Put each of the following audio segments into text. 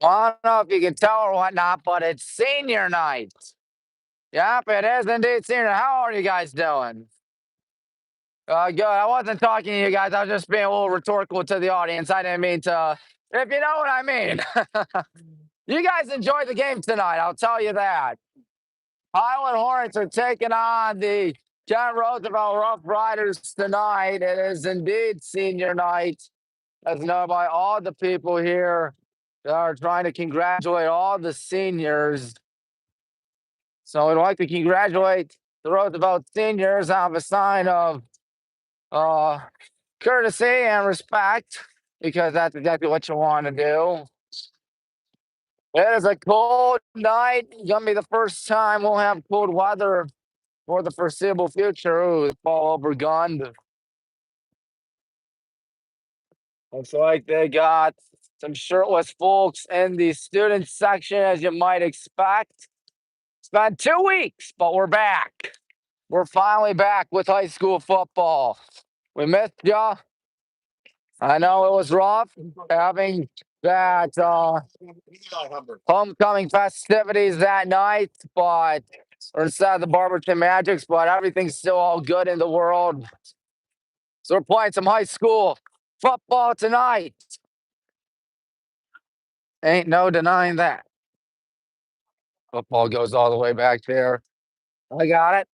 I don't know if you can tell or whatnot, but it's senior night. Yep, it is indeed senior. How are you guys doing? Good. I wasn't talking to you guys. I was just being a little rhetorical to the audience. I didn't mean to, if you know what I mean. You guys enjoyed the game tonight. I'll tell you that. Highland Hornets are taking on the John Roosevelt Rough Riders tonight. It is indeed senior night, as known by all the people here that are trying to congratulate all the seniors. So we'd like to congratulate the Roosevelt seniors on a sign of courtesy and respect, because that's exactly what you want to do. It is a cold night. Gonna be the first time we'll have cold weather for the foreseeable future. Ooh, it's all overgunned. Looks like they got some shirtless folks in the student section, as you might expect. It's been 2 weeks, but we're back. We're finally back with high school football. We missed ya. I know it was rough having that homecoming festivities that night, but or inside the Barberton Magics, but everything's still all good in the world. So we're playing some high school football tonight. Ain't no denying that. Football goes all the way back there. I got it.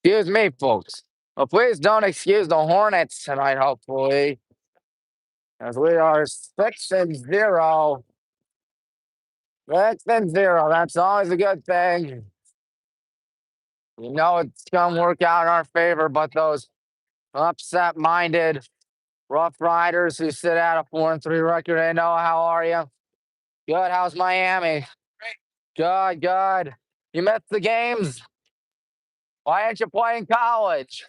Excuse me, folks. Well, please don't excuse the Hornets tonight, hopefully, as we are 6-0. 6-0. That's always a good thing. You know it's gonna work out in our favor, but those upset-minded Rough Riders who sit at a 4-3 record, hey Noah, how are you? Good. How's Miami? Good, good. You missed the games? Why aren't you playing college?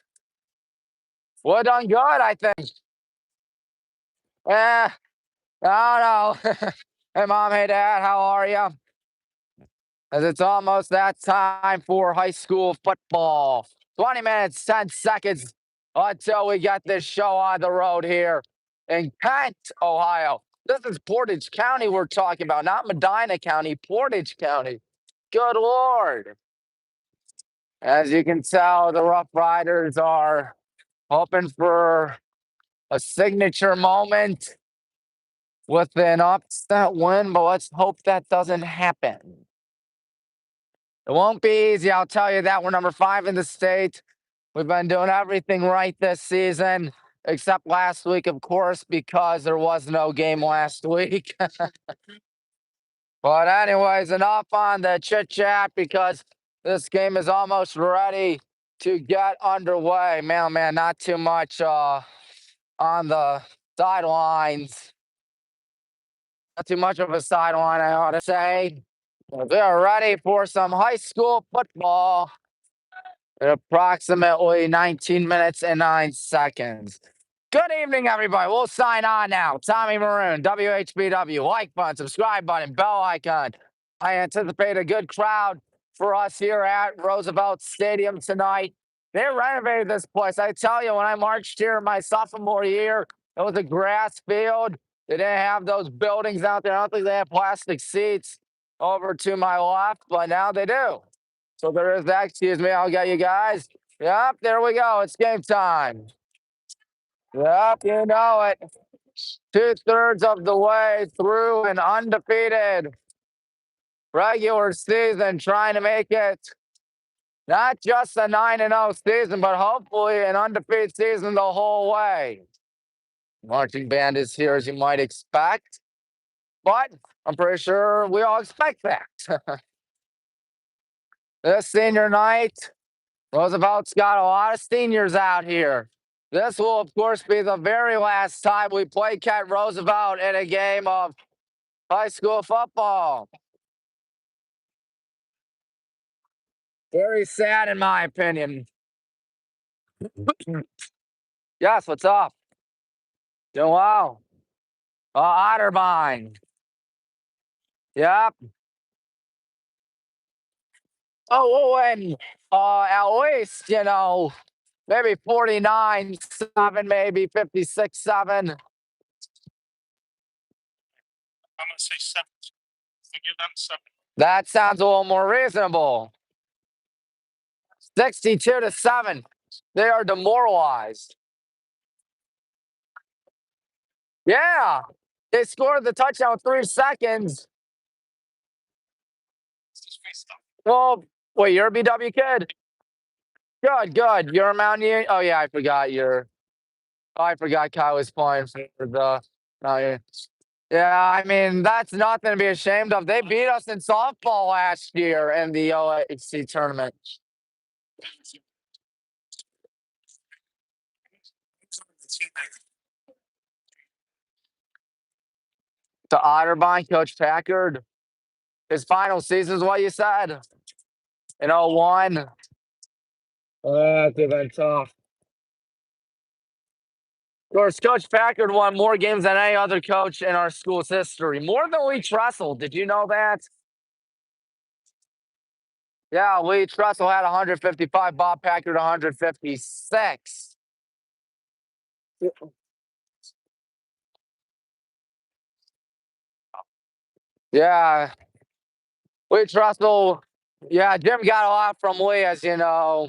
We're done good, I think. I don't know. Hey, Mom, hey, Dad, how are you? As it's almost that time for high school football. 20 minutes, 10 seconds until we get this show on the road here in Kent, Ohio. This is Portage County we're talking about, not Medina County, Portage County. Good Lord. As you can tell, the Rough Riders are hoping for a signature moment with an upset win, but let's hope that doesn't happen. It won't be easy, I'll tell you that. We're number 5 in the state. We've been doing everything right this season, except last week, of course, because there was no game last week. But anyways, enough on the chit-chat, because this game is almost ready to get underway. Man, man, not too much on the sidelines. Not too much of a sideline, I ought to say. We are ready for some high school football in approximately 19 minutes and 9 seconds. Good evening, everybody. We'll sign on now. Tommy Maroon, WHBW, like button, subscribe button, bell icon. I anticipate a good crowd for us here at Roosevelt Stadium tonight. They renovated this place. I tell you, when I marched here my sophomore year, it was a grass field. They didn't have those buildings out there. I don't think they have plastic seats over to my left, but now they do. So there is that. Excuse me, I'll get you guys. Yep, there we go. It's game time. Yep, you know it. 2/3 of the way through an undefeated regular season, trying to make it not just a 9-0 season, but hopefully an undefeated season the whole way. Marching band is here, as you might expect, but I'm pretty sure we all expect that. This senior night, Roosevelt's got a lot of seniors out here. This will, of course, be the very last time we play Kent Roosevelt in a game of high school football. Very sad, in my opinion. Yes, what's up? Doing well. Otterbein. Yep. Oh, and at least, maybe 49-7, maybe 56-7. I'm gonna say 7. We give them 7. That sounds a little more reasonable. 62-7. They are demoralized. Yeah. They scored the touchdown with 3 seconds. Well, wait, you're a BW kid? Good, good. You're a Mountain Union. Oh yeah, I forgot you're. Oh, I forgot Kyle was playing for the. Oh, yeah. Yeah, I mean that's nothing to be ashamed of. They beat us in softball last year in the OAC tournament. To Otterbein, Coach Packard. His final season is what you said. In 01. That could have been tough. Of course, Coach Packard won more games than any other coach in our school's history. More than Lee Tressel. Did you know that? Yeah, Lee Tressel had 155, Bob Packard 156. Yeah, Lee Tressel. Yeah, Jim got a lot from Lee, as you know.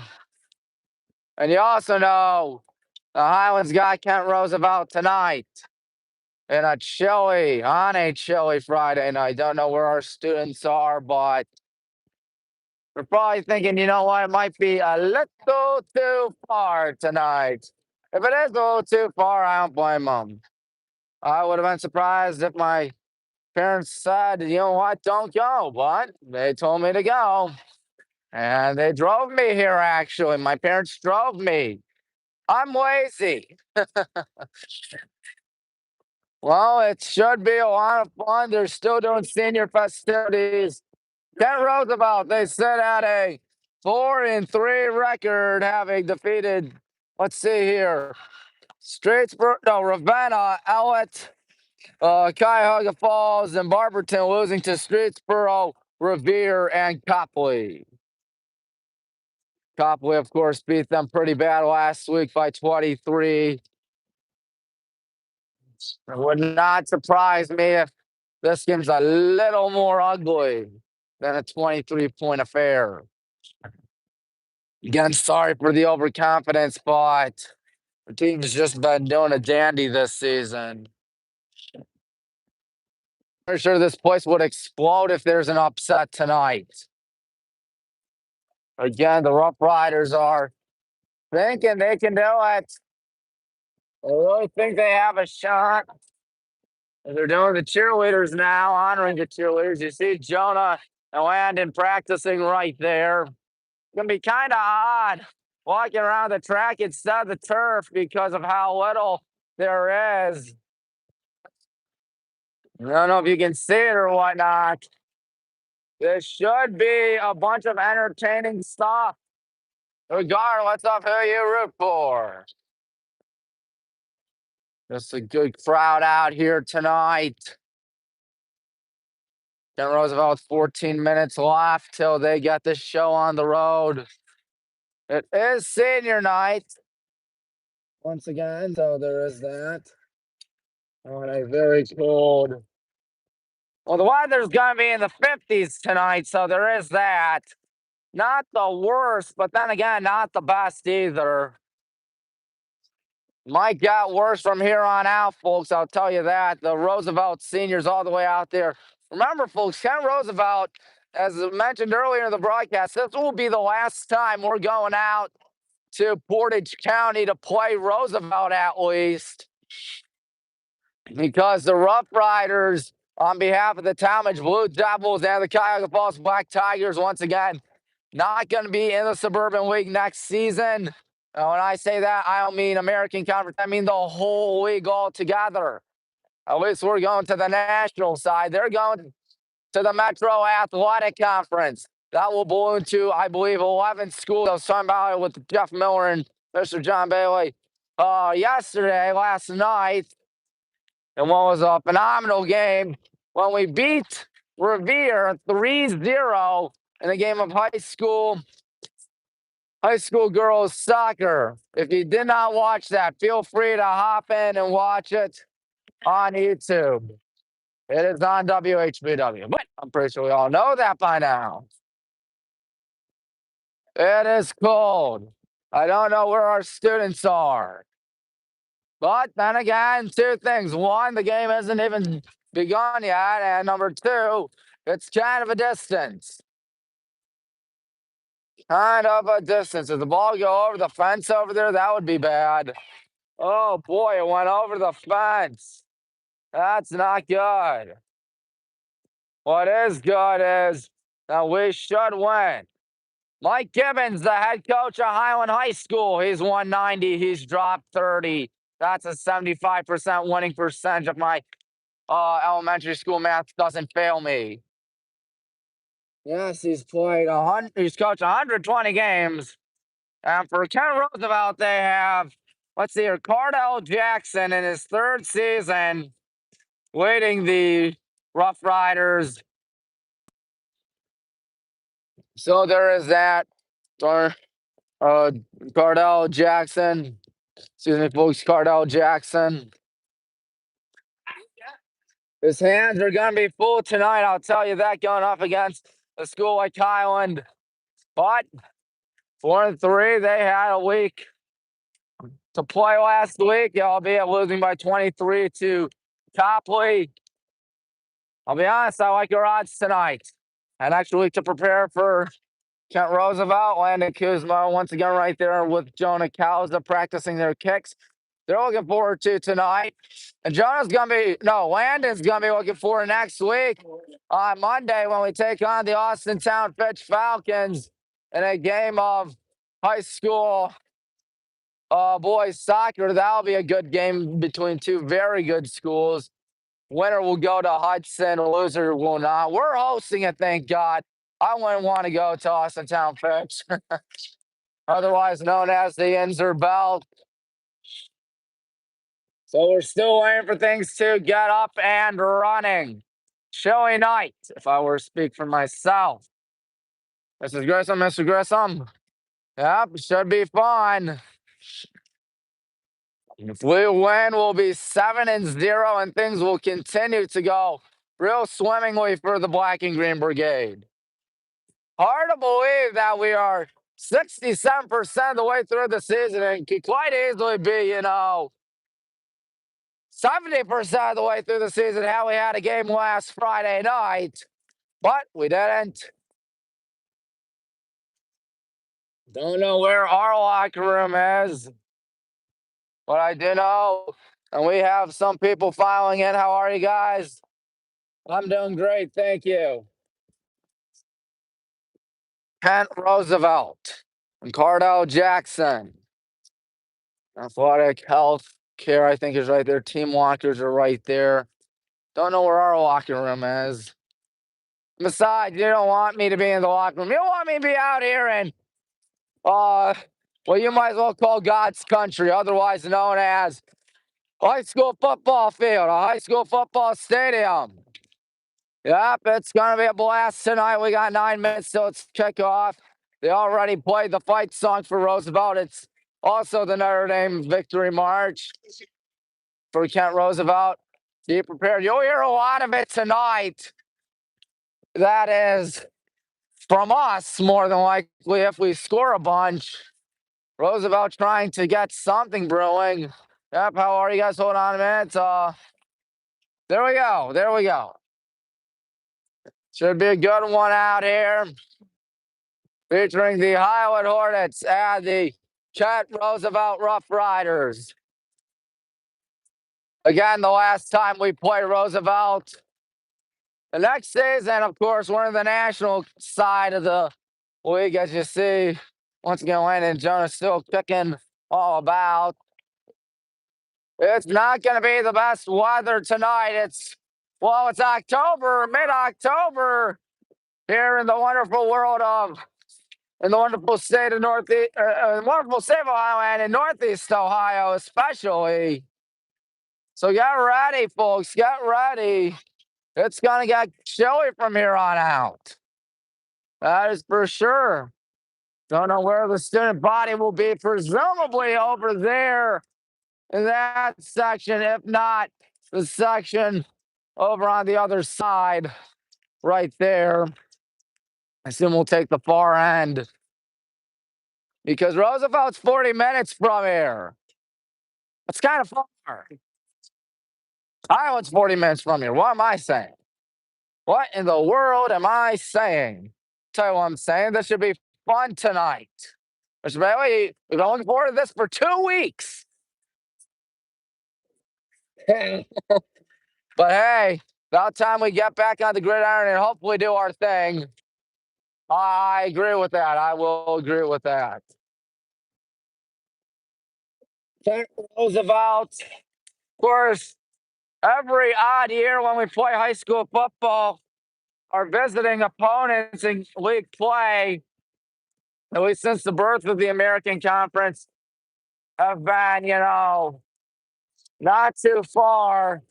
And you also know the Highlands got Kent Roosevelt tonight in a on a chilly Friday night. Don't know where our students are, but we're probably thinking, you know what, it might be a little too far tonight. If it is a little too far, I don't blame them. I would have been surprised if my parents said, you know what, don't go, but they told me to go. And they drove me here, actually. My parents drove me. I'm lazy. Well, it should be a lot of fun. They're still doing senior festivities. Kent Roosevelt, they sit at a 4-3 record, having defeated, let's see here, Ravenna, Ellett, Cuyahoga Falls, and Barberton, losing to Streetsboro, Revere, and Copley. Copley, of course, beat them pretty bad last week by 23. It would not surprise me if this game's a little more ugly than a 23-point affair. Again, sorry for the overconfidence, but the team's just been doing a dandy this season. I'm sure this place would explode if there's an upset tonight. Again, the Rough Riders are thinking they can do it. They really think they have a shot. They're doing the cheerleaders now, honoring the cheerleaders. You see Jonah and Landon practicing right there. It's going to be kind of odd walking around the track instead of the turf because of how little there is. I don't know if you can see it or whatnot. This should be a bunch of entertaining stuff, regardless of who you root for. Just a good crowd out here tonight. Kent Roosevelt, 14 minutes left till they get this show on the road. It is senior night once again, so there is that. On a very cold. Well, the weather's going to be in the 50s tonight, so there is that. Not the worst, but then again, not the best either. Might get worse from here on out, folks. I'll tell you that. The Roosevelt seniors all the way out there. Remember, folks, Kent Roosevelt, as mentioned earlier in the broadcast, this will be the last time we're going out to Portage County to play Roosevelt, at least, because the Rough Riders, on behalf of the Talmadge Blue Devils and the Cuyahoga Falls Black Tigers, once again, not going to be in the Suburban League next season. When I say that, I don't mean American Conference. I mean the whole league altogether. At least we're going to the national side. They're going to the Metro Athletic Conference. That will balloon to, I believe, 11 schools. I was talking about it with Jeff Miller and Mr. John Bailey last night. And what was a phenomenal game when we beat Revere 3-0 in a game of high school girls soccer. If you did not watch that, feel free to hop in and watch it on YouTube. It is on WHBW, but I'm pretty sure we all know that by now. It is cold. I don't know where our students are. But then again, two things. One, the game hasn't even begun yet. And number two, it's kind of a distance. Kind of a distance. If the ball go over the fence over there, that would be bad. Oh boy, it went over the fence. That's not good. What is good is that we should win. Mike Gibbons, the head coach of Highland High School, he's 190. He's dropped 30. That's a 75% winning percentage if my elementary school math doesn't fail me. Yes, he's played 100. He's coached 120 games. And for Ken Roosevelt, they have, let's see here, Cardell Jackson in his third season, leading the Rough Riders. So there is that. Cardell Jackson. Excuse me, folks. Cardell Jackson. His hands are going to be full tonight. I'll tell you that, going up against a school like Highland. But 4-3, they had a week to play last week, albeit losing by 23 to Copley. I'll be honest, I like your odds tonight. An extra week to prepare for Kent Roosevelt. Landon Kuzma once again right there with Jonah Kauza practicing their kicks. They're looking forward to tonight. And Landon's going to be looking forward next week on Monday when we take on the Austintown Fitch Falcons in a game of high school boys soccer. That'll be a good game between two very good schools. Winner will go to Hudson, loser will not. We're hosting it, thank God. I wouldn't want to go to Austintown Fitch, otherwise known as the Inzer Belt. So we're still waiting for things to get up and running. Chilly night, if I were to speak for myself. Mrs. Grissom, Mr. Grissom. Yep, should be fun. If we win, we'll be 7-0, and things will continue to go real swimmingly for the Black and Green Brigade. Hard to believe that we are 67% of the way through the season and could quite easily be, 70% of the way through the season had we had a game last Friday night, but we didn't. Don't know where our locker room is, but I do know, and we have some people filing in. How are you guys? I'm doing great, thank you. Kent Roosevelt and Cardell Jackson. Athletic Health Care, I think, is right there. Team lockers are right there. Don't know where our locker room is. Besides, you don't want me to be in the locker room. You don't want me to be out here in, well, you might as well call God's country, otherwise known as high school football field, a high school football stadium. Yep, it's going to be a blast tonight. We got 9 minutes till it's kickoff. They already played the fight song for Roosevelt. It's also the Notre Dame victory march for Kent Roosevelt. Be prepared. You'll hear a lot of it tonight. That is from us, more than likely, if we score a bunch. Roosevelt trying to get something brewing. Yep, how are you guys? Hold on a minute. There we go. There we go. Should be a good one out here. Featuring the Highland Hornets and the Kent Roosevelt Rough Riders. Again, the last time we played Roosevelt. The next season, of course, we're in the national side of the league, as you see. Once again, Landon and Jonah still kicking all about. It's not going to be the best weather tonight. It's October, mid-October, here in the wonderful world of, in the wonderful state of wonderful state of Ohio and in Northeast Ohio, especially. So get ready, folks. Get ready. It's going to get chilly from here on out. That is for sure. Don't know where the student body will be, presumably over there in that section, if not the section over on the other side, right there. I assume we'll take the far end because Roosevelt's 40 minutes from here. It's kind of far. Highland's 40 minutes from here. What am I saying? What in the world am I saying? Tell you what I'm saying. This should be fun tonight. We've been looking forward to this for 2 weeks. But hey, about time we get back on the gridiron and hopefully do our thing. I agree with that. I will agree with that. Roosevelt, of course, every odd year when we play high school football, our visiting opponents in league play, at least since the birth of the American Conference, have been, not too far.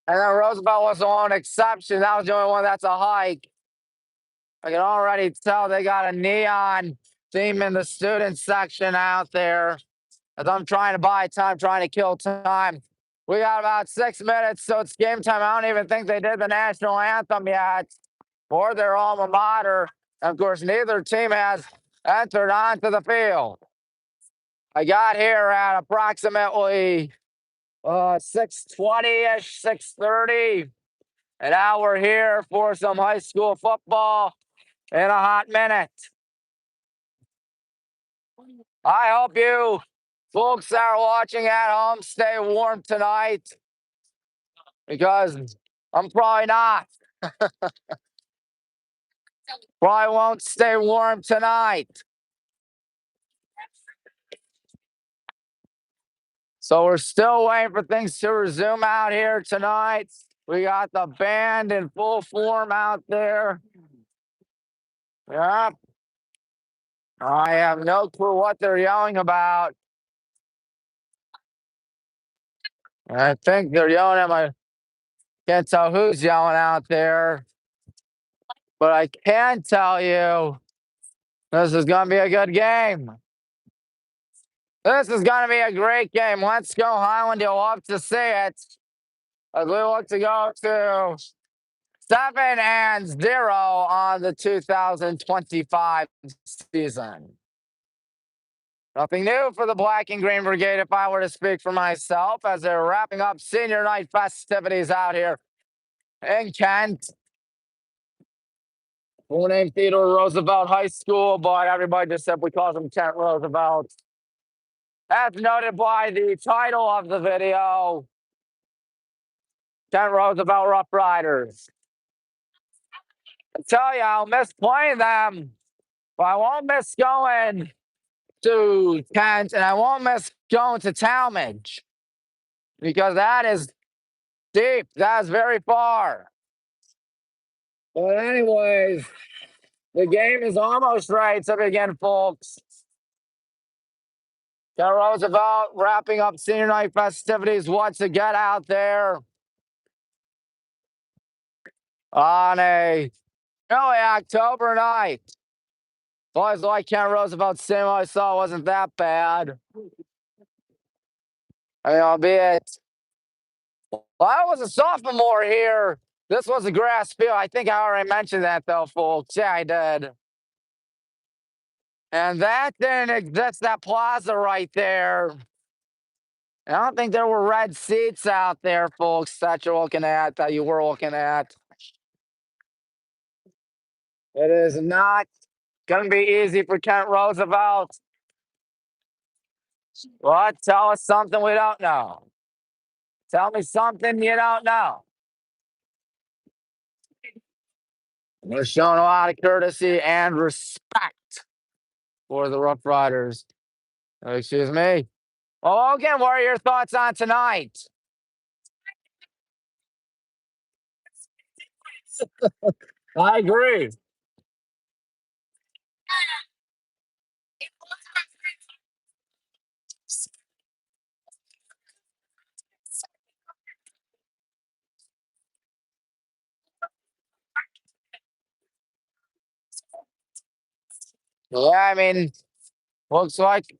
And then Roosevelt was the one exception. That was the only one that's a hike. I can already tell they got a neon theme in the student section out there. As I'm trying to buy time, trying to kill time. We got about 6 minutes, so it's game time. I don't even think they did the national anthem yet or their alma mater. And of course, neither team has entered onto the field. I got here at approximately 6:20-ish, 6:30. And now we're here for some high school football in a hot minute. I hope you folks that are watching at home stay warm tonight because I'm probably not. Probably won't stay warm tonight. So we're still waiting for things to resume out here tonight. We got the band in full form out there. Yep. I have no clue what they're yelling about. I think they're yelling at my. Can't tell who's yelling out there. But I can tell you this is going to be a good game. This is going to be a great game. Let's go, Highland. You'll love to see it. As we look to go to 7-0 on the 2025 season. Nothing new for the Black and Green Brigade, if I were to speak for myself, as they're wrapping up senior night festivities out here in Kent. Full name Theodore Roosevelt High School, but everybody just simply calls him Kent Roosevelt. As noted by the title of the video, Kent Roosevelt Rough Riders. I tell you, I'll miss playing them, but I won't miss going to Kent, and I won't miss going to Talmadge because that is deep. That is very far. But anyways, the game is almost ready to begin, folks. Kent Roosevelt wrapping up senior night festivities once again out there on a early October night. Boys like Kent Roosevelt's cinema I saw wasn't that bad. I mean, albeit, well, I was a sophomore here. This was a grass field. I think I already mentioned that, though, folks. Yeah, I did. And that didn't exist, that plaza right there. I don't think there were red seats out there, folks, that you're looking at, that you were looking at. It is not going to be easy for Kent Roosevelt. What? Tell us something we don't know. Tell me something you don't know. We're showing a lot of courtesy and respect for the Rough Riders. Excuse me. Well, Logan, what are your thoughts on tonight? I agree. Yeah, I mean, looks like,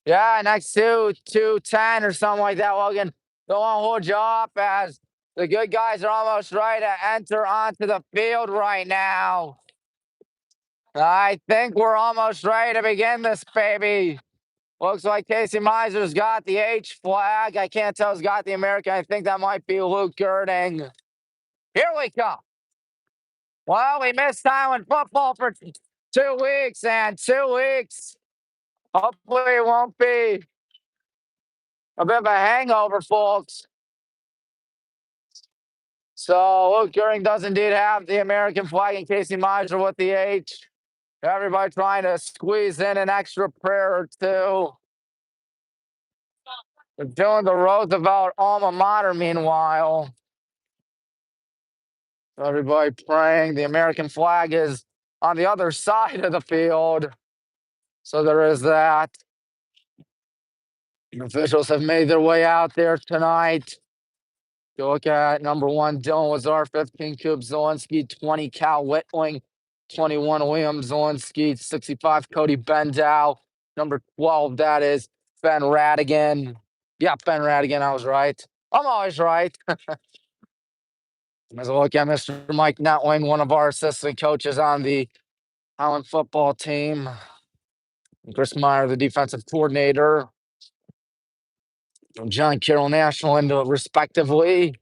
yeah, next to 210 or something like that, Logan. Don't want to hold you up as The good guys are almost ready to enter onto the field right now. I think we're almost ready to begin this, baby. Looks like Casey Miser's got the H flag. I can't tell who's got the American. I think that might be Luke Girding. Here we go. Well, we missed Highland football for 2 weeks, and 2 weeks. Hopefully it won't be a bit of a hangover, folks. So Luke Girding does indeed have the American flag, and Casey Miser with the H. Everybody trying to squeeze in an extra prayer or two. They're doing the Roosevelt alma mater meanwhile. Everybody praying. The American flag is on the other side of the field. So there is that. The officials have made their way out there tonight. You look at number 1, Dylan Wazar, 15, Coop Zelensky, 20, Cal Whitling, 21, William Zelensky, 65, Cody Bendow, number 12, that is Ben Radigan. Yeah, Ben Radigan, I was right. I'm always right. As I look at Mr. Mike Netwing, one of our assistant coaches on the Highland football team. Chris Meyer, the defensive coordinator. John Carroll National into it respectively.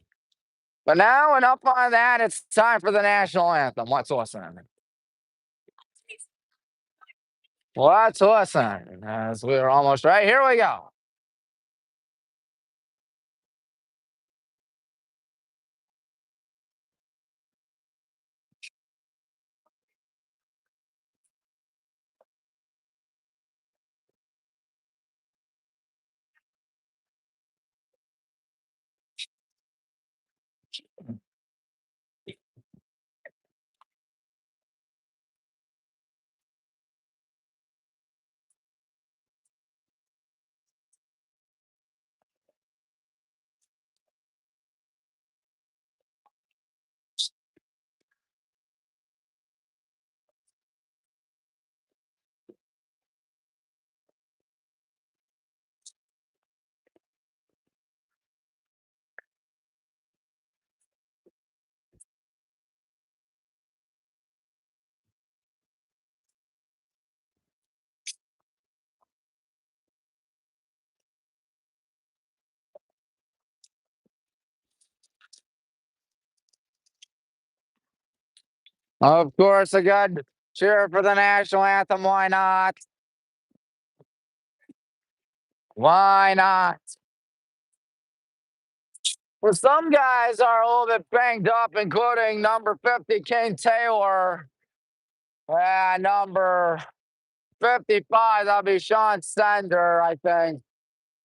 But now, and up on that, it's time for the national anthem. Let's listen. Let's listen as we're almost right. Here we go. Of course, a good cheer for the national anthem. Why not? Why not? Well, some guys are a little bit banged up, including number 50, Kane Taylor. And number 55, that'll be Sean Sender, I think.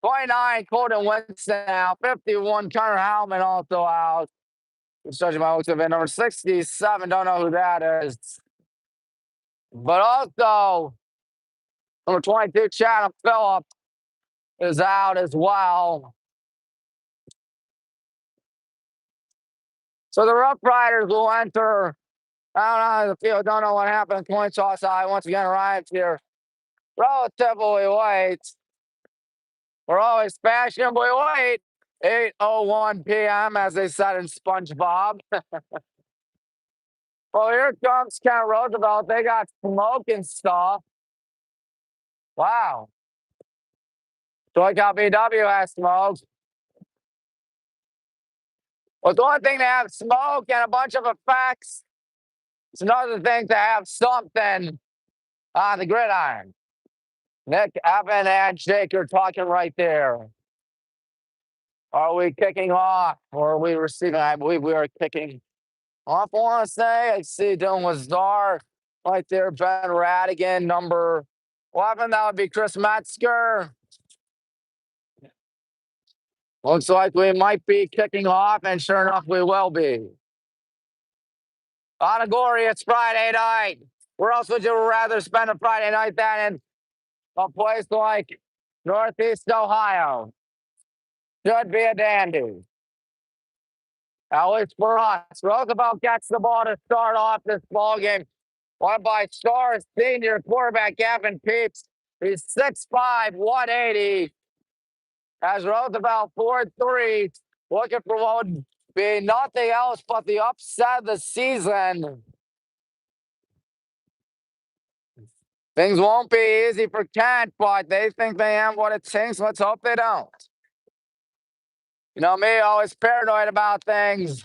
29, Colton Winston out. 51, Connor Howman also out. Judging by looks of it. Number 67, don't know who that is. But also, number 22, Chatham Phillip is out as well. So the Rough Riders will enter. I don't know the field. Don't know what happened. Coin toss I once again arrived here relatively late. We're always fashionably late. 8:01 p.m. as they said in SpongeBob. Well, here comes Kent Roosevelt. They got smoke and stuff. Wow. Joy BW has smoke. Well, it's one thing to have smoke and a bunch of effects. It's another thing to have something on the gridiron. Nick, Evan, and Jake are talking right there. Are we kicking off or are we receiving? I believe we are kicking off. I want to say I see Dylan Lazar right there. Ben Radigan, number 11. That would be Chris Metzger. Looks like we might be kicking off, and sure enough, we will be. On a glorious Friday night. Where else would you rather spend a Friday night than in a place like Northeast Ohio? Should be a dandy. At least for us. Roosevelt gets the ball to start off this ball game. Led by Stars senior quarterback Gavin Peeps. He's 6'5", 180. As Roosevelt 4-3, looking for what would be nothing else but the upset of the season. Things won't be easy for Kent, but they think they have what it takes. Let's hope they don't. You know me, always paranoid about things.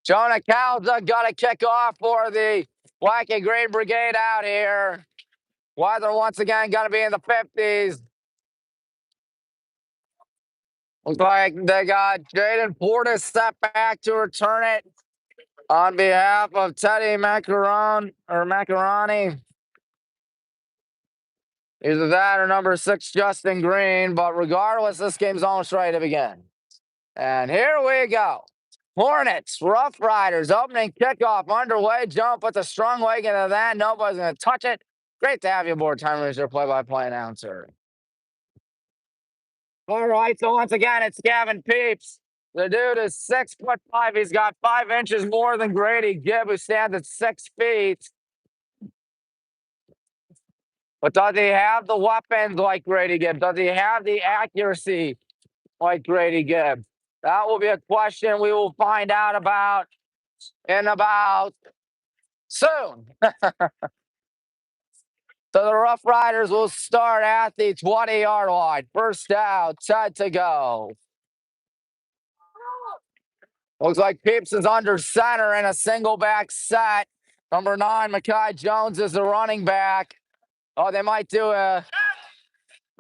Jonah Calza got to kick off for the Black and Green Brigade out here. Weather once again going to be in the 50s. Looks like they got Jaden Portis set back to return it on behalf of Teddy Macaroni. Either that or number 6, Justin Green. But regardless, this game's almost ready to begin. And here we go. Hornets, Rough Riders, opening kickoff underway. Jump puts a strong leg into that. Nobody's going to touch it. Great to have you aboard, Time Racer play-by-play announcer. All right, so once again, it's Gavin Peeps. The dude is 6'5". He's got 5 inches more than Grady Gibb, who stands at 6 feet. But does he have the weapons like Grady Gibb? Does he have the accuracy like Grady Gibb? That will be a question we will find out about in about soon. So the Rough Riders will start at the 20-yard line. First down, set to go. Looks like Peeps is under center in a single back set. Number 9, Mekhi Jones is the running back. Oh, they might do a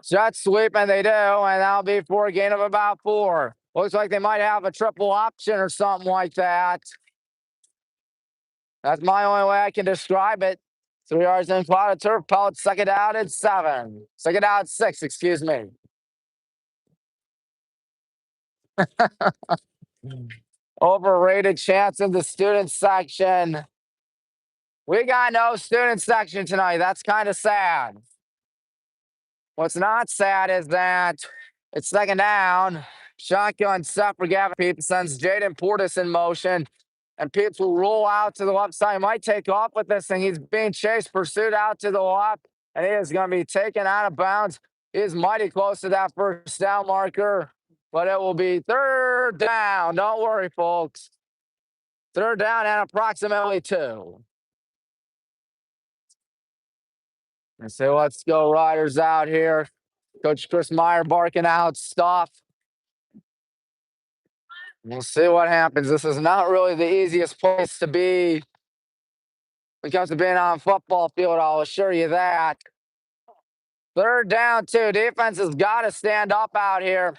jet sweep, and they do, and that'll be for a gain of about 4. Looks like they might have a triple option or something like that. That's my only way I can describe it. 3 yards in plot of turf pellets. Second down at 7. Second down at 6, excuse me. Overrated chance in the student section. We got no student section tonight. That's kind of sad. What's not sad is that it's second down. Shotgun set for Gavin Peeps. Sends Jaden Portis in motion. And Peeps will roll out to the left side. He might take off with this thing. He's being chased, pursued out to the left. And he is going to be taken out of bounds. He is mighty close to that first down marker. But it will be third down. Don't worry, folks. Third down and approximately 2. And so let's go Riders out here. Coach Chris Meyer barking out stuff. We'll see what happens. This is not really the easiest place to be when it comes to being on a football field, I'll assure you that. Third down, 2. Defense has got to stand up out here.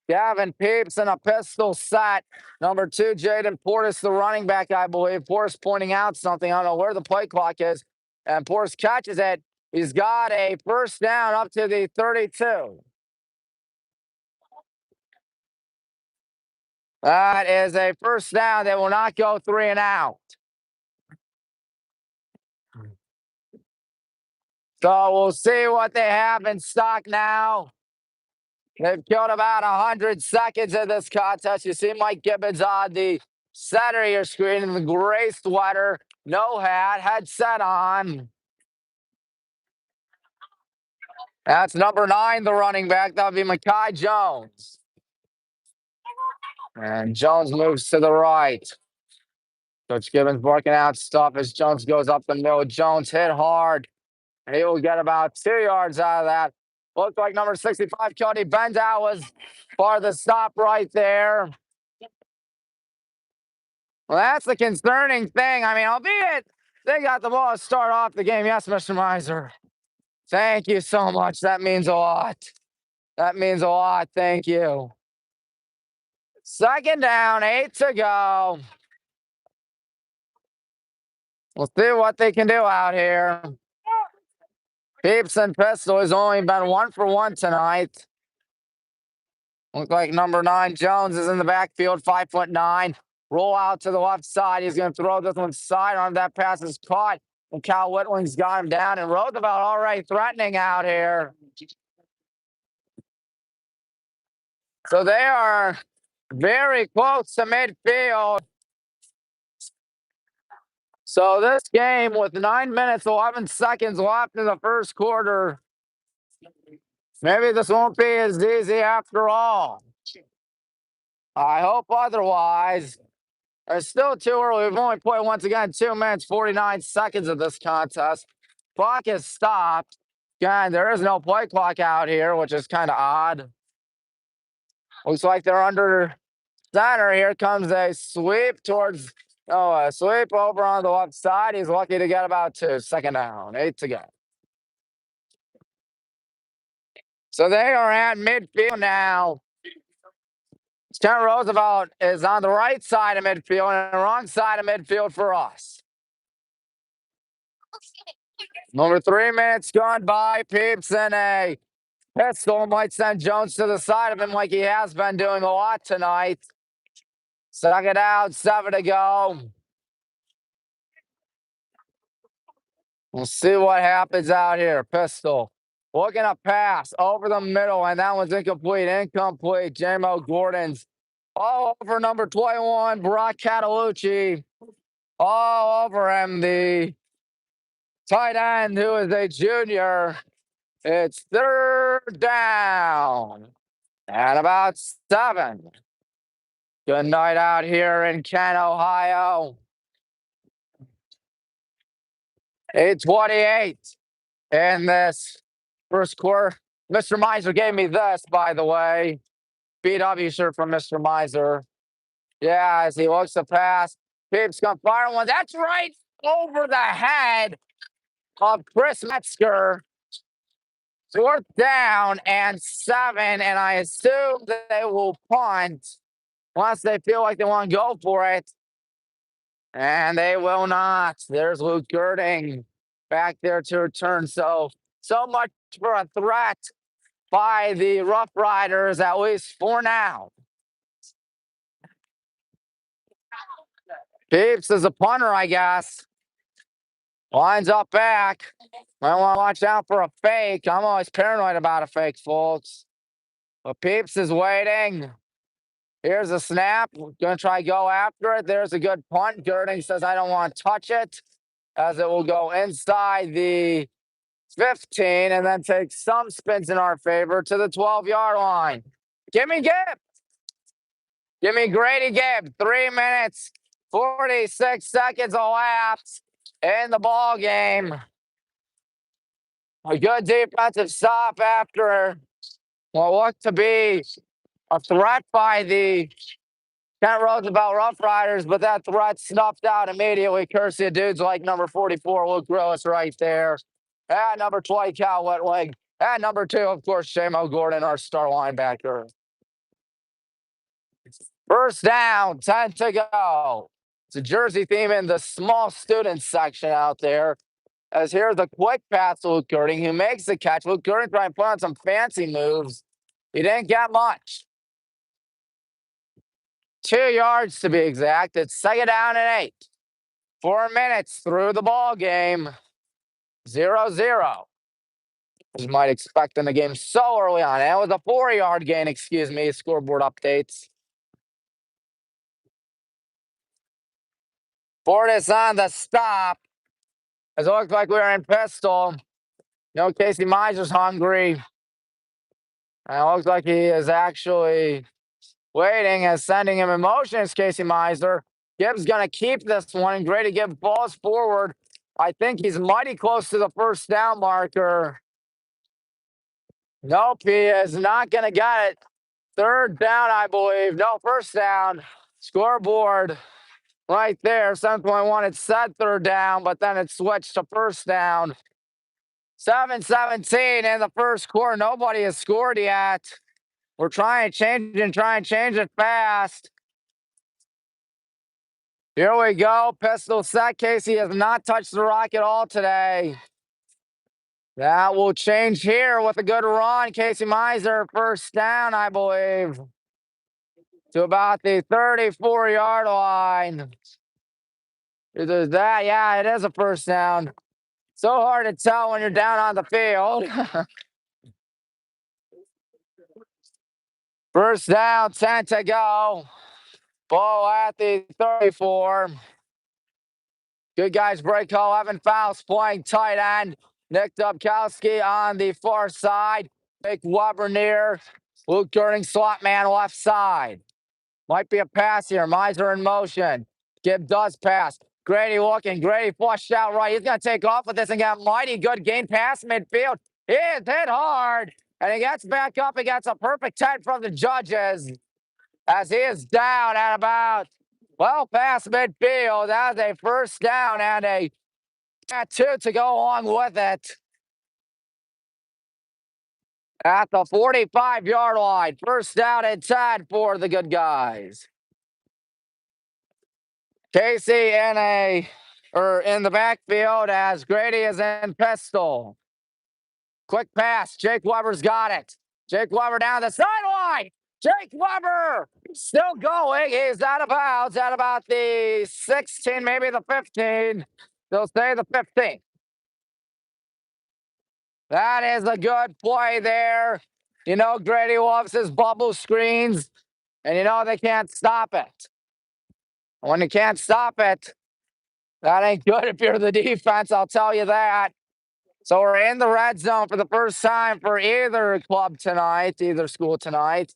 Gavin Peeps in a pistol set. Number 2, Jaden Portis, the running back, I believe. Portis pointing out something. I don't know where the play clock is. And Portis catches it. He's got a first down up to the 32. That is a first down. They will not go 3 and out. So we'll see what they have in stock now. They've killed about 100 seconds in this contest. You see Mike Gibbons on the center of your screen in the gray sweater, no hat, headset on. That's number 9, the running back. That would be Mekhi Jones. And Jones moves to the right. Coach Gibbons barking out stuff as Jones goes up the middle. Jones hit hard. And he will get about 2 yards out of that. Looked like number 65, Cody Bendow, was for the stop right there. Well, that's the concerning thing. I mean, albeit they got the ball to start off the game. Yes, Mr. Miser. Thank you so much. That means a lot. That means a lot. Thank you. Second down, 8 to go. We'll see what they can do out here. Peeps and Pistol has only been 1 for 1 tonight. Looks like number 9, Jones, is in the backfield, 5'9". Roll out to the left side. He's going to throw this one sidearm. That pass is caught. And Cal Whitling's got him down. And Roosevelt already threatening out here. So they are very close to midfield. So this game with 9 minutes, 11 seconds left in the first quarter. Maybe this won't be as easy after all. I hope otherwise. It's still too early. We've only played once again 2 minutes 49 seconds of this contest. Clock is stopped. Again, there is no play clock out here, which is kind of odd. Looks like they're under center. Here comes a sweep towards, a sweep over on the left side. He's lucky to get about 2. Second down, 8 to go. So they are at midfield now. Kent Roosevelt is on the right side of midfield and the wrong side of midfield for us. Number 3 minutes gone by. Peeps and a pistol might send Jones to the side of him like he has been doing a lot tonight. Second out, 7 to go. We'll see what happens out here. Pistol looking to pass over the middle, and that one's incomplete. Incomplete. J-Mo Gordon's all over number 21, Brock Catalucci. All over him, the tight end, who is a junior. It's third down and about 7. Good night out here in Kent, Ohio. 8:28 in this first quarter. Mr. Miser gave me this, by the way. BW shirt from Mr. Miser. Yeah, as he looks to pass. Peeps gonna fire one. That's right over the head of Chris Metzger. 4th down and 7, and I assume that they will punt once they feel like they want to go for it. And they will not. There's Luke Girding back there to return. So much for a threat by the Rough Riders, at least for now. Peeps is a punter, I guess. Lines up back. Might want to watch out for a fake. I'm always paranoid about a fake, folks. But Peeps is waiting. Here's a snap. We're going to try to go after it. There's a good punt. Girding says, I don't want to touch it, as it will go inside the 15 and then take some spins in our favor to the 12-yard line. Give me Gibb. Give me Grady Gibb. 3 minutes, 46 seconds elapsed in the ball game. A good defensive stop after what looked to be a threat by the Kent Roosevelt Rough Riders, but that threat snuffed out immediately. Courtesy of dudes like number 44, Luke Grillis, right there. And number 20, Cal Wetwig. And number 2, of course, J-Mo Gordon, our star linebacker. First down, 10 to go. It's a jersey theme in the small student section out there. As here's the quick pass to Luke Girding, who makes the catch. Luke Girding trying to put on some fancy moves. He didn't get much. 2 yards to be exact. It's second down and 8. 4 minutes through the ball game. 0-0. As you might expect in the game so early on. And it was a 4-yard gain, excuse me, scoreboard updates. Hornets on the stop. As it looks like we were in pistol. Casey Miser's hungry. And it looks like he is actually waiting and sending him in motion. It's Casey Miser. Gibbs going to keep this one. Grady Gibb falls forward. I think he's mighty close to the first down marker. Nope, he is not going to get it. Third down, I believe. No, first down. Scoreboard right there. 7.1. It said third down, but then it switched to first down. 7-17 in the first quarter. Nobody has scored yet. We're trying to change it fast. Here we go. Pistol set. Casey has not touched the rock at all today. That will change here with a good run. Casey Miser, first down, I believe, to about the 34-yard line. Either that, yeah, it is a first down. So hard to tell when you're down on the field. First down, 10 to go. Ball at the 34. Good guys break call. Evan Faust playing tight end. Nick Dubkowski on the far side. Nick Weber near. Luke Girding, slot man, left side. Might be a pass here. Miser in motion. Gibb does pass. Grady looking. Grady flushed out right. He's going to take off with this and get mighty good gain pass midfield. He is hit hard. And he gets back up. He gets a perfect 10 from the judges as he is down at about well past midfield. That is a first down and a 2 to go along with it. At the 45-yard line. First down and 10 for the good guys. Casey in the backfield as Grady is in pistol. Quick pass. Jake Weber's got it. Jake Weber down the sideline. Jake Weber still going. He's out of bounds at about the 16, maybe the 15. They'll say the 15. That is a good play there. You know, Grady loves his bubble screens, and you know they can't stop it. When you can't stop it, that ain't good if you're the defense, I'll tell you that. So we're in the red zone for the first time for either club tonight, either school tonight.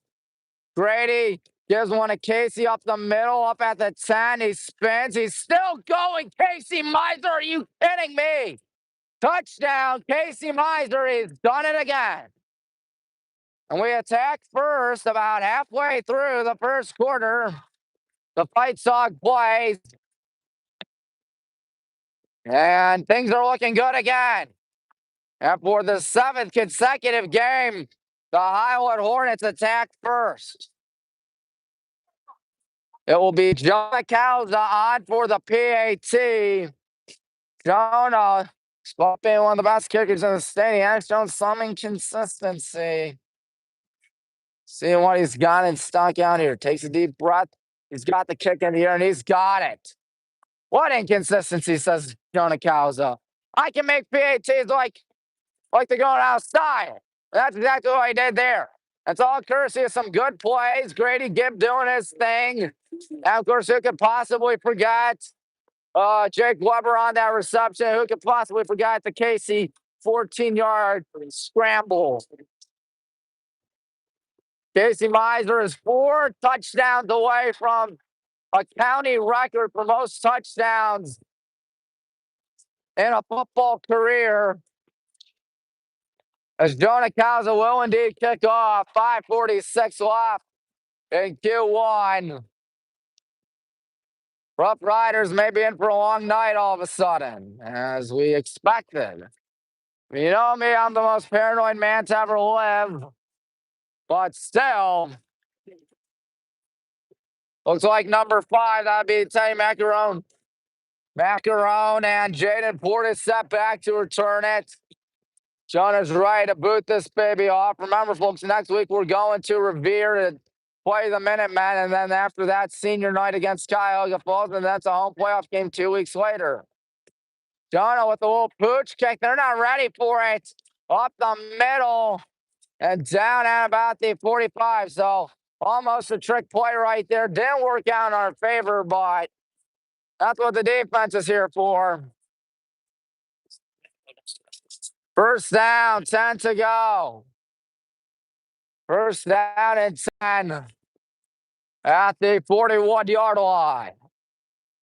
Grady gives one to Casey up the middle, up at the 10. He spins. He's still going. Casey Miser, are you kidding me? Touchdown, Casey Miser. He's done it again. And we attack first about halfway through the first quarter. The fight song plays. And things are looking good again. And for the 7th consecutive game, the Highland Hornets attack first. It will be Jonah Calza on for the PAT. Jonah, spot being one of the best kickers in the state. He has shown some inconsistency. Seeing what he's got in stock out here. Takes a deep breath. He's got the kick in the air, and he's got it. What inconsistency, says Jonah Calza. I can make PATs like they're going outside. That's exactly what he did there. That's all courtesy of some good plays. Grady Gibb doing his thing. And of course, who could possibly forget Jake Weber on that reception? Who could possibly forget the Casey 14-yard scramble? Casey Miser is 4 touchdowns away from a county record for most touchdowns in a football career. As Jonah Calza will indeed kick off. 5:46 left in Q1. Rough Riders may be in for a long night all of a sudden, as we expected. You know me, I'm the most paranoid man to ever live. But still, looks like number 5, that'd be Teddy Macaron. Macaron and Jaden Portis set back to return it. Jonah's ready to boot this baby off. Remember, folks, next week we're going to Revere to play the Minutemen, and then after that, senior night against Cuyahoga Falls, and that's a home playoff game 2 weeks later. Jonah with a little pooch kick. They're not ready for it. Up the middle and down at about the 45. So almost a trick play right there. Didn't work out in our favor, but that's what the defense is here for. First down, 10 to go. First down and 10 at the 41-yard line.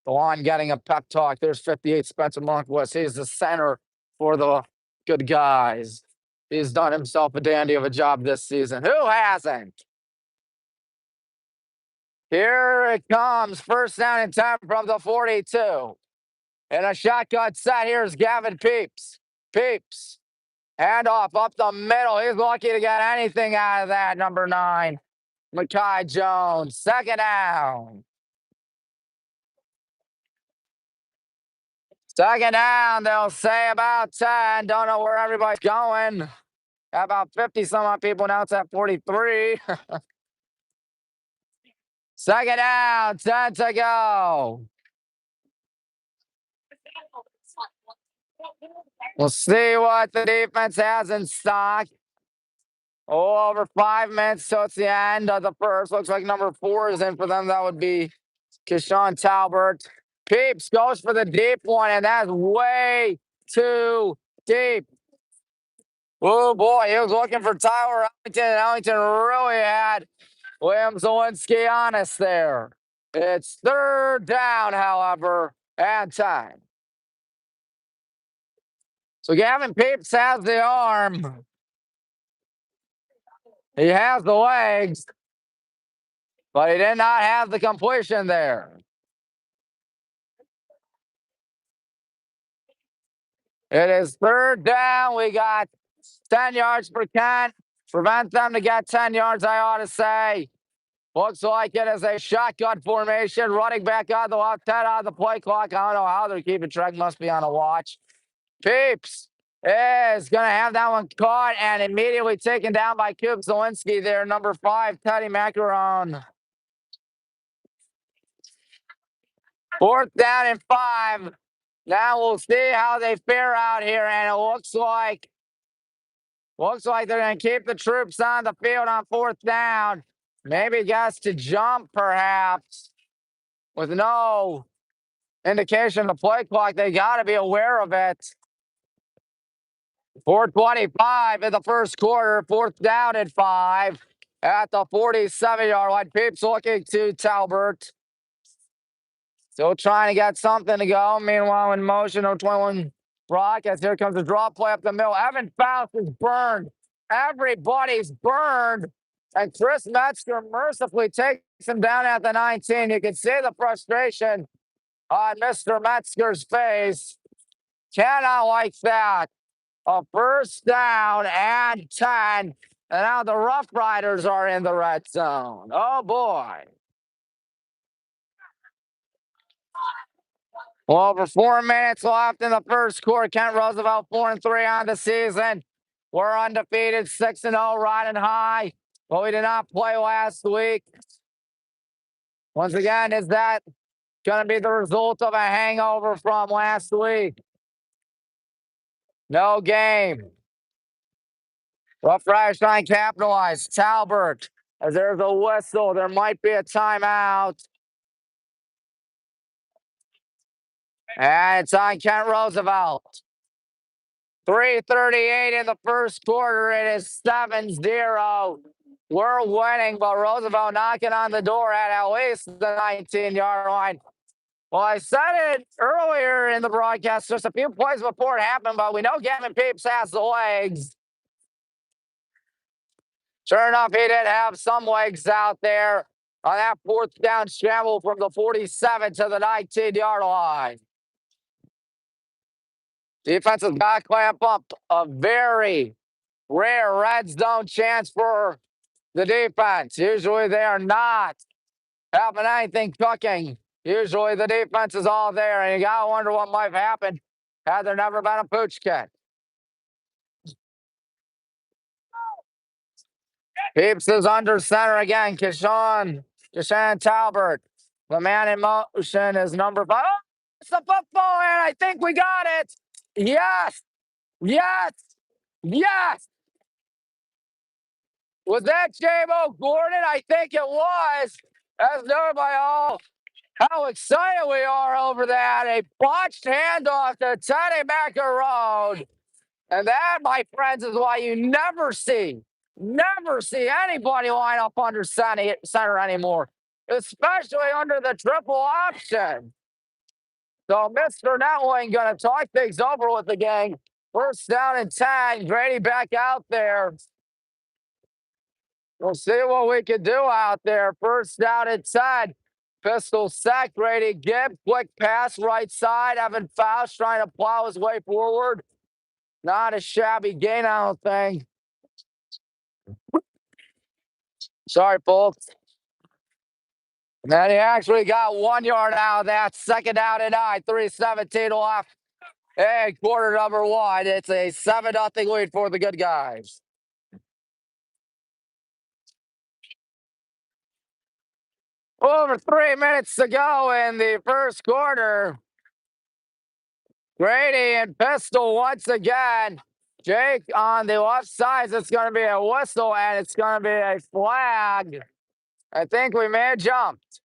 The line getting a pep talk. There's 58 Spencer Marquis. He's the center for the good guys. He's done himself a dandy of a job this season. Who hasn't? Here it comes. First down and 10 from the 42. And a shotgun set. Here's Gavin Peeps. Peeps. Handoff up the middle. He's lucky to get anything out of that. Number 9, Makai Jones. Second down. Second down, they'll say about 10. Don't know where everybody's going. About 50 some odd people now. It's at 43. Second down, 10 to go. We'll see what the defense has in stock. Oh, over 5 minutes, so it's the end of the first. Looks like number 4 is in for them. That would be Keyshawn Talbert. Peeps goes for the deep one, and that's way too deep. Oh, boy, he was looking for Tyler Ellington, and Ellington really had Williams-Zawinski honest there. It's third down, however, and time. So Gavin Peeps has the arm. He has the legs, but he did not have the completion there. It is third down. We got 10 yards per Kent. Prevent them to get 10 yards, I ought to say. Looks like it is a shotgun formation. Running back on the left, 10 on the play clock. I don't know how they're keeping track. Must be on a watch. Peeps is going to have that one caught and immediately taken down by Coop Zawinski there. Number 5, Teddy Macaron. Fourth down and 5. Now we'll see how they fare out here. And it looks like they're going to keep the troops on the field on fourth down. Maybe guess to jump, perhaps, with no indication of the play clock. They got to be aware of it. 4:25 in the first quarter. Fourth down and 5 at the 47-yard line. Peeps looking to Talbert. Still trying to get something to go. Meanwhile, in motion, 021 broadcast. Here comes a draw play up the middle. Evan Faust is burned. Everybody's burned. And Chris Metzger mercifully takes him down at the 19. You can see the frustration on Mr. Metzger's face. Cannot like that. A first down and 10. And now the Rough Riders are in the red zone. Oh, boy. Well, over 4 minutes left in the first quarter. Kent Roosevelt 4-3 on the season. We're undefeated, 6-0, riding high. But we did not play last week. Once again, is that going to be the result of a hangover from last week? No game. Rough Riders trying to capitalize. Talbert, as there's a whistle, there might be a timeout. And it's on Kent Roosevelt. 3:38 in the first quarter. It is 7-0. We're winning, but Roosevelt knocking on the door at least the 19-yard line. Well, I said it earlier in the broadcast, just a few plays before it happened, but we know Gavin Peeps has the legs. Sure enough, he did have some legs out there on that fourth down scramble from the 47 to the 19-yard line. Defense has got to clamp up. A very rare red zone chance for the defense. Usually they are not having anything cooking. Usually the defense is all there, and you got to wonder what might have happened had there never been a pooch kick. Peeps is under center again. Keshawn Talbert. The man in motion is number 5. Oh, it's the football, and I think we got it. Yes. Yes. Yes. Was that J-Mo Gordon? I think it was. As noted by all, how excited we are over that. A botched handoff to Teddy Macaron. And that, my friends, is why you never see anybody line up under center anymore, especially under the triple option. So Mr. Netling going to talk things over with the gang. First down and 10. Grady back out there. We'll see what we can do out there. First down and 10. Pistol sack. Grady Gibb. Quick pass right side. Evan Faust trying to plow his way forward. Not a shabby gain, I don't think. Sorry, folks. And then he actually got 1 yard out of that. Second down and 9. 3:17 left. Hey, quarter number 1. It's a 7-0 lead for the good guys. Over 3 minutes to go in the first quarter. Grady and Pistol once again. Jake on the left side. It's going to be a whistle, and it's going to be a flag. I think we may have jumped.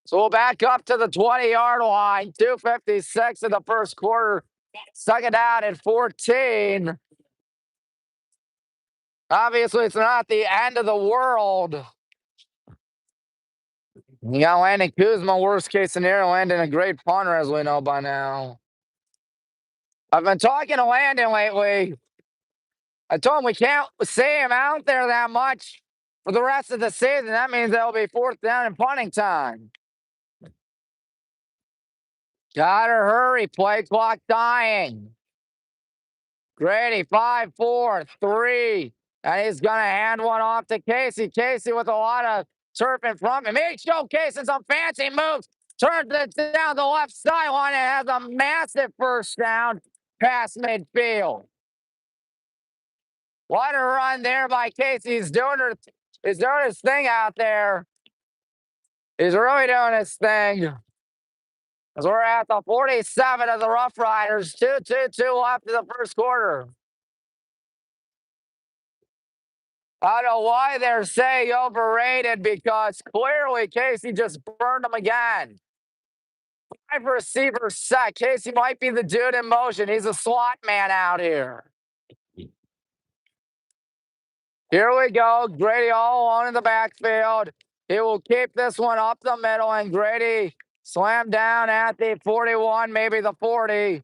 So we'll back up to the 20-yard line. 2:56 in the first quarter. Second down and 14. Obviously, it's not the end of the world You got Landon Kuzma, worst case scenario, Landon a great punter, as we know by now. I've been talking to Landon lately. I told him we can't see him out there that much for the rest of the season. That means there'll be fourth down and punting time. Gotta hurry. Play clock dying. Grady, 5, 4, 3. And he's going to hand one off to Casey. Casey with a lot of turf in front of him. He's showcasing some fancy moves. Turns it down the left sideline and has a massive first down past midfield. What a run there by Casey. He's doing his thing out there. He's really doing his thing. As we're at the 47 of the Rough Riders. 2-2-2 left in the first quarter. I don't know why they're saying overrated, because clearly Casey just burned him again. 5 receivers set. Casey might be the dude in motion. He's a slot man out here. Here we go. Grady all alone in the backfield. He will keep this one up the middle, and Grady slammed down at the 41, maybe the 40.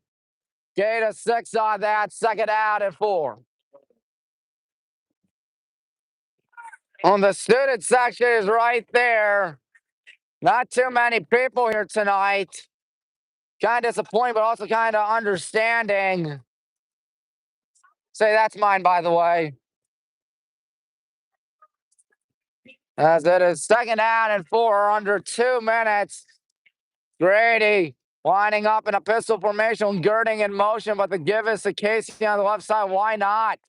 Gain of 6 on that. Second out and 4. On the student section is right there. Not too many people here tonight. Kind of disappointing, but also kind of understanding. Say that's mine, by the way. As it is second down and 4 under 2 minutes. Grady winding up in a pistol formation, girding in motion, but the give is to Casey on the left side. Why not?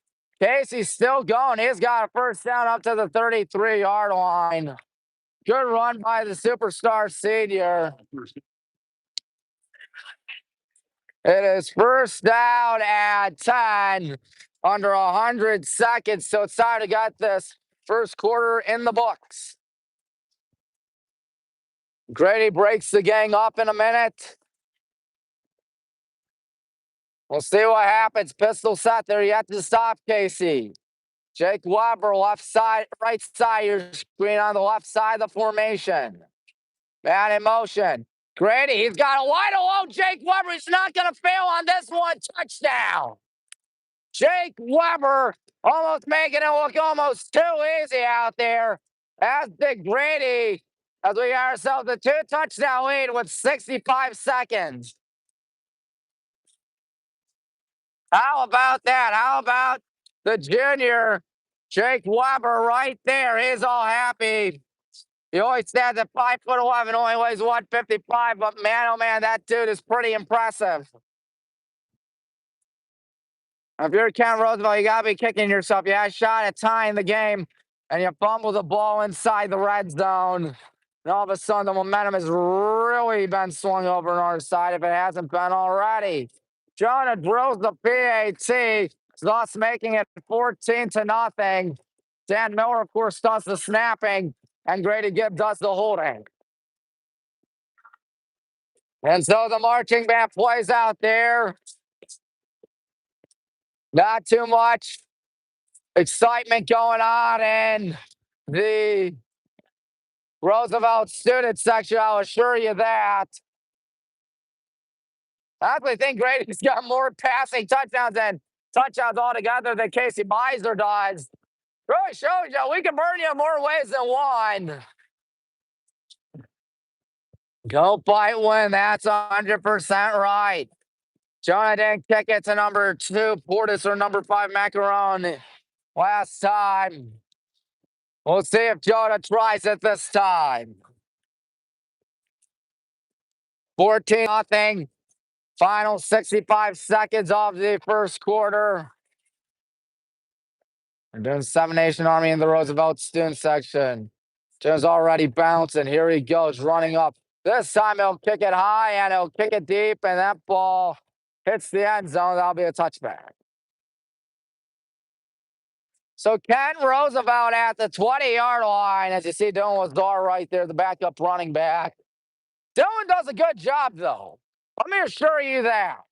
Casey's still going. He's got a first down up to the 33-yard line. Good run by the superstar senior. It is first down at 10, under 100 seconds. So it's time to get this first quarter in the books. Grady breaks the gang up in a minute. We'll see what happens. Pistol set there yet to stop Casey. Jake Weber, left side, right side, your screen on the left side of the formation. Man in motion. Grady, he's got a wide alone. Jake Weber, he's not going to fail on this one. Touchdown. Jake Weber almost making it look almost too easy out there. As did Grady, as we got ourselves a 2-touchdown lead with 65 seconds. How about that? How about the junior, Jake Weber, right there? He's all happy. He always stands at 5'11", only weighs 155, but man, oh man, that dude is pretty impressive. If you're Kent Roosevelt, you gotta be kicking yourself. You had a shot at tying the game, and you fumble the ball inside the red zone. And all of a sudden, the momentum has really been swung over on our side, if it hasn't been already. Jonah drills the PAT, thus making it 14-0. Dan Miller, of course, does the snapping, and Grady Gibb does the holding. And so the marching band plays out there. Not too much excitement going on in the Roosevelt student section, I'll assure you that. I actually think Grady's got more passing touchdowns altogether than Casey Beiser does. Really shows you we can burn you in more ways than one. Go fight win. That's 100% right. Jonah didn't kick it to number 2, Portis, or number 5, Macaron last time. We'll see if Jonah tries it this time. 14-0. Final 65 seconds of the first quarter. We're doing 7 Nation Army in the Roosevelt student section. Jim's already bouncing. Here he goes, running up. This time he'll kick it high and he'll kick it deep, and that ball hits the end zone. That'll be a touchback. So Kent Roosevelt at the 20-yard line, as you see Dylan Lazar right there, the backup running back. Dylan does a good job, though. Let me assure you that.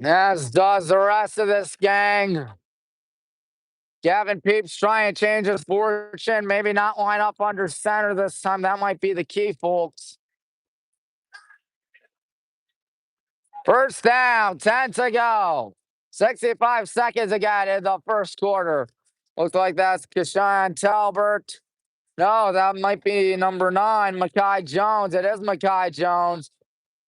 As does the rest of this gang. Gavin Peeps trying to change his fortune. Maybe not line up under center this time. That might be the key, folks. First down, 10 to go. 65 seconds again in the first quarter. Looks like that's Keshawn Talbert. No, that might be number 9, Mekhi Jones. It is Mekhi Jones.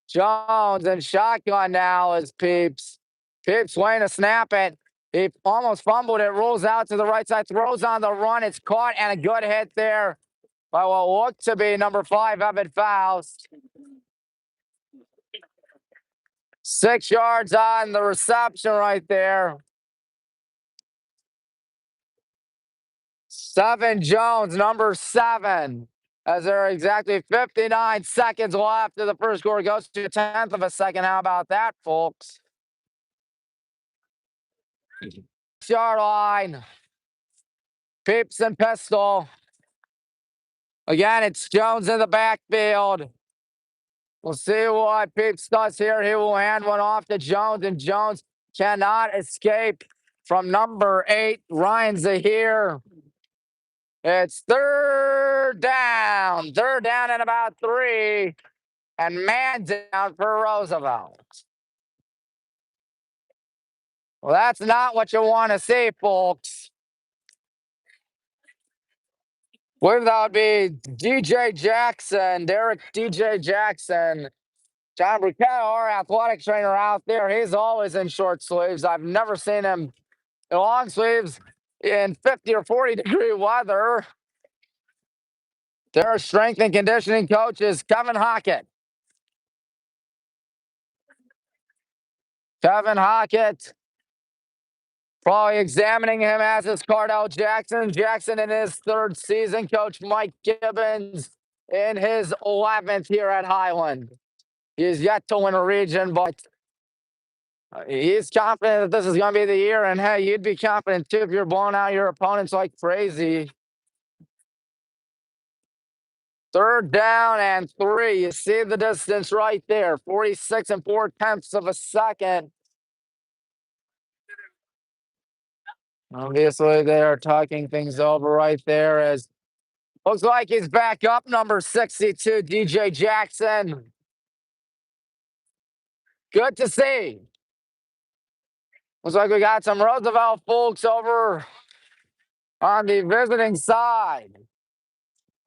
Jones and shotgun now is Peeps. Peeps waiting to snap it. He almost fumbled it, rolls out to the right side, throws on the run. It's caught and a good hit there by what looked to be number 5, Evan Faust. 6 yards on the reception right there. 7 Jones, number 7. As there are exactly 59 seconds left of the first quarter. Goes to a 10th of a second. How about that, folks? 6-yard line. Peeps and pistol. Again, it's Jones in the backfield. We'll see what Peeps does here. He will hand one off to Jones, and Jones cannot escape from number 8, Ryan Zahir. It's third down. Third down and about 3. And man down for Roosevelt. Well, that's not what you want to see, folks. What that would be DJ Jackson, Derek DJ Jackson. John Burkett, our athletic trainer out there, he's always in short sleeves. I've never seen him in long sleeves in 50 or 40-degree weather. Their strength and conditioning coach is Kevin Hockett. Kevin Hockett probably examining him as is Cardell Jackson. Jackson in his 3rd season. Coach Mike Gibbons in his 11th here at Highland. He is yet to win a region, but he's confident that this is going to be the year. And hey, you'd be confident too if you're blowing out your opponents like crazy. 3rd down and 3. You see the distance right there. 46 4/10 of a second. Obviously, they are talking things over right there as looks like he's back up, number 62, DJ Jackson. Good to see. Looks like we got some Roosevelt folks over on the visiting side.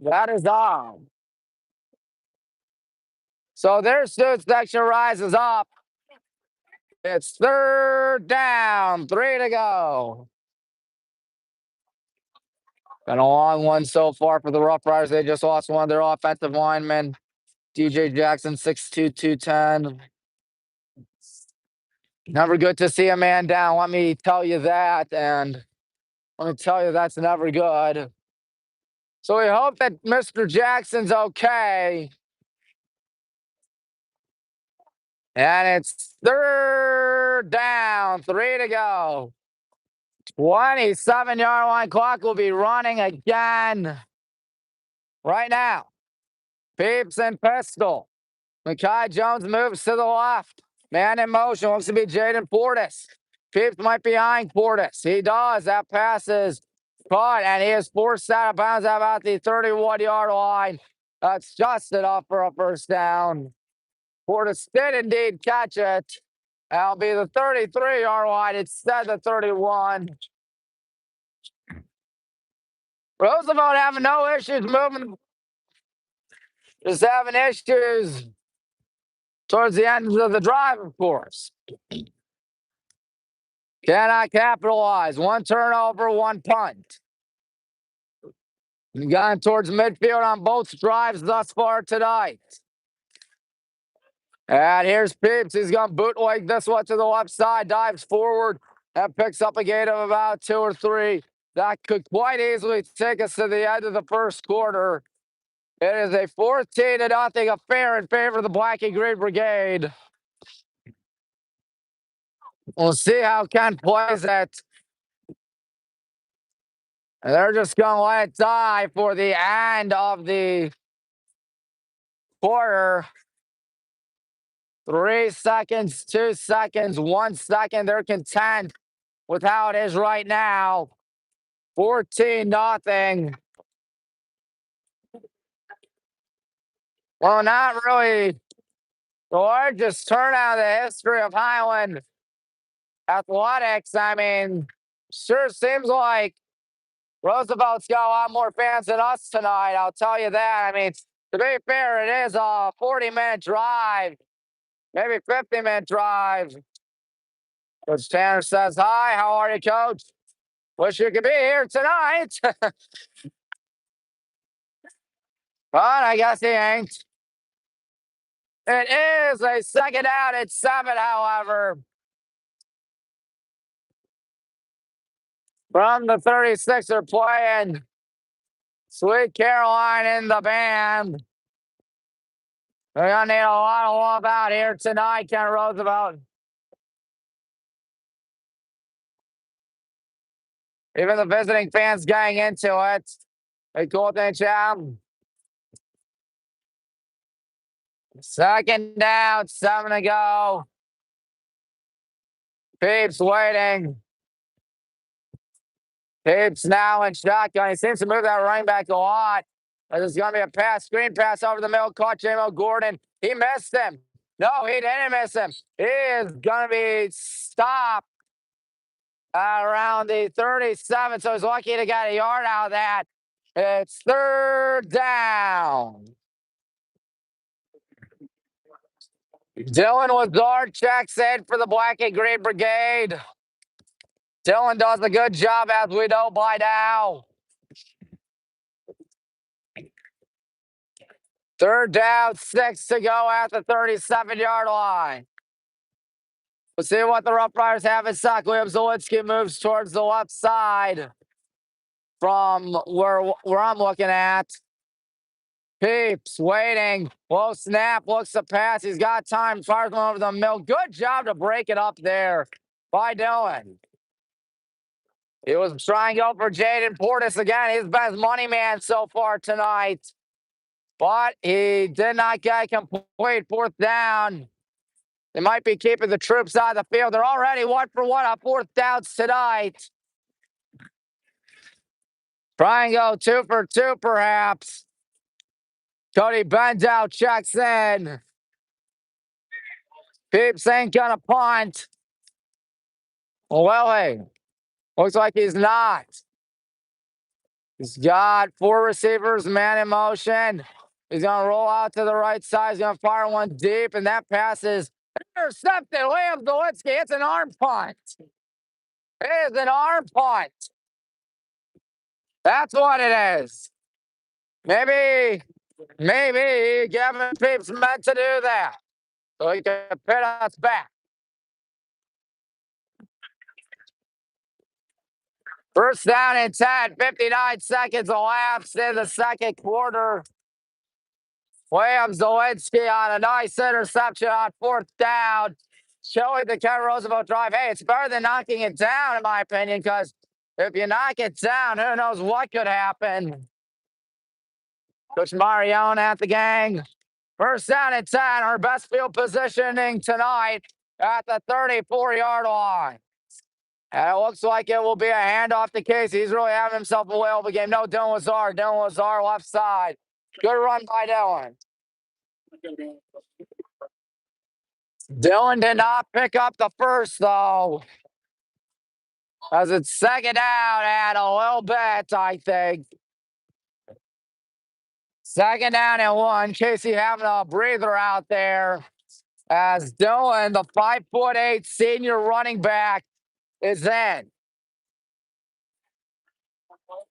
That is on. So their student section rises up. It's 3rd down, 3 to go. Been a long one so far for the Rough Riders. They just lost one of their offensive linemen, DJ Jackson, 6'2", 210. Never good to see a man down. Let me tell you that. And let me tell you that's never good. So we hope that Mr. Jackson's okay. And it's 3rd down, 3 to go. 27-yard line clock will be running again right now. Peeps and pistol. Mekhi Jones moves to the left. Man in motion. Looks to be Jaden Portis. Peeps might be eyeing Portis. He does. That pass is caught, and he is forced out of bounds at about the 31-yard line. That's just enough for a first down. Portis did indeed catch it. That'll be the 33-yard line instead of the 31. Roosevelt having no issues moving. Just having issues towards the end of the drive, of course. Cannot capitalize. 1 turnover, 1 punt. We've gone towards midfield on both drives thus far tonight. And here's Peeps. He's going to bootleg this one to the left side, dives forward, and picks up a gain of about 2 or 3. That could quite easily take us to the end of the first quarter. It is a 14-0 affair in favor of the Black and Green Brigade. We'll see how Ken plays it. And they're just going to let it die for the end of the quarter. 3 seconds, 2 seconds, 1 second. They're content with how it is right now. 14-0. Well, not really the largest turnout in the history of Highland athletics. I mean, sure seems like Roosevelt's got a lot more fans than us tonight. I'll tell you that. I mean, to be fair, it is a 40-minute drive, maybe 50-minute drive. Coach Tanner says, "Hi, how are you, Coach? Wish you could be here tonight." But I guess he ain't. It is a second out at 7, however. From the 36, they're playing Sweet Caroline in the band. We're going to need a lot of love out here tonight, Ken Roosevelt. Even the visiting fans getting into it. Hey, cool thing, champ. Second down, 7 to go. Peeps waiting. Peeps now in shotgun. He seems to move that running back a lot. There's going to be a pass, screen pass over the middle. Caught J-Mo Gordon. He missed him. No, he didn't miss him. He is going to be stopped around the 37, so he's lucky to get a yard out of that. It's third down. Dylan Lazard checks in for the Black and Green Brigade. Dylan does a good job, as we know by now. Third down, 6 to go at the 37-yard line. We'll see what the Rough Riders have in stock. Williams-Zielinski moves towards the left side from where I'm looking at. Peeps waiting. Low snap, looks to pass. He's got time. Fires one over the middle. Good job to break it up there by Dylan. He was trying to go for Jaden Portis again. He's been his money man so far tonight. But he did not get complete. Fourth down. They might be keeping the troops out of the field. They're already 1 for 1 on fourth downs tonight. Try and go 2 for 2, perhaps. Cody Bendow checks in. Peeps ain't gonna punt. Well, hey, looks like he's not. He's got 4 receivers, man in motion. He's gonna roll out to the right side. He's gonna fire one deep, and that pass is intercepted. Williams-Zielinski, it's an arm punt. It is an arm punt. That's what it is. Maybe Gavin Peeps meant to do that, so he can pit us back. First down and 10, 59 seconds elapsed in the second quarter. Williams-Zielinski on a nice interception on fourth down, showing the Ken Roosevelt drive. Hey, it's better than knocking it down, in my opinion, because if you knock it down, who knows what could happen. Coach Marion at the gang. First down and 10, our best field positioning tonight at the 34-yard line. And it looks like it will be a handoff to Casey. He's really having himself a whale of a game. No, Dylan Lazar left side. Good run by Dylan. Dylan did not pick up the first, though. As it's second down and a little bit, I think. Second down and 1. Casey having a breather out there. As Dylan, the 5'8" senior running back, is in.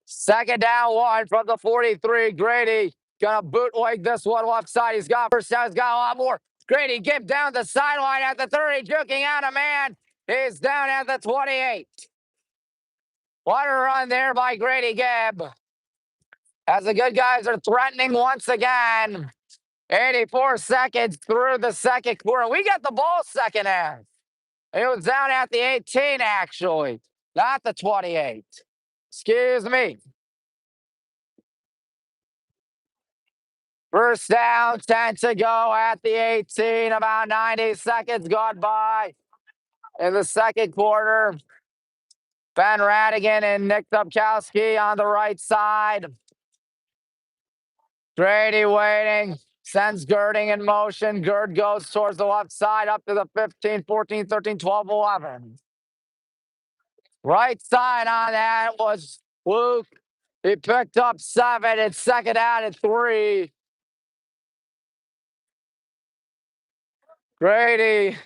Second down 1 from the 43. Grady gonna bootleg this one left side. He's got first down. He's got a lot more. Grady Gibb down the sideline at the 30, juking out a man. He's down at the 28. What a run there by Grady Gibb. As the good guys are threatening once again. 84 seconds through the second quarter. We got the ball second half. It was down at the 18, actually, not the 28. Excuse me. First down, 10 to go at the 18. About 90 seconds gone by in the second quarter. Ben Radigan and Nick Dubkowski on the right side. Grady waiting. Sends Girding in motion. Gird goes towards the left side up to the 15, 14, 13, 12, 11. Right side on that was Luke. He picked up 7. It's second out at 3. Grady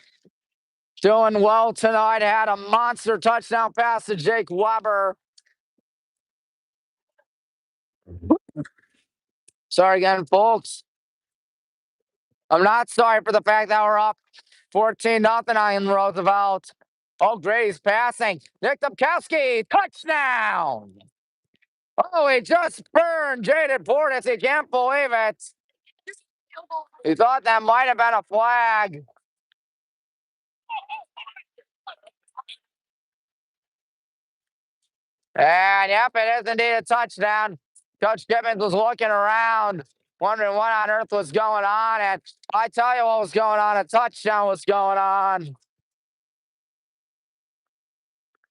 doing well tonight. Had a monster touchdown pass to Jake Weber. Sorry again, folks. I'm not sorry for the fact that we're up 14-0 on Roosevelt. Oh, Grady's passing. Nick Dubkowski, touchdown. Oh, he just burned Jaden Portis. He can't believe it. He thought that might have been a flag. And yep, it is indeed a touchdown. Coach Gibbons was looking around, wondering what on earth was going on. And I tell you what was going on. A touchdown was going on.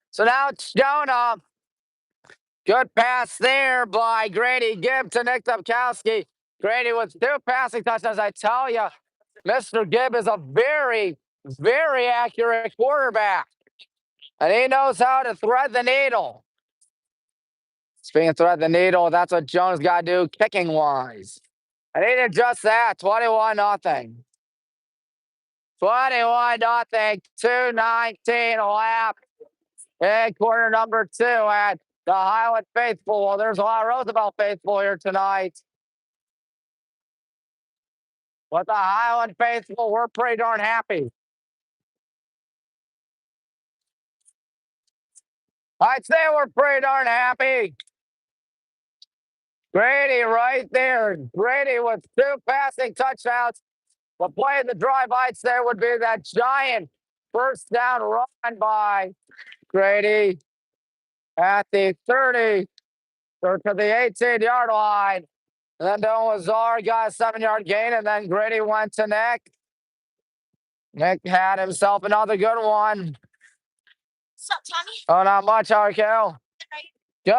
So now it's Jonah. Good pass there by Grady Gibb to Nick Dubkowski. Grady with 2 passing touchdowns. I tell you, Mr. Gibb is a very, very accurate quarterback. And he knows how to thread the needle. Speaking of thread the needle, that's what Jones got to do kicking-wise. And he did just that, 21-0. 21-0, 2:19 left. And quarter number 2 at the Highland faithful. Well, there's a lot of Roosevelt faithful here tonight. But the Highland faithful, we're pretty darn happy. I'd say we're pretty darn happy. Grady right there. Grady with 2 passing touchdowns. The play of the drive, I'd say, would be that giant first down run by Grady at the 30 or to the 18-yard line. And then Dylan Lazar got a 7-yard gain, and then Grady went to Nick. Nick had himself another good one. What's up, Tommy? Oh, not much, RKO. Good.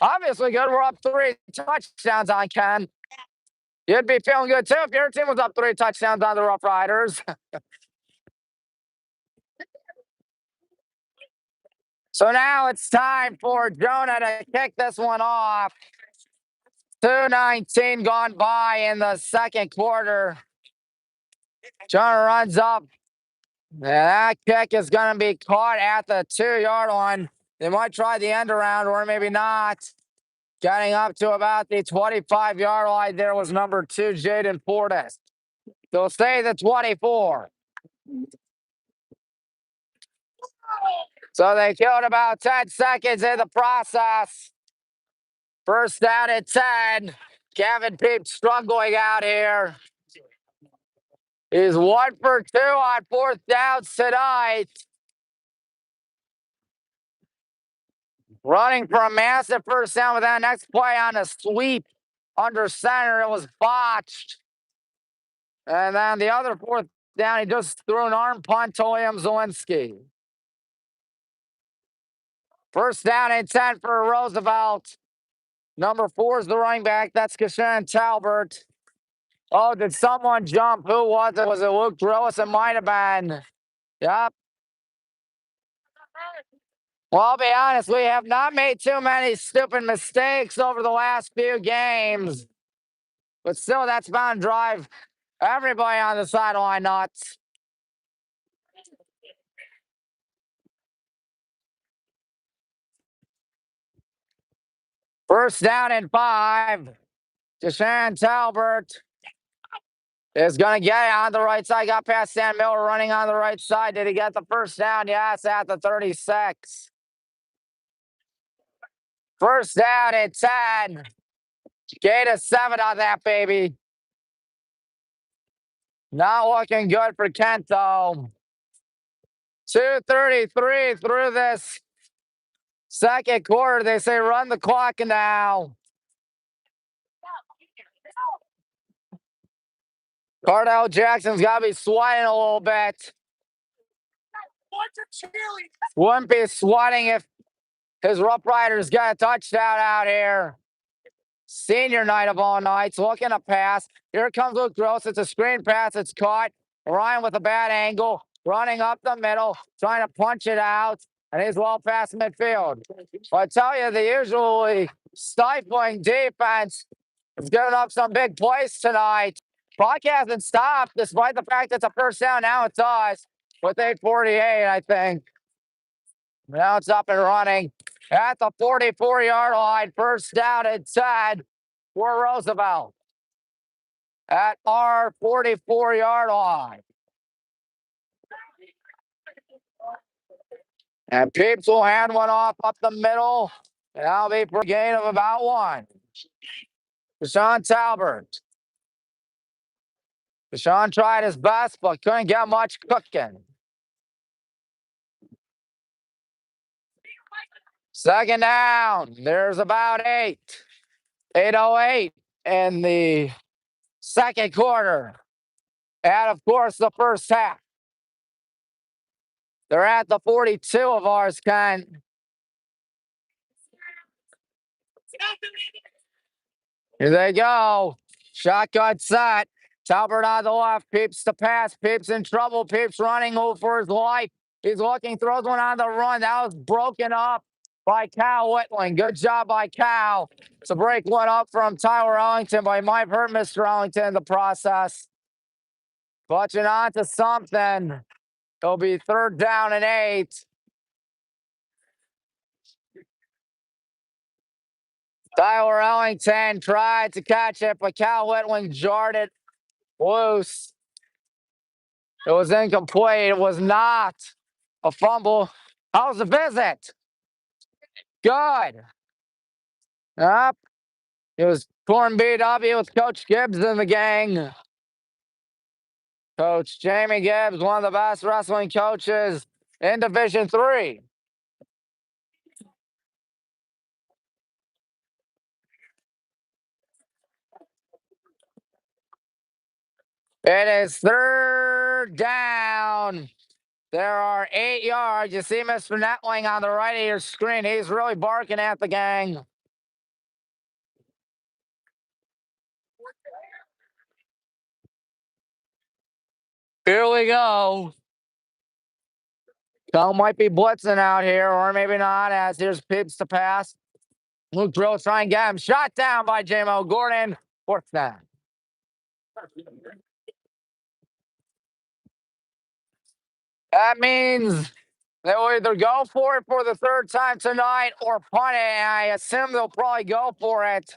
Obviously good. We're up 3 touchdowns on Ken. You'd be feeling good too if your team was up 3 touchdowns on the Rough Riders. So now it's time for Jonah to kick this one off. 2:19 gone by in the second quarter. Jonah runs up. And that kick is going to be caught at the 2-yard line. They might try the end around or maybe not. Getting up to about the 25-yard line there was number 2, Jaden Portis. They'll stay the 24. So they killed about 10 seconds in the process. First down at 10. Kevin Peep struggling out here. He's 1 for 2 on 4th downs tonight. Running for a massive first down with that next play on a sweep under center. It was botched. And then the other 4th down, he just threw an arm punt to William Zawinski. First down and 10 for Roosevelt. Number 4 is the running back. That's Kashan Talbert. Oh, did someone jump? Who was it? Was it Luke Drillis? It might have been. Yep. Well, I'll be honest, we have not made too many stupid mistakes over the last few games. But still, that's bound to drive everybody on the sideline nuts. First down and 5. Deshaun Talbert is going to get it on the right side. Got past Stan Miller running on the right side. Did he get the first down? Yes, at the 36. First down at 10. Gain of 7 on that, baby. Not looking good for Kent, though. 2:33 through this second quarter. They say run the clock now. Cardell Jackson's got to be sweating a little bit. Wouldn't be sweating if His Rough Riders got a touchdown out here. Senior night of all nights, looking to pass. Here comes Luke Gross. It's a screen pass. It's caught. Ryan with a bad angle, running up the middle, trying to punch it out, and he's well past midfield. I tell you, the usually stifling defense is giving up some big plays tonight. Clock hasn't stopped, despite the fact it's a first down. Now it does with 8:48, I think. Now it's up and running at the 44-yard line. First down and 10 for Roosevelt at our 44-yard line. And Peeps will hand one off up the middle. And that'll be for a gain of about 1. Deshaun Talbert. Deshaun tried his best, but couldn't get much cooking. Second down. There's about 8. 8:08 in the second quarter. And, of course, the first half. They're at the 42 of ours, Ken. Here they go. Shotgun set. Talbert on the left. Peeps to pass. Peeps in trouble. Peeps running for his life. He's looking, throws one on the run. That was broken up by Cal Whitling. Good job by Cal to break one up from Tyler Ellington, but he might hurt Mr. Ellington in the process. Clutching on to something. It'll be third down and 8. Tyler Ellington tried to catch it, but Cal Whitling jarred it loose. It was incomplete. It was not a fumble. How's the visit? Good. Up. It was Corn BW with Coach Gibbs and the gang. Coach Jamie Gibbs, one of the best wrestling coaches in Division III. It is third down. There are 8 yards. You see Mr. Netling on the right of your screen. He's really barking at the gang. Here we go. Cal might be blitzing out here, or maybe not, as here's Pibbs to pass. Luke Drill trying to get him. Shot down by J-Mo Gordon. Fourth down. That means they will either go for it for the third time tonight or punt it. And I assume they'll probably go for it.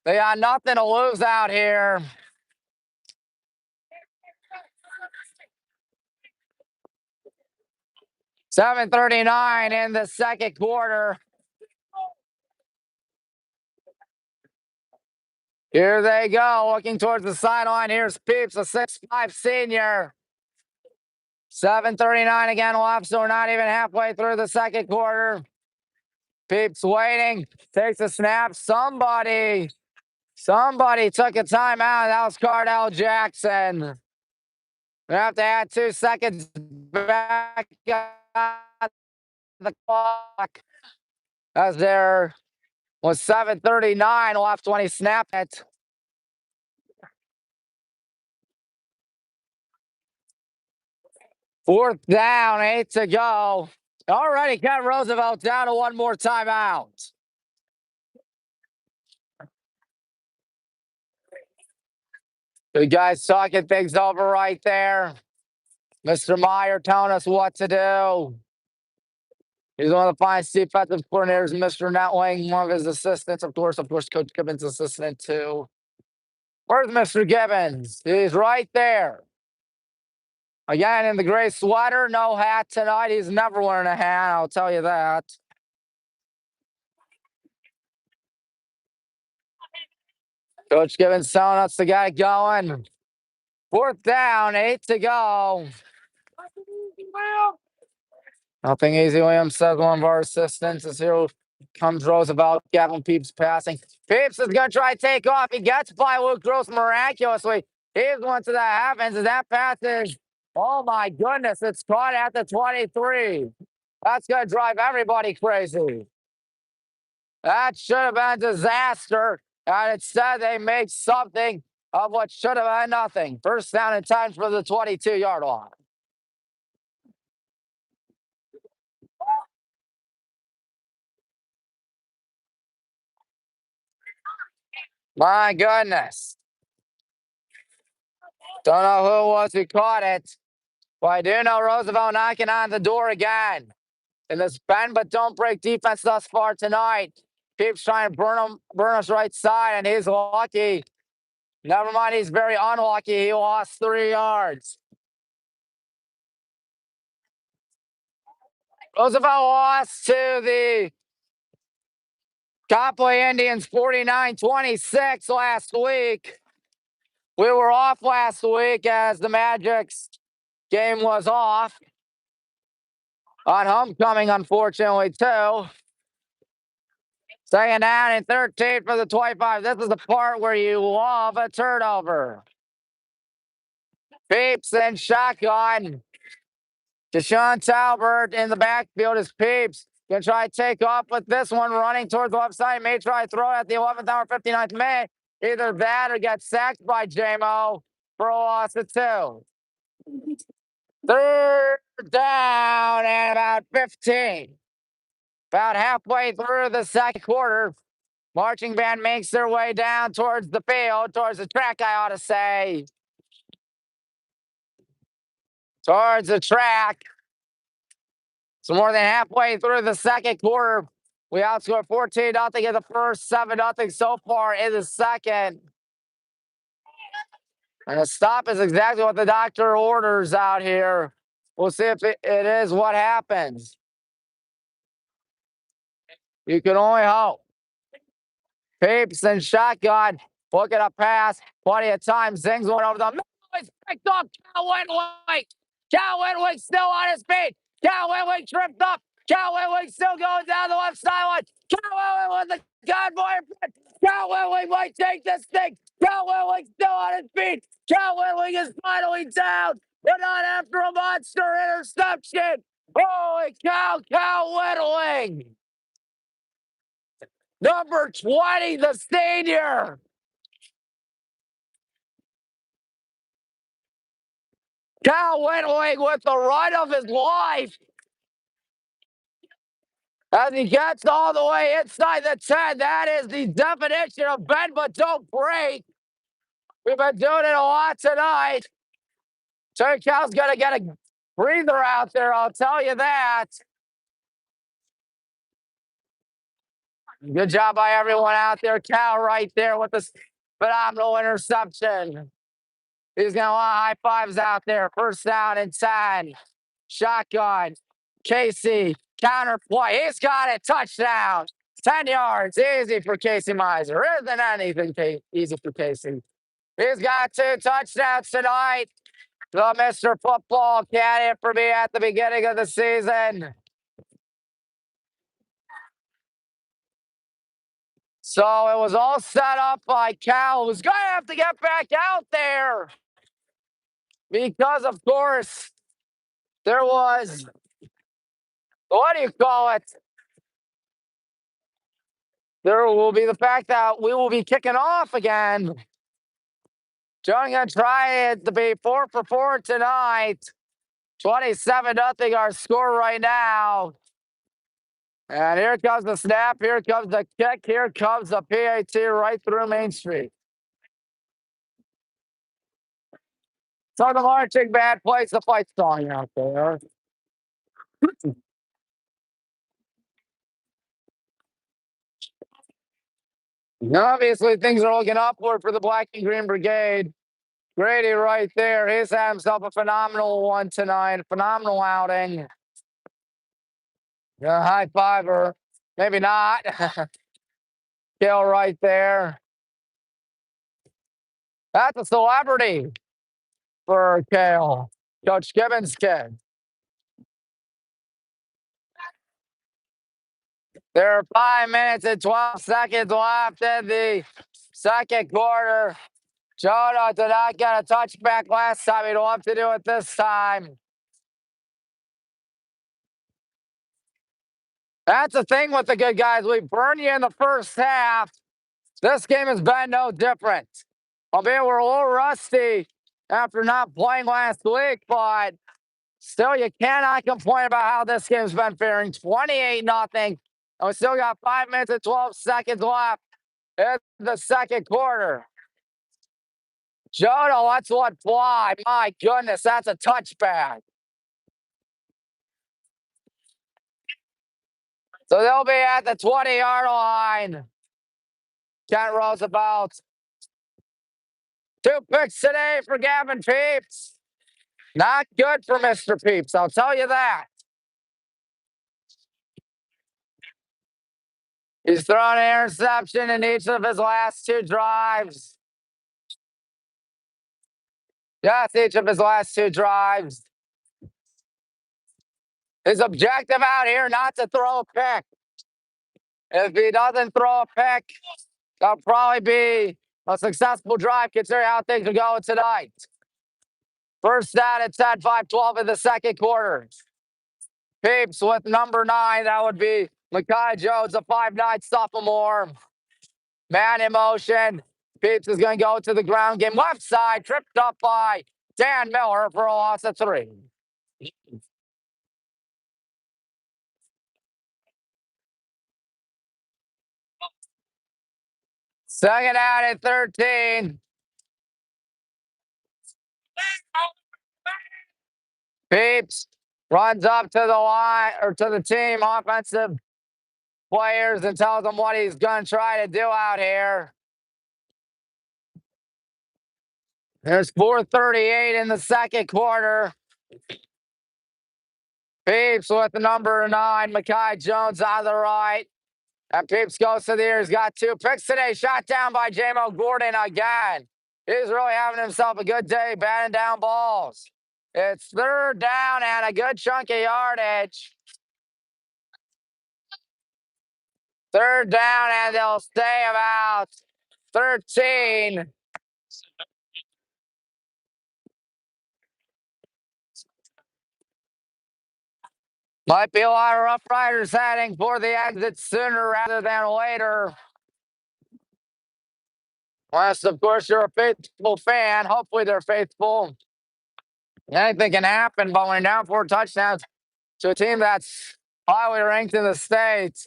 They got nothing to lose out here. $7:39 in the second quarter. Here they go, looking towards the sideline. Here's Peeps, a 6'5 senior. 7:39 again left, so we're not even halfway through the second quarter. Peeps waiting, takes a snap. Somebody took a timeout. That was Cardell Jackson. We have to add 2 seconds back on the clock, as there was 7:39 left when he snapped it. Fourth down, 8 to go. Already got Roosevelt down to 1 more timeout. The guys talking things over right there. Mr. Meyer telling us what to do. He's one of the finest defensive coordinators, Mr. Netling, one of his assistants, of course, Coach Gibbons' assistant too. Where's Mr. Gibbons? He's right there. Again, in the gray sweater, no hat tonight. He's never wearing a hat, I'll tell you that. Coach Gibbons telling us to get it going. Fourth down, 8 to go. Nothing easy, Williams says, one of our assistants. Is here comes Roosevelt, Gavin Peeps passing. Peeps is going to try to take off. He gets by Luke Gross miraculously. Here's one to that happens, and that pass is, oh my goodness, it's caught at the 23. That's going to drive everybody crazy. That should have been a disaster. And instead, they made something of what should have been nothing. First down and 10 for the 22-yard line. My goodness. Don't know who it was who caught it. But I do know Roosevelt knocking on the door again. In this bend but don't break defense thus far tonight. Keeps trying to burn us right side, and he's lucky. Never mind, he's very unlucky. He lost 3 yards. Roosevelt lost to the Copley Indians 49-26 last week. We were off last week as the Magic's game was off on homecoming, unfortunately, too. Second down and 13 for the 25. This is the part where you love a turnover. Peeps and shotgun. Deshaun Talbert in the backfield is Peeps. Gonna try to take off with this one, running towards the left side. May try to throw it at the 11th hour, 59th minute. Either that or get sacked by JMO for a loss of 2. Third down and about 15. About halfway through the second quarter, marching band makes their way down towards the field, towards the track, I ought to say. Towards the track. So more than halfway through the second quarter, we outscored 14-0 in the first, 7-0 so far in the second. And the stop is exactly what the doctor orders out here. We'll see if it is what happens. You can only hope. Peeps and shotgun. Look at a pass. Plenty of time. Zings one over the middle. It's picked up. Cal Wenwick. Cal Wenwick still on his feet. Cal Wenwick tripped up. Cal Wenwick still going down the left sideline. Cal Wenwick with the convoy. Cal Wenwick might take this thing. Cal Wenwick still on his feet. Cal Wenwick is finally down, but not after a monster interception. Holy cow, Cal Wenwick. Number 20, the senior. Cal Wenwick with the run of his life. As he gets all the way inside the 10, that is the definition of bend but don't break. We've been doing it a lot tonight. Terry Cal's going to get a breather out there, I'll tell you that. Good job by everyone out there. Cal right there with this phenomenal interception. He's going to want high fives out there. First down and 10. Shotgun. Casey. Counter play. He's got it. Touchdown. 10 yards. Easy for Casey Miser. Isn't anything easy for Casey. He's got 2 touchdowns tonight. The Mr. Football candidate for me at the beginning of the season. So it was all set up by Cal, who's going to have to get back out there. Because, of course, there was, what do you call it? There will be the fact that we will be kicking off again. John's going to try it to be 4 for 4 tonight. 27-0 our score right now. And here comes the snap. Here comes the kick. Here comes the PAT right through Main Street. So the marching band plays the fight song out there. Obviously, things are looking upward for the Black and Green Brigade. Grady right there. He's had himself a phenomenal one tonight. Phenomenal outing. Yeah, high fiver. Maybe not. Kill right there. That's a celebrity for Kale. Coach Gibbons' kid. There are 5 minutes and 12 seconds left in the second quarter. Jonah did not get a touchback last time. He'd love to do it this time. That's the thing with the good guys. We burn you in the first half. This game has been no different. Albeit we're a little rusty after not playing last week, but still, you cannot complain about how this game's been faring. 28-0. And we still got 5 minutes and 12 seconds left in the second quarter. Jodo lets one fly. My goodness, that's a touchback. So they'll be at the 20-yard line. Kent Roosevelt. 2 picks today for Gavin Peeps. Not good for Mr. Peeps, I'll tell you that. He's thrown an interception in each of his last 2 drives. Yes, each of his last 2 drives. His objective out here, not to throw a pick. If he doesn't throw a pick, that'll probably be a successful drive considering how things are going tonight. First down at 10, 5-12 in the second quarter. Peeps with number 9. That would be Mekhi Jones, a 5'9" sophomore. Man in motion. Peeps is going to go to the ground game. Left side, tripped up by Dan Miller for a loss of 3. Second out at 13. Peeps runs up to the line or to the team offensive players and tells them what he's going to try to do out here. There's 4:38 in the second quarter. Peeps with the number 9, Mekhi Jones on the right. And Peeps goes to the air. He's got 2 picks today. Shot down by J-Mo Gordon again. He's really having himself a good day batting down balls. It's 3rd down and a good chunk of yardage. 3rd down, and they'll stay about 13. Might be a lot of Rough Riders heading for the exit sooner rather than later. Unless, of course, you're a faithful fan. Hopefully they're faithful. Anything can happen, but when you're down 4 touchdowns to a team that's highly ranked in the state,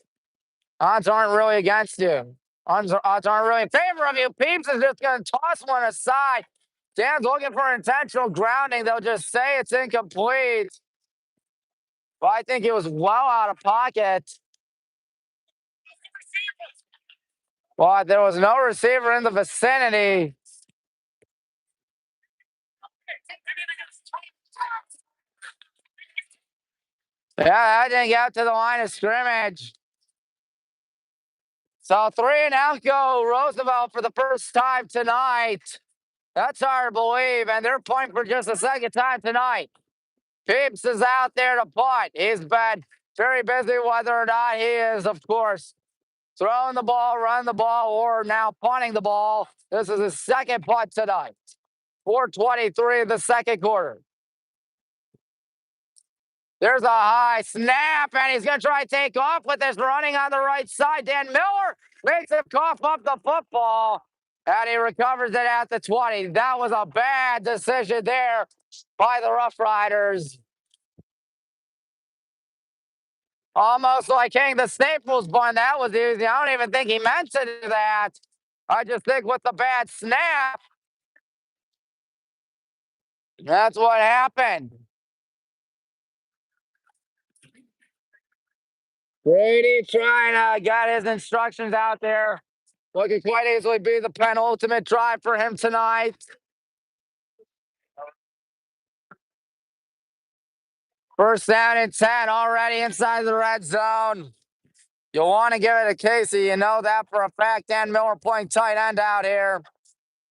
odds aren't really against you. Odds aren't really in favor of you. Peeps is just going to toss one aside. Dan's looking for intentional grounding. They'll just say it's incomplete. But I think he was well out of pocket. But there was no receiver in the vicinity. Yeah, that didn't get to the line of scrimmage. So 3 and out go Roosevelt for the first time tonight. That's hard to believe, and they're playing for just the second time tonight. Peeps is out there to punt. He's been very busy, whether or not he is, of course, throwing the ball, running the ball, or now punting the ball. This is his 2nd punt tonight. 4:23 in the second quarter. There's a high snap, and he's going to try to take off with this running on the right side. Dan Miller makes him cough up the football, and he recovers it at the 20. That was a bad decision there by the Rough Riders. Almost like hitting the Staples bun. That was easy. I don't even think he meant to do that. I just think with the bad snap, that's what happened. Brady trying to get his instructions out there. What could quite easily be the penultimate drive for him tonight. First down and 10 already inside the red zone. You'll want to give it to Casey. You know that for a fact. Dan Miller playing tight end out here.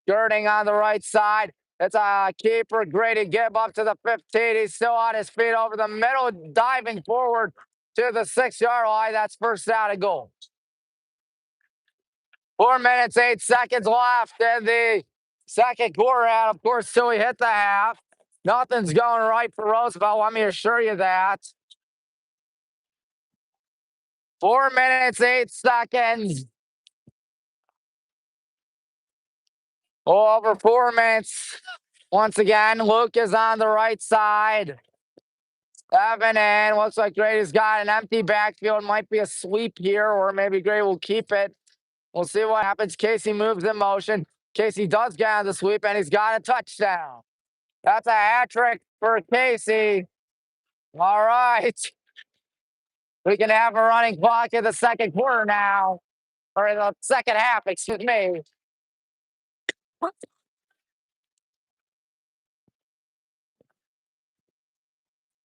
Girding on the right side. It's a keeper. Grady Gibb up to the 15. He's still on his feet over the middle, diving forward to the 6-yard line. That's first down and goal. 4 minutes, 8 seconds left in the second quarter. And of course, till we hit the half, nothing's going right for Roosevelt. Let me assure you that. 4 minutes, 8 seconds. Over 4 minutes. Once again, Luke is on the right side. Evan in. Looks like Grady's got an empty backfield. Might be a sweep here, or maybe Grady will keep it. We'll see what happens. Casey moves in motion. Casey does get on the sweep, and he's got a touchdown. That's a hat trick for Casey. All right. We can have a running clock in the second quarter now, or in the second half, excuse me.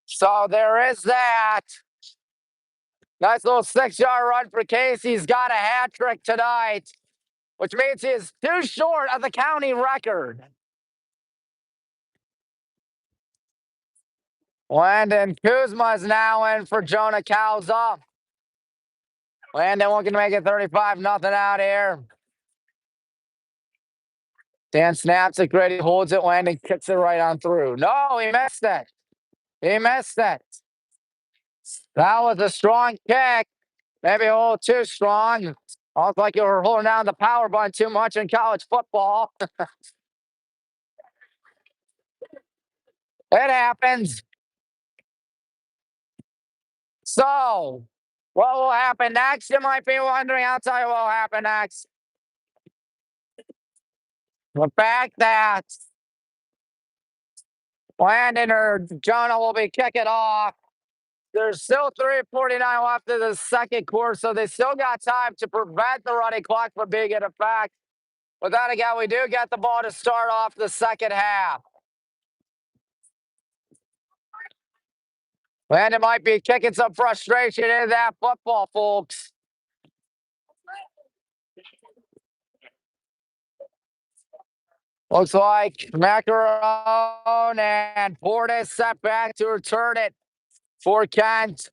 So there is that. Nice little 6-yard run for Casey. He's got a hat trick tonight, which means he's too short of the county record. Landon Kuzma is now in for Jonah Calza. Landon looking to make it 35-0 out here. Dan snaps it. Grady holds it. Landon kicks it right on through. No, he missed it. He missed it. That was a strong kick. Maybe a little too strong. Almost like you were holding down the power button too much in college football. It happens. So, what will happen next? You might be wondering. I'll tell you what will happen next. The fact that Landon or Jonah will be kicking off. There's still 3:49 left in the second quarter, so they still got time to prevent the running clock from being in effect. But then again, we do get the ball to start off the second half. Landon might be kicking some frustration into that football, folks. Looks like Macaron and Portis set back to return it for Kent.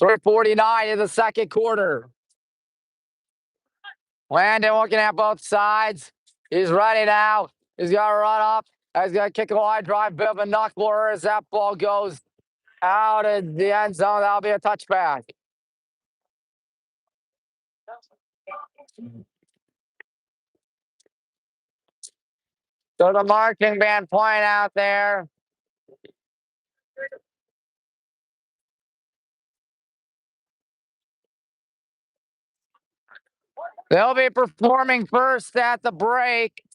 3:49 in the second quarter. Landon looking at both sides. He's ready now. He's got to run up. He's got to kick a wide drive. Bit of a knuckler as that ball goes out of the end zone. That'll be a touchback. So the marching band playing out there. They'll be performing first at the break.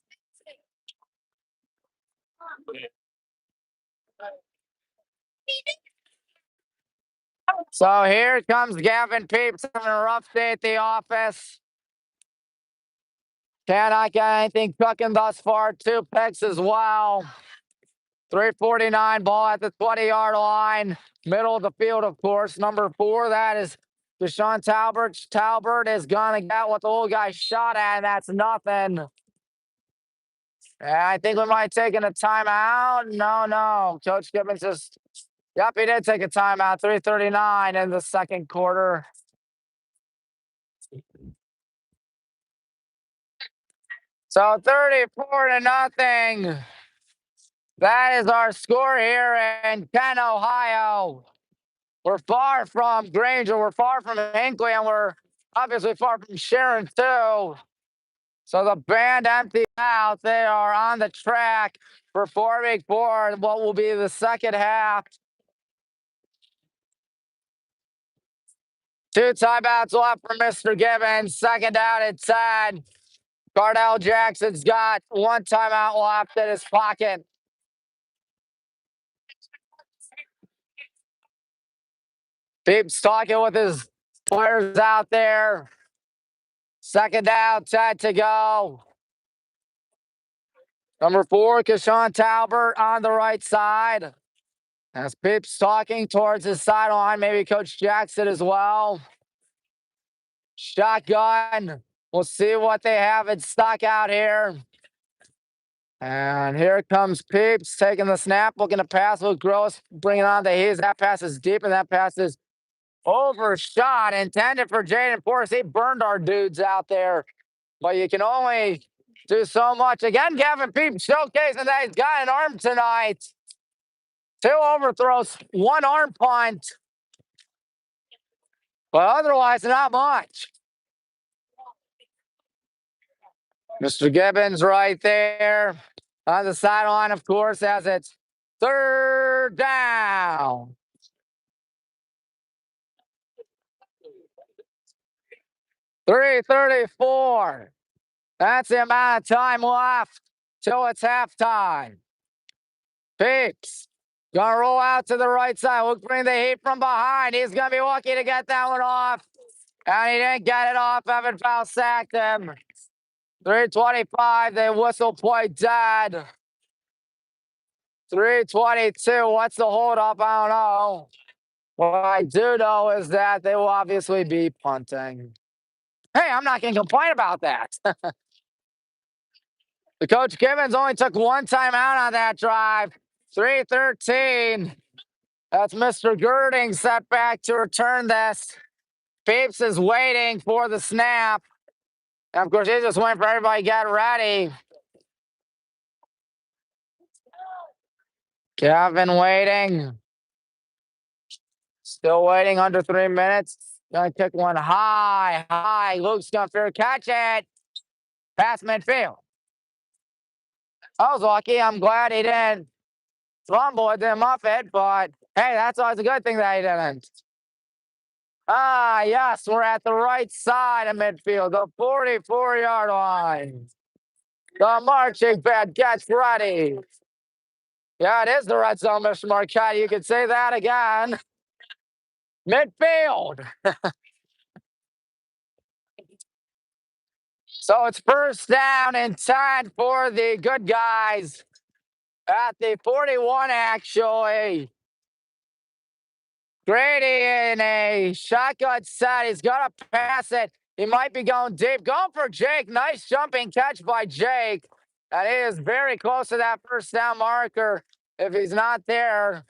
So here comes Gavin Peeps having a rough day at the office. Cannot get anything cooking thus far. 2 picks as well. 3:49 ball at the 20-yard line. Middle of the field, of course. Number 4, that is Deshaun Talbert. Talbert is going to get what the old guy shot at, and that's nothing. And I think we might have taken a timeout. No. Coach Gibbons just, yep, he did take a timeout. 3:39 in the second quarter. So 34-0. That is our score here in Kent, Ohio. We're far from Granger. We're far from Hinckley, and we're obviously far from Sharon, too. So the band empties out. They are on the track performing for what will be the second half. 2 timeouts left for Mr. Gibbons. Second down and 10. Cardell Jackson's got 1 timeout left in his pocket. Peeps talking with his players out there. Second down, 10 to go. Number 4, Keshawn Talbert on the right side. As Peeps talking towards his sideline, maybe Coach Jackson as well. Shotgun. We'll see what they have in stock out here. And here comes Peeps taking the snap, looking to pass with Gross, bringing on the Hayes. That pass is deep, and that pass is overshot, intended for Jaden Forrest. He burned our dudes out there, but you can only do so much. Again, Gavin Peeps showcasing that he's got an arm tonight. 2 overthrows, 1 arm punt. But otherwise, not much. Mr. Gibbons right there on the sideline, of course, as it's third down. 3:34. That's the amount of time left till it's halftime. Peaks. Gonna roll out to the right side. Look, bring the heat from behind. He's gonna be lucky to get that one off. And he didn't get it off. Evan Powell sacked him. 3:25. They whistle play dead. 3:22. What's the hold up? I don't know. What I do know is that they will obviously be punting. Hey, I'm not going to complain about that. The Coach Gibbons only took one timeout on that drive. 3:13. That's Mr. Girding set back to return this. Peeps is waiting for the snap. And of course, he just went for everybody get ready. Kevin waiting. Still waiting under 3 minutes. Gonna kick one high. Luke's gonna fair catch it. Pass midfield. I was lucky. I'm glad he didn't fumble it, didn't muff it, but hey, that's always a good thing that he didn't. Yes, we're at the right side of midfield, the 44-yard line. The marching band gets ready. Yeah, it is the red zone, Mr. Marquette. You could say that again. Midfield. So it's first down and 10 for the good guys at the 41, actually. Grady in a shotgun set. He's going to pass it. He might be going deep. Going for Jake. Nice jumping catch by Jake. And he is very close to that first down marker if he's not there.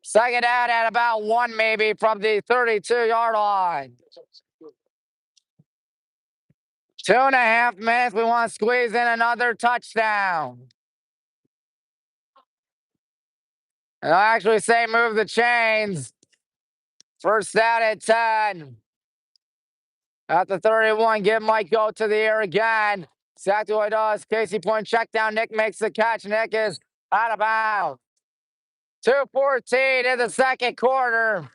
Second down at about 1 maybe from the 32-yard line. 2.5 minutes. We want to squeeze in another touchdown. And I'll actually say move the chains. First down at 10. At the 31, give Mike go to the air again. Exactly what he does. Casey point check down. Nick makes the catch. Nick is out of bounds. 2:14 in the second quarter.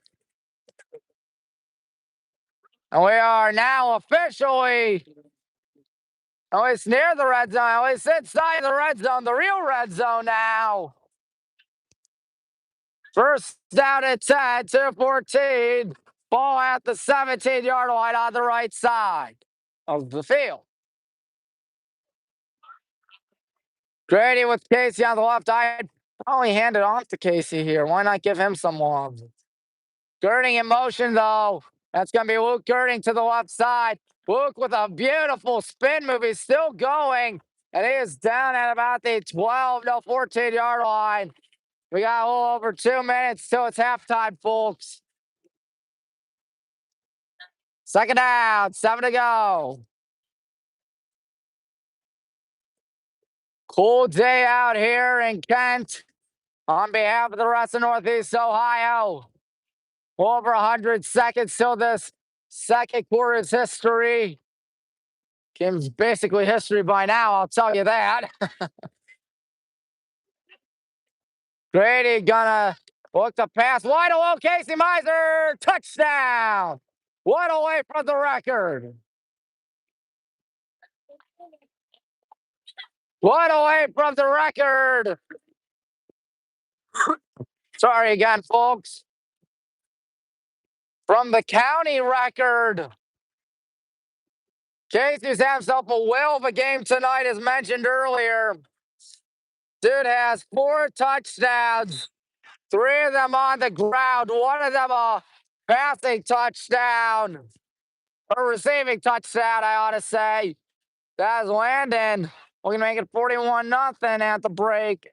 And we are now officially at least near the red zone. At least inside the red zone. The real red zone now. First down at 10, 2:14. Ball at the 17-yard line on the right side of the field. Grady with Casey on the left. I'd probably hand it off to Casey here. Why not give him some love? Girding in motion, though. That's going to be Luke Girding to the left side. Luke with a beautiful spin move. He's still going. And he is down at about the 14-yard line. We got a little over 2 minutes till it's halftime, folks. Second down, 7 to go. Cool day out here in Kent. On behalf of the rest of Northeast Ohio, over 100 seconds till this second quarter's history. Game's basically history by now, I'll tell you that. Grady gonna look to pass. Wide away, Casey Miser. Touchdown. One away from the record. One away from the record. Sorry again, folks. From the county record. Casey's had himself a whale of a game tonight, as mentioned earlier. Dude has 4 touchdowns, 3 of them on the ground, 1 of them a passing touchdown, or receiving touchdown, I ought to say. That's Landon. We're going to make it 41-0 at the break.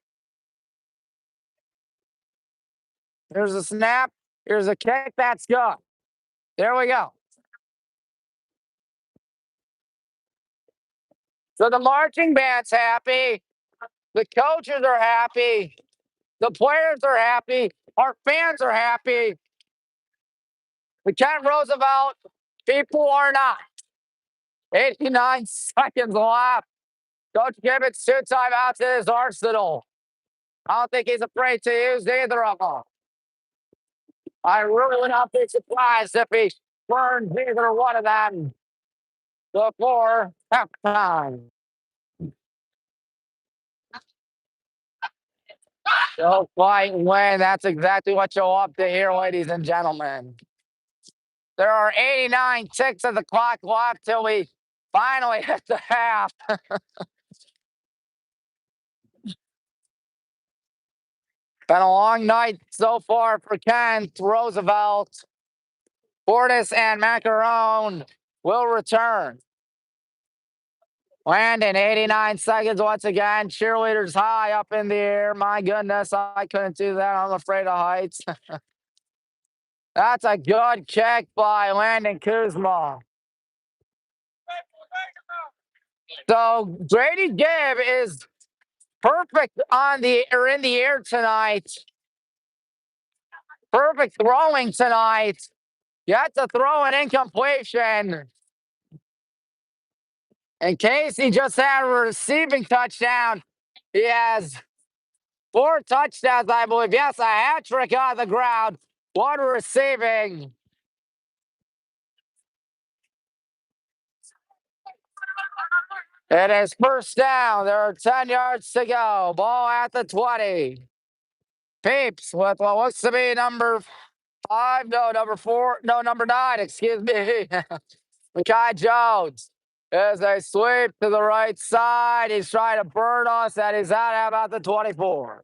Here's a snap. Here's a kick. That's good. There we go. So the marching band's happy. The coaches are happy. The players are happy. Our fans are happy. Ken Roosevelt, people are not. 89 seconds left. Coach Gibbons 2 timeouts in his arsenal. I don't think he's afraid to use either of them. I really would not be surprised if he burns either one of them before halftime. So fight and win. That's exactly what you'll up to hear, ladies and gentlemen. There are 89 ticks of the clock left till we finally hit the half. Been a long night so far for Kent. Roosevelt, Hornets, and Macaron will return. Landon, 89 seconds once again. Cheerleaders high up in the air. My goodness, I couldn't do that. I'm afraid of heights. That's a good kick by Landon Kuzma. So Grady Gibb is perfect in the air tonight. Perfect throwing tonight. Yet to throw an incompletion. And Casey just had a receiving touchdown. He has 4 touchdowns, I believe. Yes, a hat trick on the ground. 1 receiving. It is first down. There are 10 yards to go. Ball at the 20. Peeps with what looks to be number 5. No, number 4. No, number 9. Excuse me. Mekhi Jones. As they sweep to the right side. He's trying to burn us, and he's out about the 24.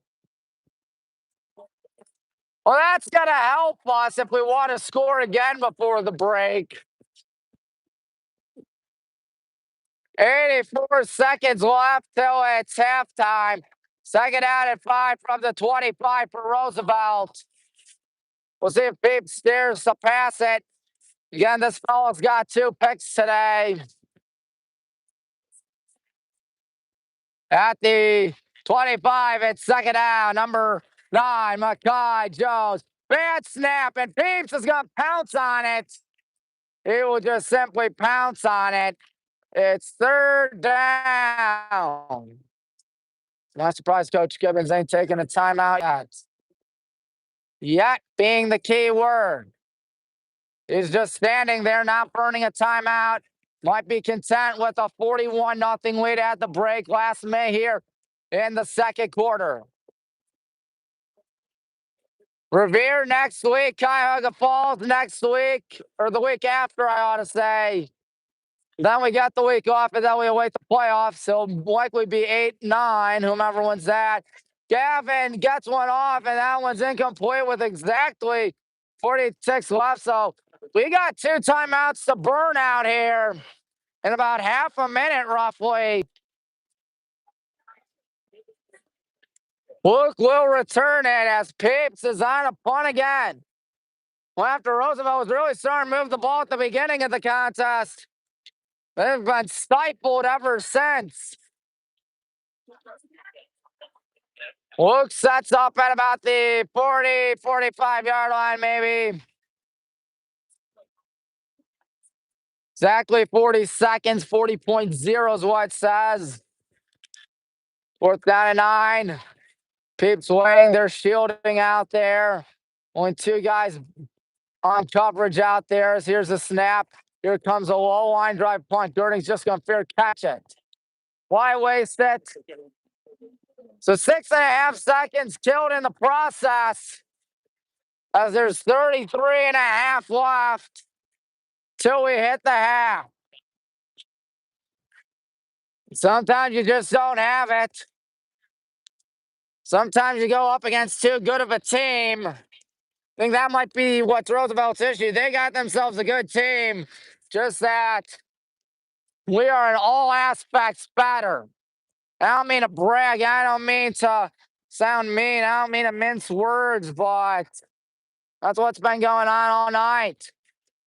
Well, that's going to help us if we want to score again before the break. 84 seconds left till it's halftime. Second out at 5 from the 25 for Roosevelt. We'll see if Peeps dares to pass it. Again, this fellow's got 2 picks today. At the 25, it's second down. Number 9, Mekhi Jones. Bad snap, and Peeps is going to pounce on it. He will just simply pounce on it. It's third down. Not surprised Coach Gibbons ain't taking a timeout yet. Yet being the key word. He's just standing there, not burning a timeout. Might be content with a 41-0 lead at the break last May here in the second quarter. Revere next week. Cuyahoga Falls next week, or the week after, I ought to say. Then we got the week off, and then we await the playoffs. So likely be 8-9, whomever wins that. Gavin gets one off, and that one's incomplete with exactly 46 left. So we got 2 timeouts to burn out here in about half a minute, roughly. Luke will return it as Peeps is on a punt again. Well, after Roosevelt was really starting to move the ball at the beginning of the contest, they've been stifled ever since. Luke sets up at about the 40, 45-yard line, maybe. Exactly 40 seconds, 40.0 is what it says. 4th down and 9. Peeps waiting. They're shielding out there. Only 2 guys on coverage out there. Here's the snap. Here comes a low line drive punt. Girding's just going to fair catch it. Why waste it? So 6.5 seconds killed in the process, as there's 33.5 left till we hit the half. Sometimes you just don't have it. Sometimes you go up against too good of a team. I think that might be what's Roosevelt's issue. They got themselves a good team, just that we are in all aspects better. I don't mean to brag. I don't mean to sound mean. I don't mean to mince words, but that's what's been going on all night.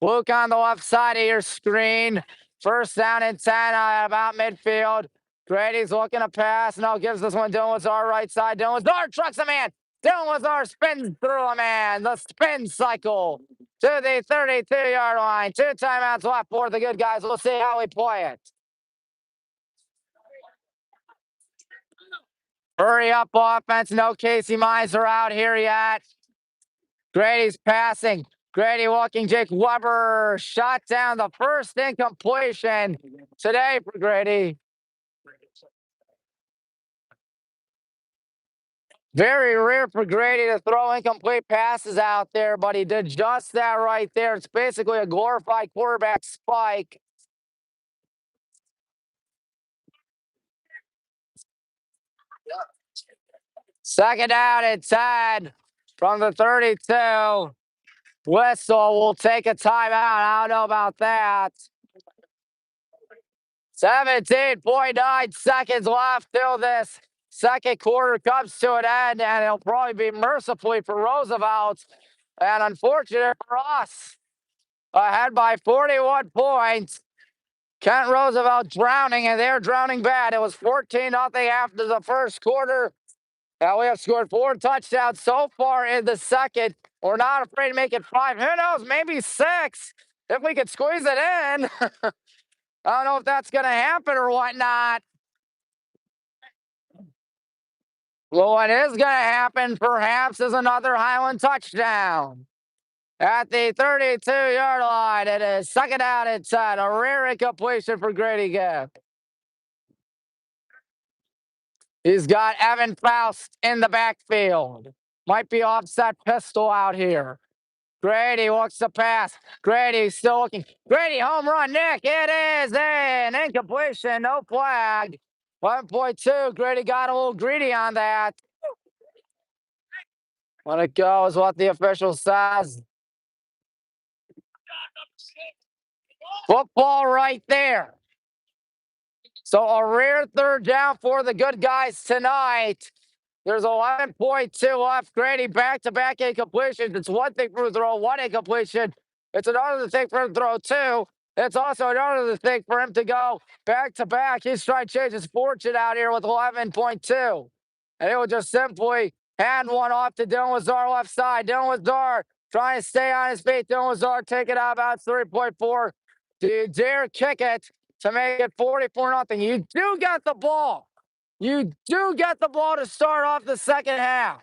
Luke on the left side of your screen. First down and 10 at about midfield. Grady's looking to pass. No, gives this one Dylan. It's our right side. Dylan Dart trucks a man. Down with our spin through him, and the spin cycle to the 32-yard line. 2 timeouts left for the good guys. We'll see how we play it. Hurry up offense. No Casey Miser out here yet. Grady's passing. Grady walking. Jake Weber shot down, the first incompletion today for Grady. Very rare for Grady to throw incomplete passes out there, but he did just that right there. It's basically a glorified quarterback spike. Second down and 10 from the 32. Whistle will take a timeout. I don't know about that. 17.9 seconds left till this second quarter comes to an end, and it'll probably be mercifully for Roosevelt and unfortunate for us. Ahead by 41 points. Kent Roosevelt drowning, and they're drowning bad. It was 14-0 after the first quarter. Now we have scored 4 touchdowns so far in the second. We're not afraid to make it 5. Who knows? Maybe 6 if we could squeeze it in. I don't know if that's going to happen or whatnot. Well, what is going to happen perhaps is another Highland touchdown. At the 32-yard line, it is second down and 10. A rare incompletion for Grady Gibb. He's got Evan Faust in the backfield. Might be offset pistol out here. Grady wants to pass. Grady still looking. Grady home run, Nick. It is an incompletion. No flag. 1.2. Grady got a little greedy on that. When it goes, what the official says. Football right there. So a rare third down for the good guys tonight. There's 11.2 left. Grady back-to-back incompletions. It's one thing for him to throw 1 incompletion. It's another thing for him to throw 2. It's also another thing for him to go back-to-back. He's trying to change his fortune out here with 11.2. And it will just simply hand one off to Dylan Lazar left side. Dylan Lazar trying to stay on his feet. Dylan Lazar take it out about 3.4. Do you dare kick it to make it 44-0? You do get the ball. You do get the ball to start off the second half.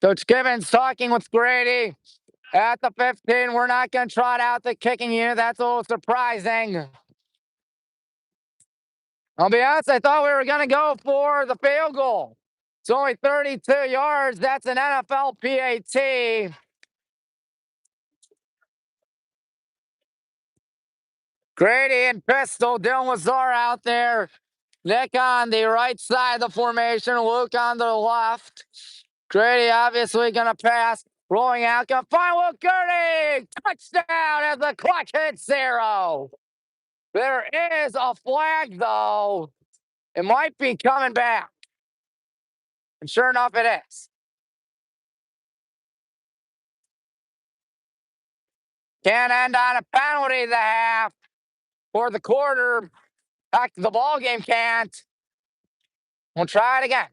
Coach Gibbons talking with Grady at the 15. We're not going to trot out the kicking unit. That's a little surprising. I'll be honest, I thought we were going to go for the field goal. It's only 32 yards. That's an NFL PAT. Grady and pistol. Dylan Lazar out there. Nick on the right side of the formation. Luke on the left. Grady obviously going to pass. Rolling out. Going to find Luke Grady. Touchdown as the clock hits 0. There is a flag, though. It might be coming back. And sure enough, it is. Can't end on a penalty the half for the quarter. Back to the ball game can't. We'll try it again.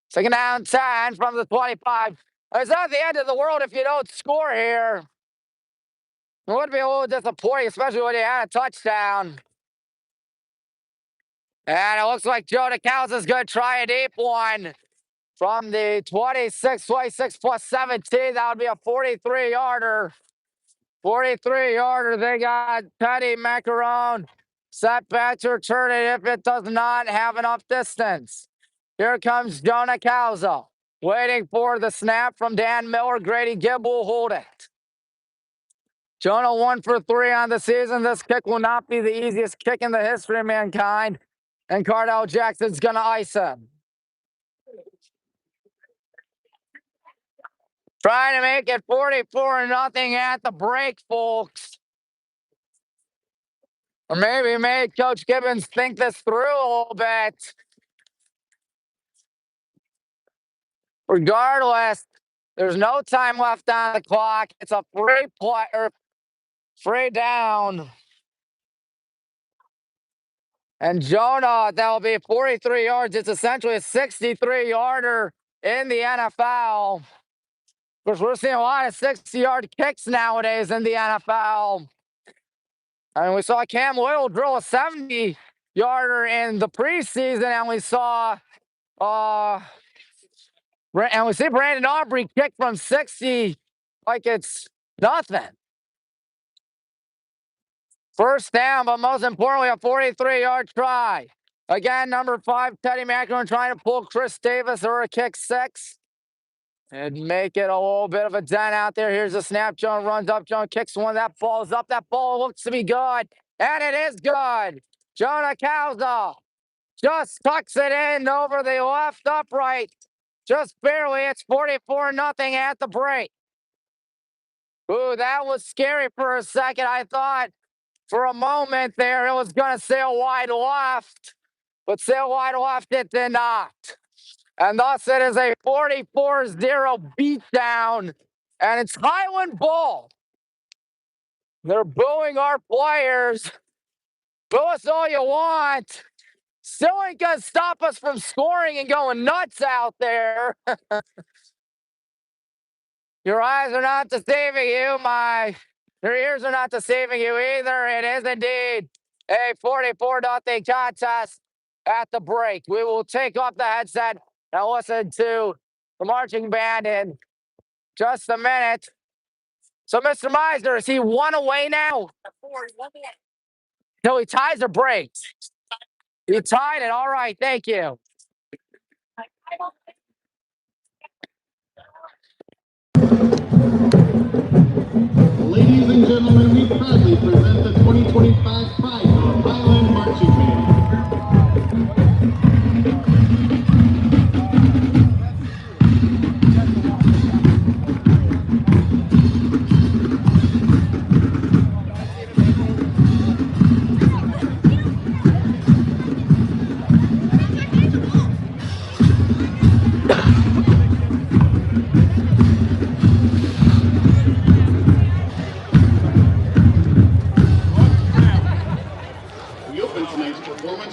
Second down 10 from the 25. It's not the end of the world if you don't score here. It would be a little disappointing, especially when you had a touchdown. And it looks like Joe DeCals is going to try a deep one from the 26 plus 17. That would be a 43-yarder. 43-yarder. They got Teddy Macaron set back to return it if it does not have enough distance. Here comes Jonah Calza, waiting for the snap from Dan Miller. Grady Gibb will hold it. Jonah 1 for 3 on the season. This kick will not be the easiest kick in the history of mankind. And Cardell Jackson's going to ice him. Trying to make it 44-0 at the break, folks. Or maybe make Coach Gibbons think this through a little bit. Regardless, there's no time left on the clock. It's a free play or free down. And Jonah, that'll be 43 yards. It's essentially a 63-yarder in the NFL. Of course, we're seeing a lot of 60-yard kicks nowadays in the NFL. And we saw Cam Little drill a 70-yarder in the preseason, and we saw see Brandon Aubrey kick from 60 like it's nothing. First down, but most importantly, a 43-yard try. Again, number 5, Teddy Macron trying to pull Chris Davis or a kick 6 and make it a little bit of a dent out there. Here's a snap. Jones runs up. Jones kicks one. That ball is up. That ball looks to be good, and it is good. Jonah Kauza just tucks it in over the left upright. Just barely. It's 44-0 at the break. Ooh, that was scary for a second. I thought for a moment there it was going to sail wide left, but sail wide left it did not. And thus it is a 44-0 beatdown, and it's Highland ball. They're booing our players. Boo us all you want. Still ain't going to stop us from scoring and going nuts out there. Your eyes are not deceiving you, your ears are not deceiving you either. It is indeed a 44-0 contest at the break. We will take off the headset and listen to the marching band in just a minute. So, Mr. Meisner, is he 1 away now? No, he ties or breaks? He tied it. All right, thank you. Ladies and gentlemen, we proudly present the 2025 Pride of Highland Marching Band.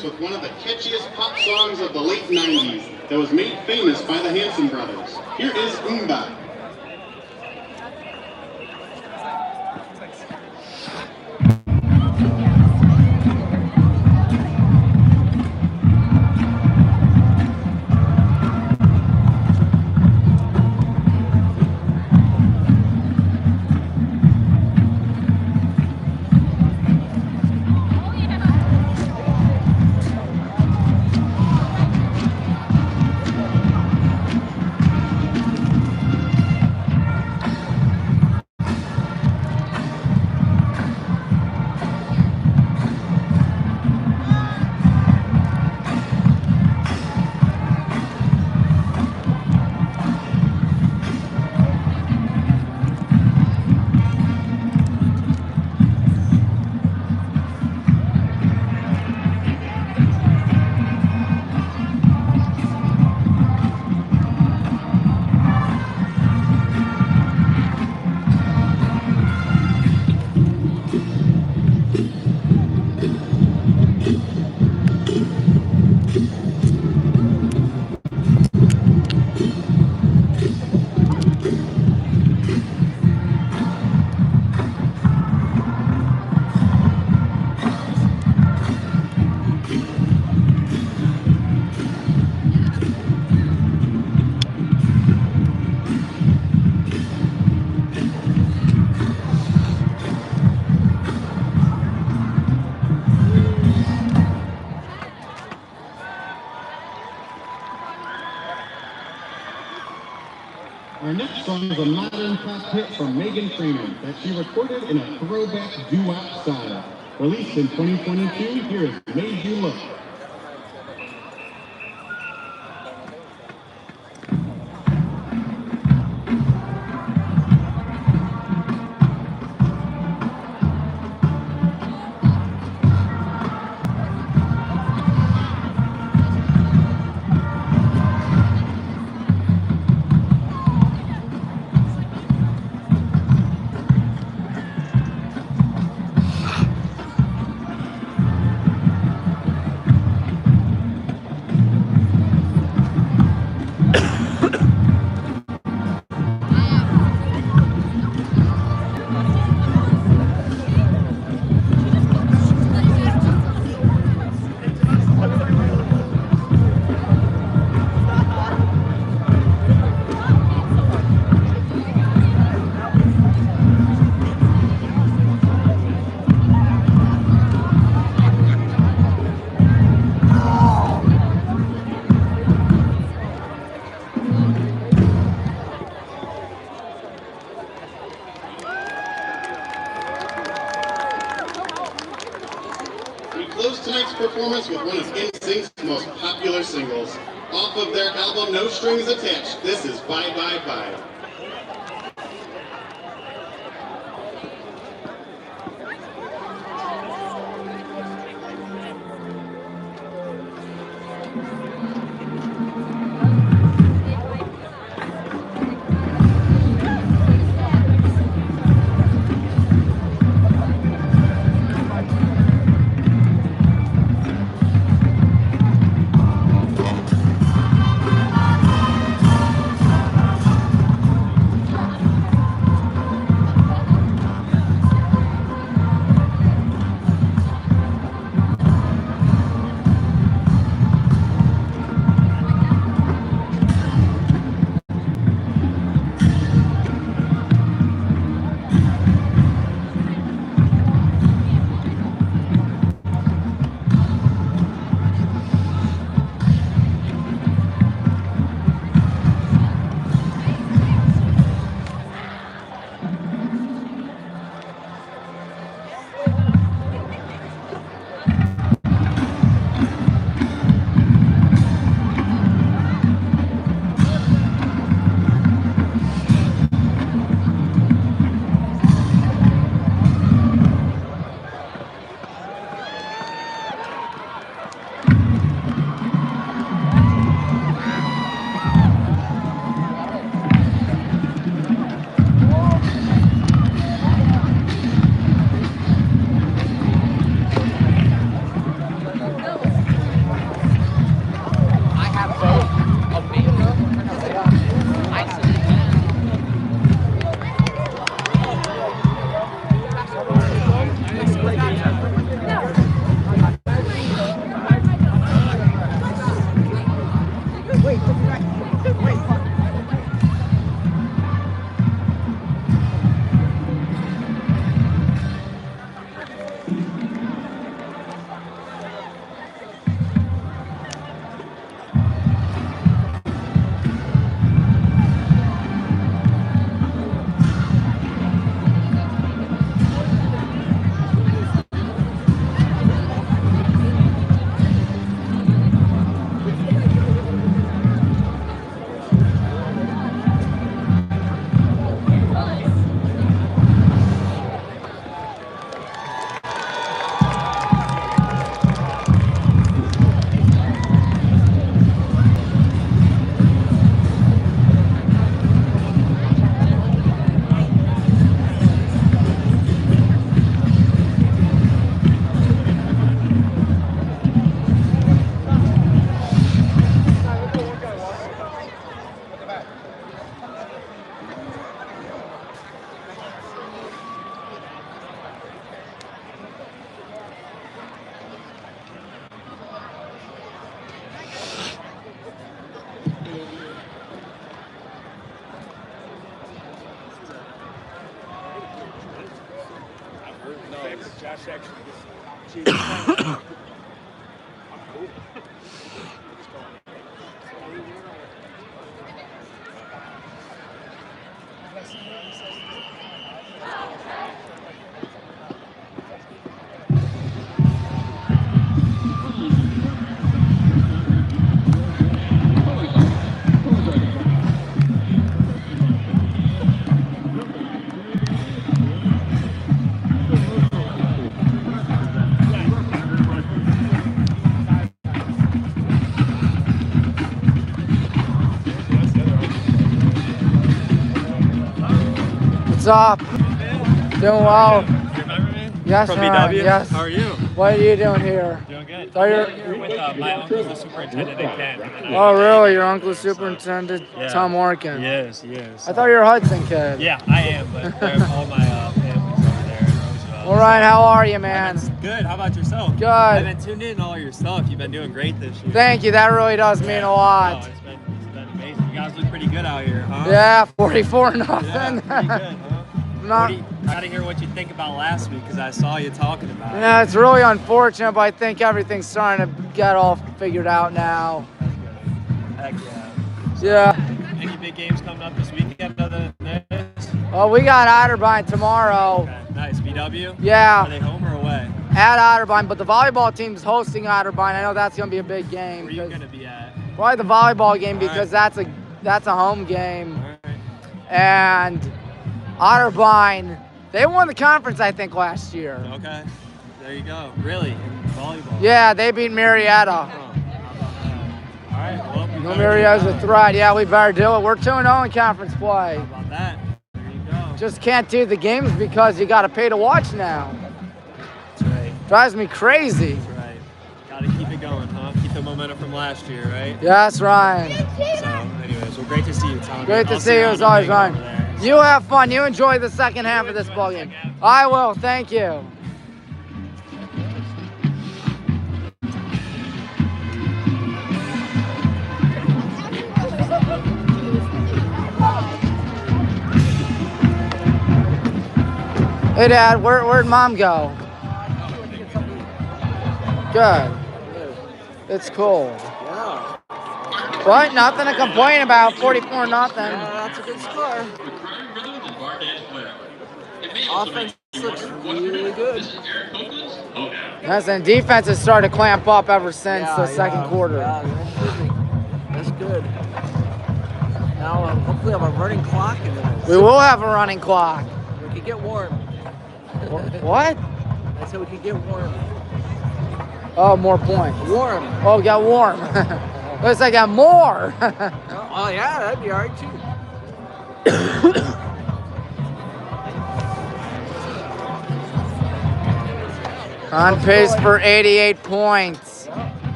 With one of the catchiest pop songs of the late 90s that was made famous by the Hanson brothers. Here is Umba. Our next song is a modern pop hit from Megan Freeman that she recorded in a throwback doo-wop style. Released in 2022, here is Made You Look. close tonight's performance with one of NSYNC's most popular singles. Off of their album No Strings Attached, this is Bye Bye Bye. What's up? Doing well. You remember me? Yes, From man. BW? Yes. How are you? What are you doing here? Doing good. Oh, you're here with my uncle, the superintendent in Kent. Oh, really? Your uncle, Superintendent Tom Orkin? Yes. I thought you were a Hudson kid. Yeah, I am, but all my family's over there in Roosevelt. All right, how are you, man? Good. How about yourself? Good. I've been tuned in all your stuff. You've been doing great this year. Thank you. That really does mean a lot. No, it's been amazing. You guys look pretty good out here, huh? Yeah, 44-0. Yeah, pretty good, huh? Not, Gotta hear what you think about last week, because I saw you talking about it. yeah, it's really unfortunate, but I think everything's starting to get all figured out now. Heck yeah. Yeah. Any big games coming up this weekend other than this? Well, we got Otterbein tomorrow. Okay, nice. BW? Yeah. Are they home or away? at Otterbein, but the volleyball team's hosting Otterbein. I know that's going to be a big game. Where are you going to be at? Probably the volleyball game All because right. that's a home game. All right. And Otterbein, they won the conference, I think, last year. Okay. There you go. Really? In volleyball? Yeah, they beat Marietta. Oh, how about that? All right. Well, we No, Marietta's a threat. Yeah, we better do it. We're 2-0 in conference play. How about that? There you go. Just can't do the games because you got to pay to watch now. That's right. Drives me crazy. That's right. Got to keep it going, huh? Keep the momentum from last year, right? Yes, Ryan. So, anyways, well, great to see you, Tom. Great to see you as always, Ryan. You have fun. You enjoy the second half of this ball game. I will. Thank you. Hey, Dad, where'd Mom go? Good. It's cool. Yeah. What? Nothing to complain about. 44 nothing. That's a good score. Offense looks really good. Yes, and defense has started to clamp up ever since the second quarter. Yeah, that's good. Now, hopefully, have a running clock in there. We will have a running clock. We can get warm. What? I said we can get warm. Oh, more points. Warm. Oh, got warm. Looks like I got more. Oh, yeah, that'd be all right, too. On pace for 88 points.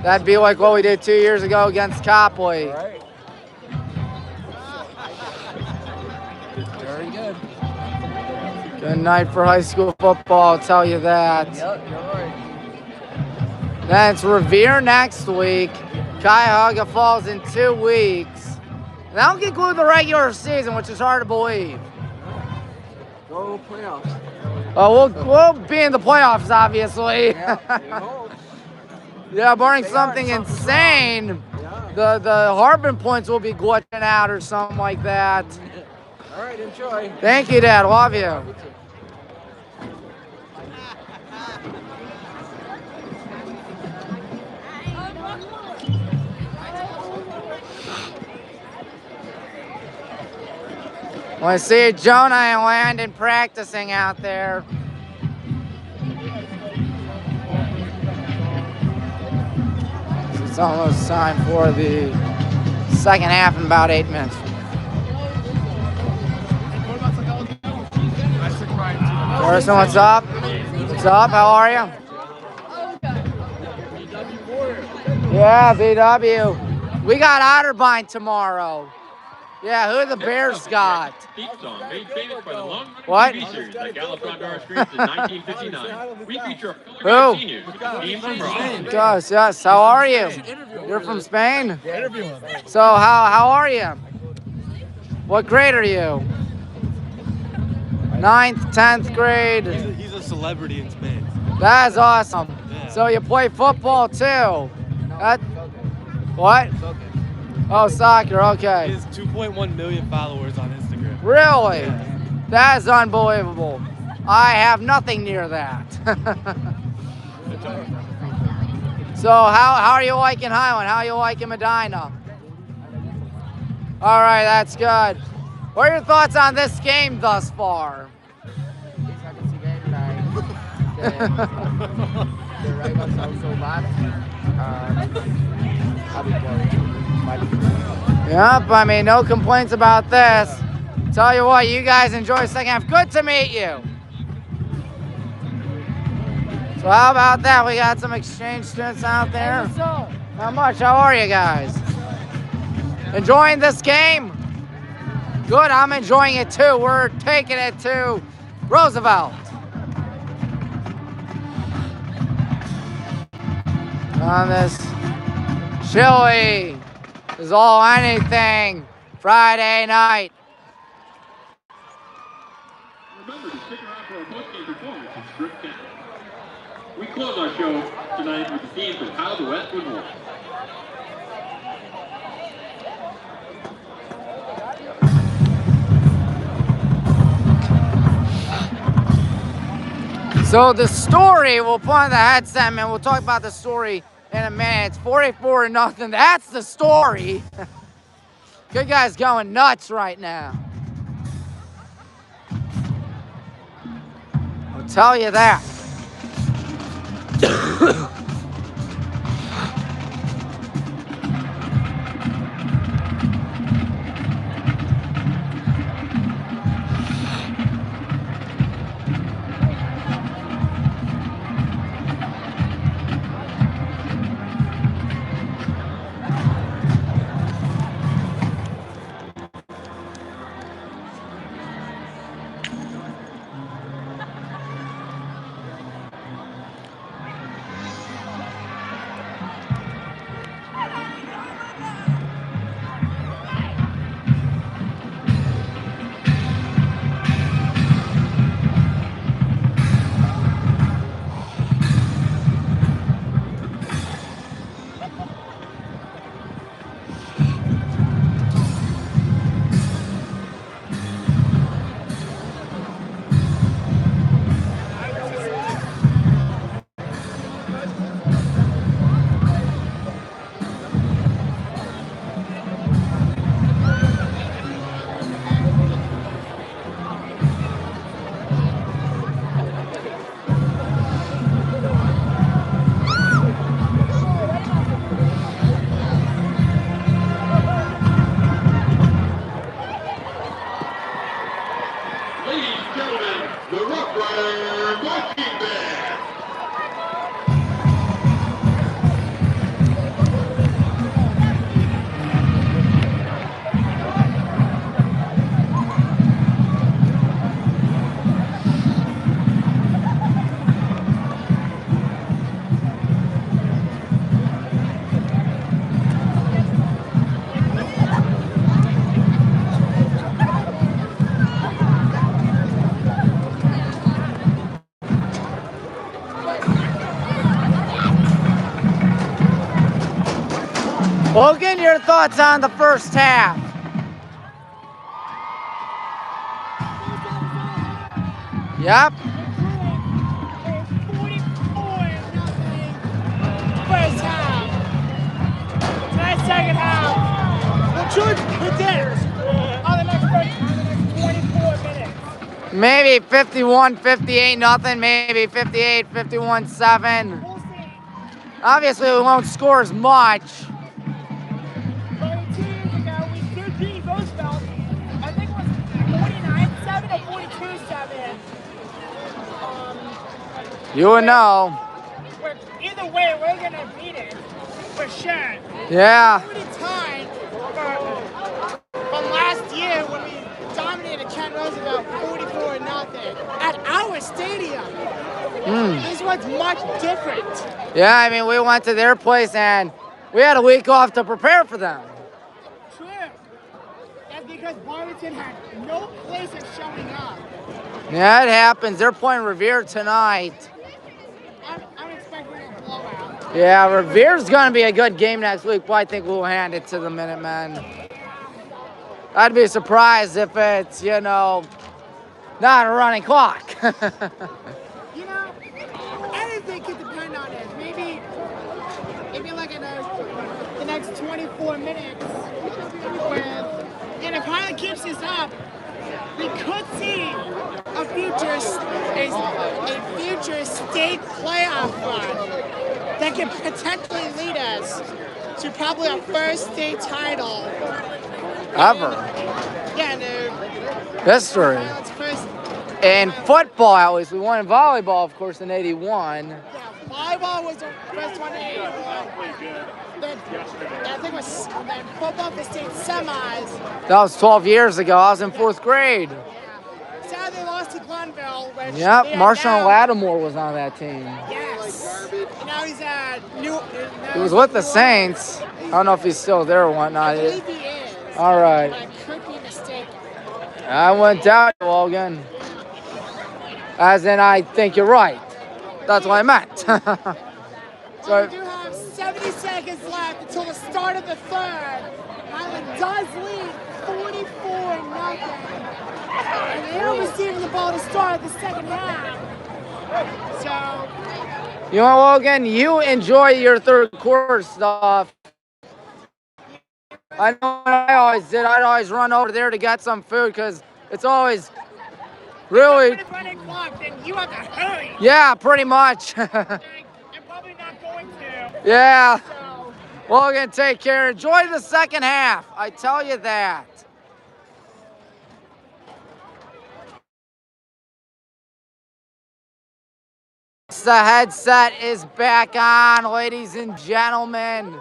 That'd be like what we did 2 years ago against Copley. All right. Very good. Good night for high school football, I'll tell you that. Yep, you're right. Then it's Revere next week. Cuyahoga Falls in 2 weeks. And that'll conclude the regular season, which is hard to believe. Go playoffs. We'll be in the playoffs, obviously. Yeah, Yeah, barring They are something something insane. yeah. The Harbin points will be glitching out or something like that. All right, enjoy. Thank you, Dad. Love you. Want to see Jonah and Landon practicing out there. It's almost time for the second half in about 8 minutes. Carson, what's up? What's up? How are you? Yeah, VW. We got Otterbein tomorrow. Yeah, who the Bears got? What? Who? Gus, yes. How are you? You're from Spain? So how are you? What grade are you? 9th, 10th grade? He's a celebrity in Spain. That's awesome. Yeah. So you play football too? What? Oh, soccer, okay. He has 2.1 million followers on Instagram. Really? Yeah. That is unbelievable. I have nothing near that. So how are you liking Highland? How are you liking Medina? All right, that's good. What are your thoughts on this game thus far? The rivals are so bad. Yep, I mean, no complaints about this. Tell you what, you guys enjoy the second half. Good to meet you. So how about that? We got some exchange students out there. Not much. How are you guys? Enjoying this game? Good, I'm enjoying it too. We're taking it to Roosevelt. On this chilly is all anything Friday night. Remember to stick around for our post-game performance in Strip County. We close our show tonight with the theme from How the Westwood Won. So So the story, we'll put on the headset, man. We'll talk about the story in a minute. It's 44-0. That's the story. Good guy's going nuts right now. I'll tell you that. Logan, your thoughts on the first half? Yep. First half. Tonight's second half. What should predict on the next 24 minutes? Maybe 51-58-0, maybe 58-51-7. We'll see. Obviously, we won't score as much. But 2 years ago, we did beat Roosevelt. I think it was 49-7 or 42-7. You would know. Either way, we're going to beat it. For sure. Yeah. Time from last year when we dominated Kent Roosevelt 44-0 at our stadium. This one's much different. Yeah, I mean, we went to their place and we had a week off to prepare for them. True. That's because Warrington had no place in showing up. Yeah, it happens. They're playing Revere tonight. I'm expecting a blowout. Yeah, Revere's going to be a good game next week, but I think we'll hand it to the Minutemen. I'd be surprised if it's, you know, not a running clock. You know, anything could depend on it. Maybe like in the next 24 minutes, and if Highland keeps this up, we could see a future state playoff run that could potentially lead us to probably a first state title Ever. Yeah, no. History. Highland's first. In football, at least. We won in volleyball, of course, in 81. Yeah, volleyball was the first one in 81. Then, I think it was then football for state semis. That was 12 years ago. I was in 4th grade. Yeah. Sadly, lost to Glenville. Which Yep, Marshall Lattimore was on that team. Yes. Now he's at New. He was with the Saints. I don't know if he's still there or whatnot. I believe he is. All right. But I could be mistaken. I wouldn't doubt you, Logan. As in, I think you're right. That's what I meant. So we do have 70 seconds left until the start of the third. Highland does lead 44-0. And they are receiving the ball to start the second half. So, You know, Logan, you enjoy your third quarter stuff. I know what I always did. I'd always run over there to get some food because it's always really. if I running clock, then you have to hurry. Yeah, pretty much. I'm probably not going to. Yeah. So, Logan, take care. Enjoy the second half. I tell you that. The headset is back on, ladies and gentlemen.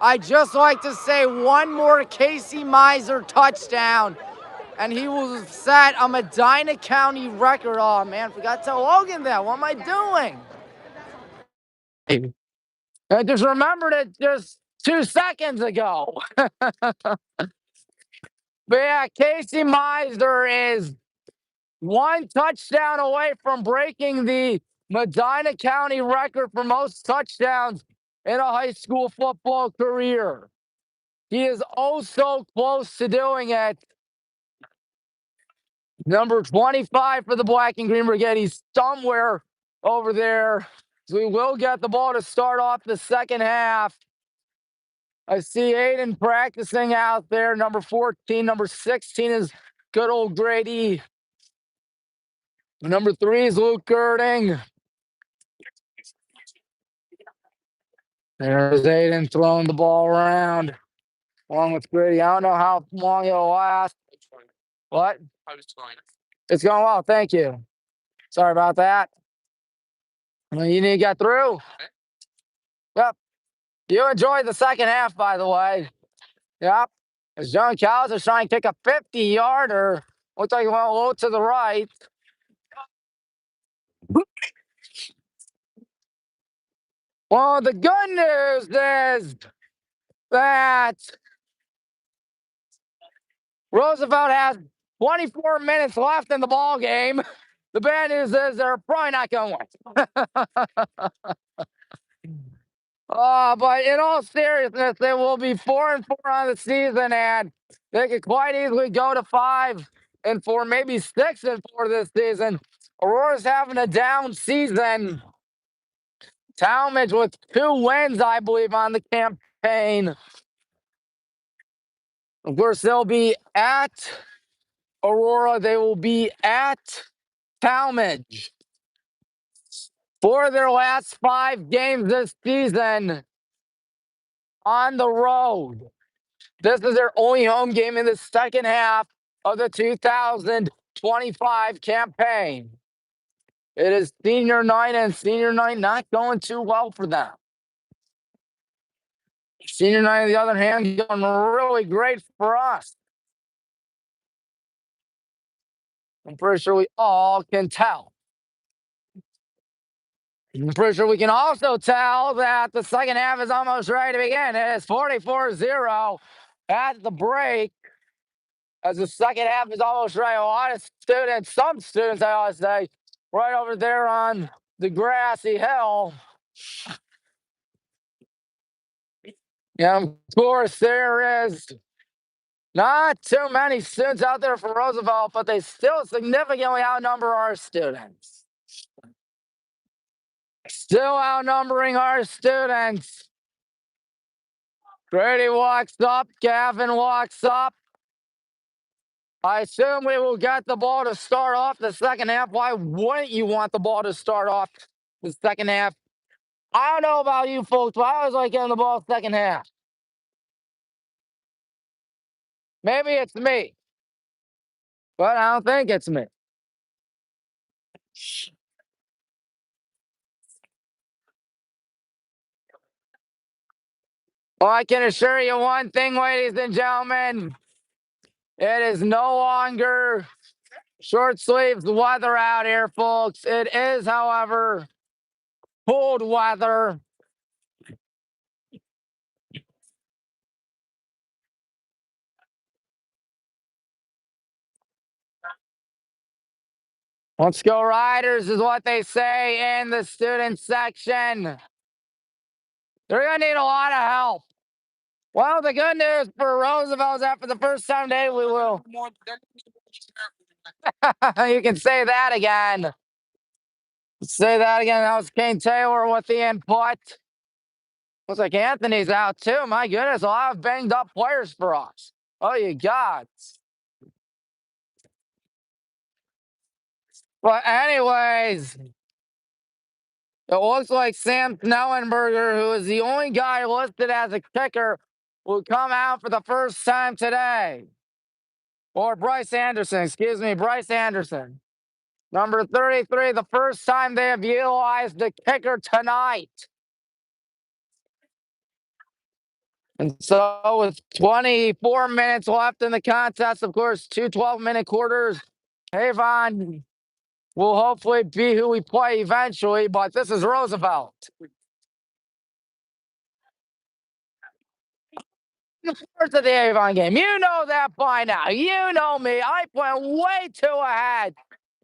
I'd just like to say one more Casey Miser touchdown, and he will set a Medina County record. Oh, man, forgot to tell Logan that. What am I doing? I just remembered it just 2 seconds ago. But yeah, Casey Miser is one touchdown away from breaking the Medina County record for most touchdowns in a high school football career. He is oh so close to doing it. Number 25 for the Black and Green Brigade. He's somewhere over there. So we will get the ball to start off the second half. I see Aiden practicing out there. Number 14, number 16 is good old Grady. Number 3 is Luke Girding. There's Aiden throwing the ball around along with Grady. I don't know how long it'll last. What? It's going well. Thank you. Sorry about that. You need to get through. Yep. You enjoyed the second half, by the way. Yep. As John Cows is trying to kick a 50-yarder. Looks like he went low to the right. Well, the good news is that Roosevelt has 24 minutes left in the ball game. The bad news is they're probably not going to win. But in all seriousness, they will be 4-4 on the season, and they could quite easily go to 5-4, maybe 6-4 this season. Aurora's having a down season. Talmadge with 2 wins, I believe, on the campaign. Of course, they'll be at Aurora. They will be at Talmadge for their last 5 games this season on the road. This is their only home game in the second half of the 2025 campaign. It is senior night, and senior night not going too well for them. Senior night, on the other hand, going really great for us. I'm pretty sure we all can tell. I'm pretty sure we can also tell that the second half is almost ready to begin. It is 44-0 at the break, as the second half is almost ready. A lot of students, some students, I ought to say, right over there on the grassy hill. Yeah, of course, there is not too many students out there for Roosevelt, but they still significantly outnumber our students. Still outnumbering our students. Grady walks up. Gavin walks up. I assume we will get the ball to start off the second half. Why wouldn't you want the ball to start off the second half? I don't know about you folks, but I always like getting the ball second half. Maybe it's me, but I don't think it's me. Well, I can assure you one thing, ladies and gentlemen. It is no longer short sleeves weather out here, folks. It is, however, cold weather. Let's go Riders is what they say in the student section. They're going to need a lot of help. Well, the good news for Roosevelt is that for the first time today, we will. You can say that again. Say that again. That was Kane Taylor with the input. Looks like Anthony's out too. My goodness, a lot of banged up players for us. Oh, you got. But anyways, it looks like Sam Snellenberger, who is the only guy listed as a kicker, will come out for the first time today. Or Bryce Anderson, excuse me, Bryce Anderson. Number 33, the first time they have utilized the kicker tonight. And so with 24 minutes left in the contest, of course, two 12-minute quarters, Avon will hopefully be who we play eventually, but this is Roosevelt. First of the Avon game. You know that by now. You know me. I plan way too ahead,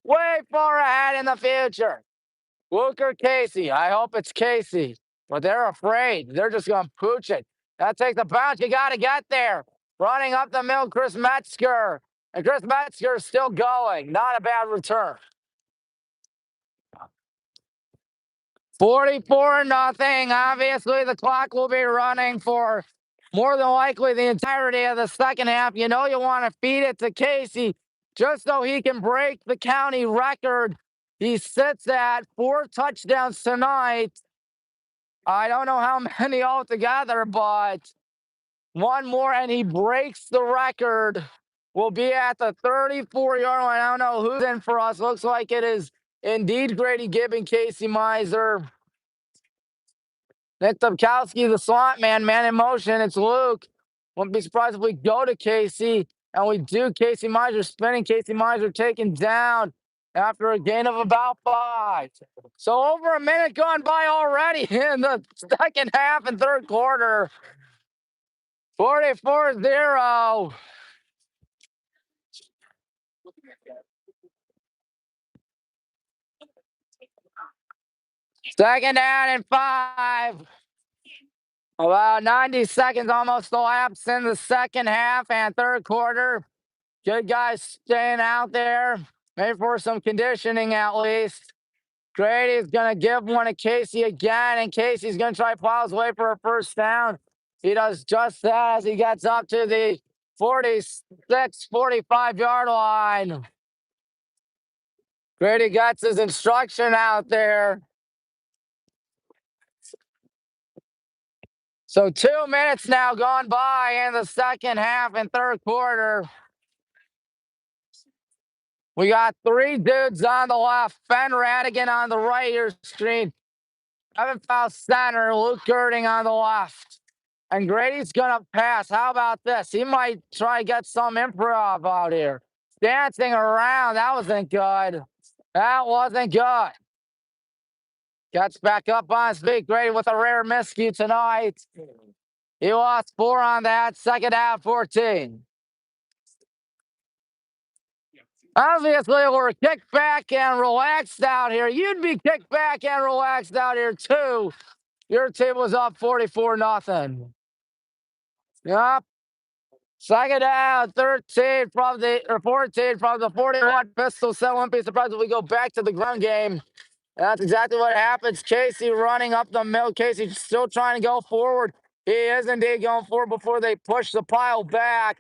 way far ahead in the future. Luke or Casey? I hope it's Casey, but they're afraid. They're just going to pooch it. That takes a bounce. You got to get there. Running up the middle, Chris Metzger. And Chris Metzger is still going. Not a bad return. 44-0. Obviously, the clock will be running for more than likely the entirety of the second half. You know you want to feed it to Casey just so he can break the county record. He sits at 4 touchdowns tonight. I don't know how many altogether, but one more and he breaks the record. We'll be at the 34-yard line. I don't know who's in for us. Looks like it is indeed Grady Gibb and Casey Miser. Nick Dubkowski, the slot man in motion. It's Luke. Wouldn't be surprised if we go to Casey, and we do. Casey Miser spinning. Casey Miser taken down after a gain of about 5. So over a minute gone by already in the second half and third quarter. 44-0. Second down and 5. About 90 seconds almost elapsed in the second half and third quarter. Good guys staying out there, maybe for some conditioning at least. Grady's going to give one to Casey again, and Casey's going to try to plow his way for a first down. He does just that as he gets up to the 46, 45-yard line. Grady gets his instruction out there. So 2 minutes now gone by in the second half and third quarter. We got 3 dudes on the left. Ben Radigan on the right here screen. Evan Faust center. Luke Girding on the left. And Grady's going to pass. How about this? He might try to get some improv out here. Dancing around. That wasn't good. That wasn't good. Gets back up on his feet. Grady with a rare miscue tonight. He lost 4 on that. Second half, 14. Obviously, we're kicked back and relaxed out here. You'd be kicked back and relaxed out here, too. Your team was up 44-0. Yep. Second down, 13 from the, or 14 from the 41 pistol. So won't be surprised if we go back to the ground game. And that's exactly what happens. Casey running up the middle. Casey still trying to go forward. He is indeed going forward before they push the pile back.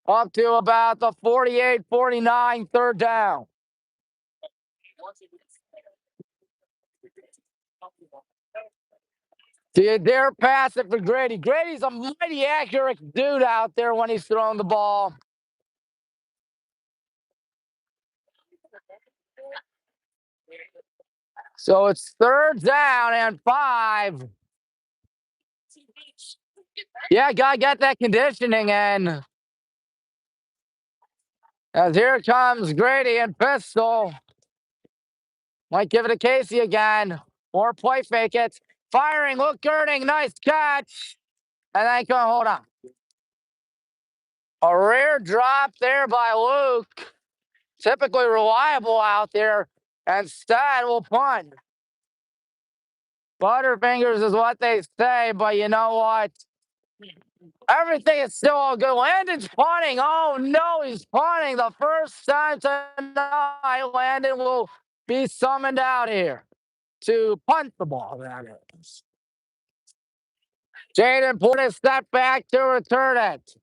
Up to about the 48-49, third down. Do you dare pass it for Grady? Grady's a mighty accurate dude out there when he's throwing the ball. So it's third down and 5. Yeah, gotta get that conditioning in. As here comes Grady and pistol. Might give it to Casey again. Or play fake it. Firing, Luke Girding, nice catch. And then come hold on. A rare drop there by Luke. Typically reliable out there. Instead, we'll punt. Butterfingers is what they say, but you know what? Everything is still all good. Landon's punting. Oh, no, he's punting the first time tonight. Landon will be summoned out here to punt the ball, that is. Jaden Portis step back to return it.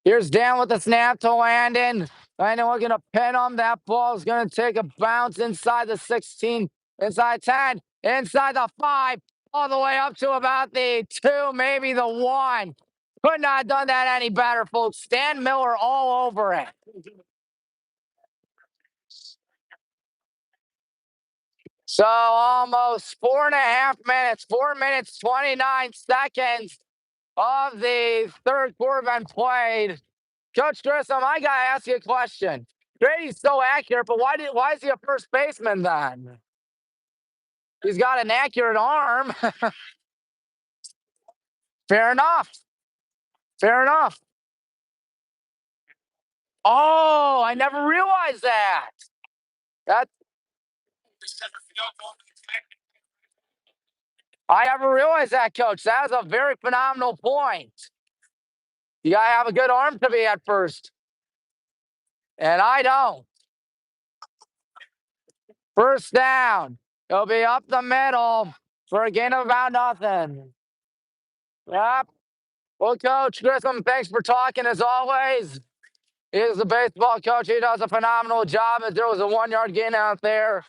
Here's Dan with the snap to Landon. Landon looking to pin him. That ball is going to take a bounce inside the 16, inside 10, inside the 5, all the way up to about the 2, maybe the 1. Could not have done that any better, folks. Stan Miller all over it. So almost 4.5 minutes, 4 minutes, 29 seconds of the third quarter been played. Coach Grissom, I gotta ask you a question. Grady's so accurate, but why is he a first baseman then? He's got an accurate arm. Fair enough. Fair enough. Oh, I never realized that. I never realized that, Coach. That was a very phenomenal point. You gotta have a good arm to be at first. And I don't. First down. It'll be up the middle for a gain of about nothing. Yep. Well, Coach Grissom, thanks for talking as always. He's the baseball coach. He does a phenomenal job. If there was a 1-yard gain out there,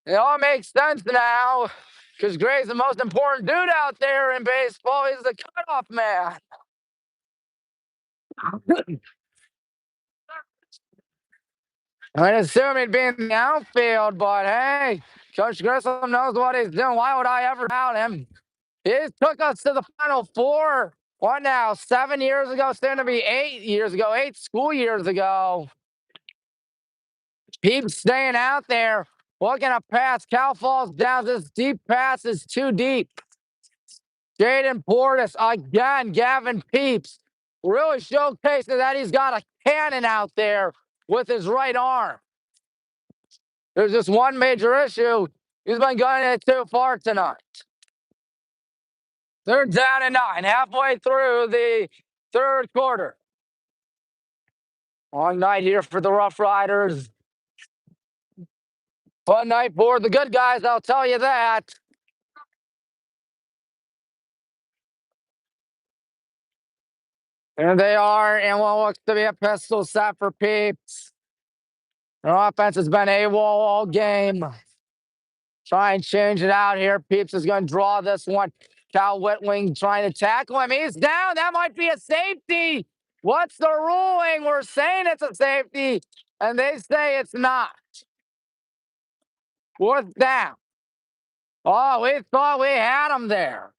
it all makes sense now because Gray's the most important dude out there in baseball. He's the cutoff man. I'd assume he'd be in the outfield, but hey, Coach Grissom knows what he's doing. Why would I ever doubt him? He took us to the Final Four. What now? 7 years ago, soon to be 8 years ago, 8 school years ago. Keep staying out there. Looking to pass. Cal falls down. This deep pass is too deep. Jaden Portis again. Gavin Peeps really showcasing that he's got a cannon out there with his right arm. There's just one major issue. He's been going it too far tonight. They're down at 9, halfway through the third quarter. Long night here for the Rough Riders. Fun night for the good guys, I'll tell you that. There they are, and what looks to be a pistol set for Peeps. Their offense has been AWOL all game. Try and change it out here. Peeps is going to draw this one. Cal Whitling trying to tackle him. He's down. That might be a safety. What's the ruling? We're saying it's a safety, and they say it's not. 4th down. Oh, we thought we had him there.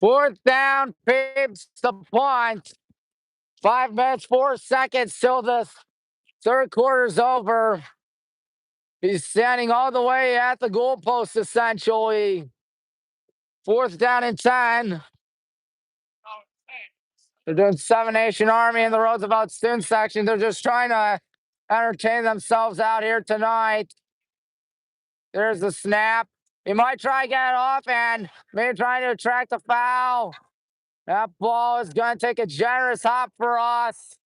Fourth down, Peeps the punt. 5 minutes, 4 seconds till this third quarter's over. He's standing all the way at the goalpost, essentially. 4th down and 10. They're doing 7 Nation Army in the Roosevelt student section. They're just trying to entertain themselves out here tonight. There's the snap. He might try to get it off and maybe trying to attract a foul. That ball is going to take a generous hop for us.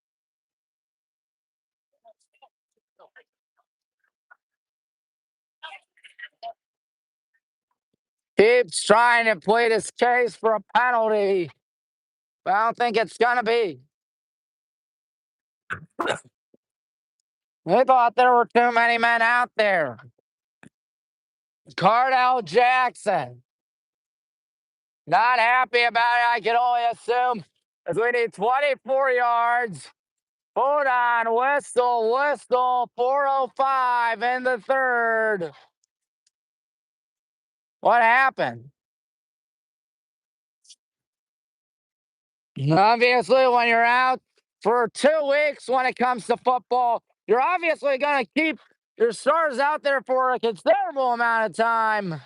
Keeps trying to plead his case for a penalty, but I don't think it's going to be. They thought there were too many men out there. Cardell Jackson. Not happy about it, I can only assume, as we need 24 yards. Hold on, whistle, 4:05 in the third. What happened? Obviously, when you're out for 2 weeks when it comes to football, you're obviously going to keep your stars out there for a considerable amount of time.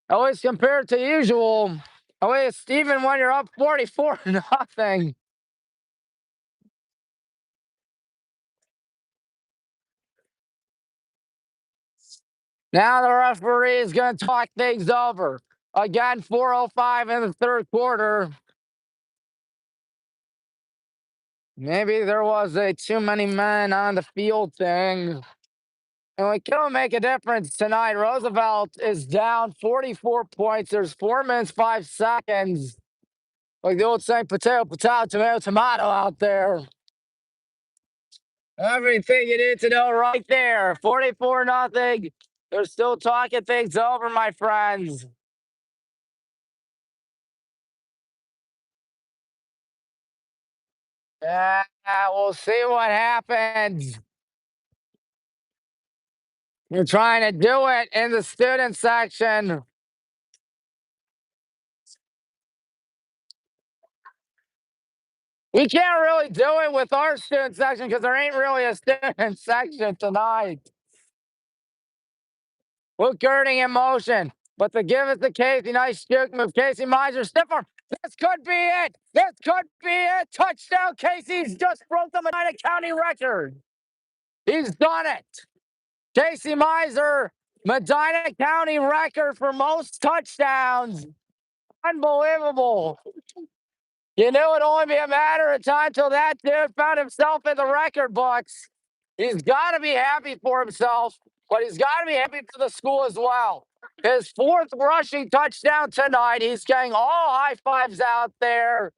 At least compared to usual. At least even when you're up 44-0. Now the referee is going to talk things over. Again, 4:05 in the third quarter. Maybe there was a too many men on the field thing. And we can't make a difference tonight. Roosevelt is down 44 points. There's 4 minutes, 5 seconds. Like the old saying, potato, potato, tomato, tomato out there. Everything you need to know right there. 44-0. They're still talking things over, my friends. Yeah, we'll see what happens. We're trying to do it in the student section. We can't really do it with our student section because there ain't really a student section tonight. Luke Girding in motion, but the give it to Casey. Nice juke move. Casey Miser, stiff arm. This could be it. This could be it. Touchdown. Casey's just broke the Medina County record. He's done it. Casey Miser, Medina County record for most touchdowns. Unbelievable. You knew it'd only be a matter of time till that dude found himself in the record books. He's got to be happy for himself, but he's got to be happy for the school as well. His 4th rushing touchdown tonight. He's getting all high fives out there.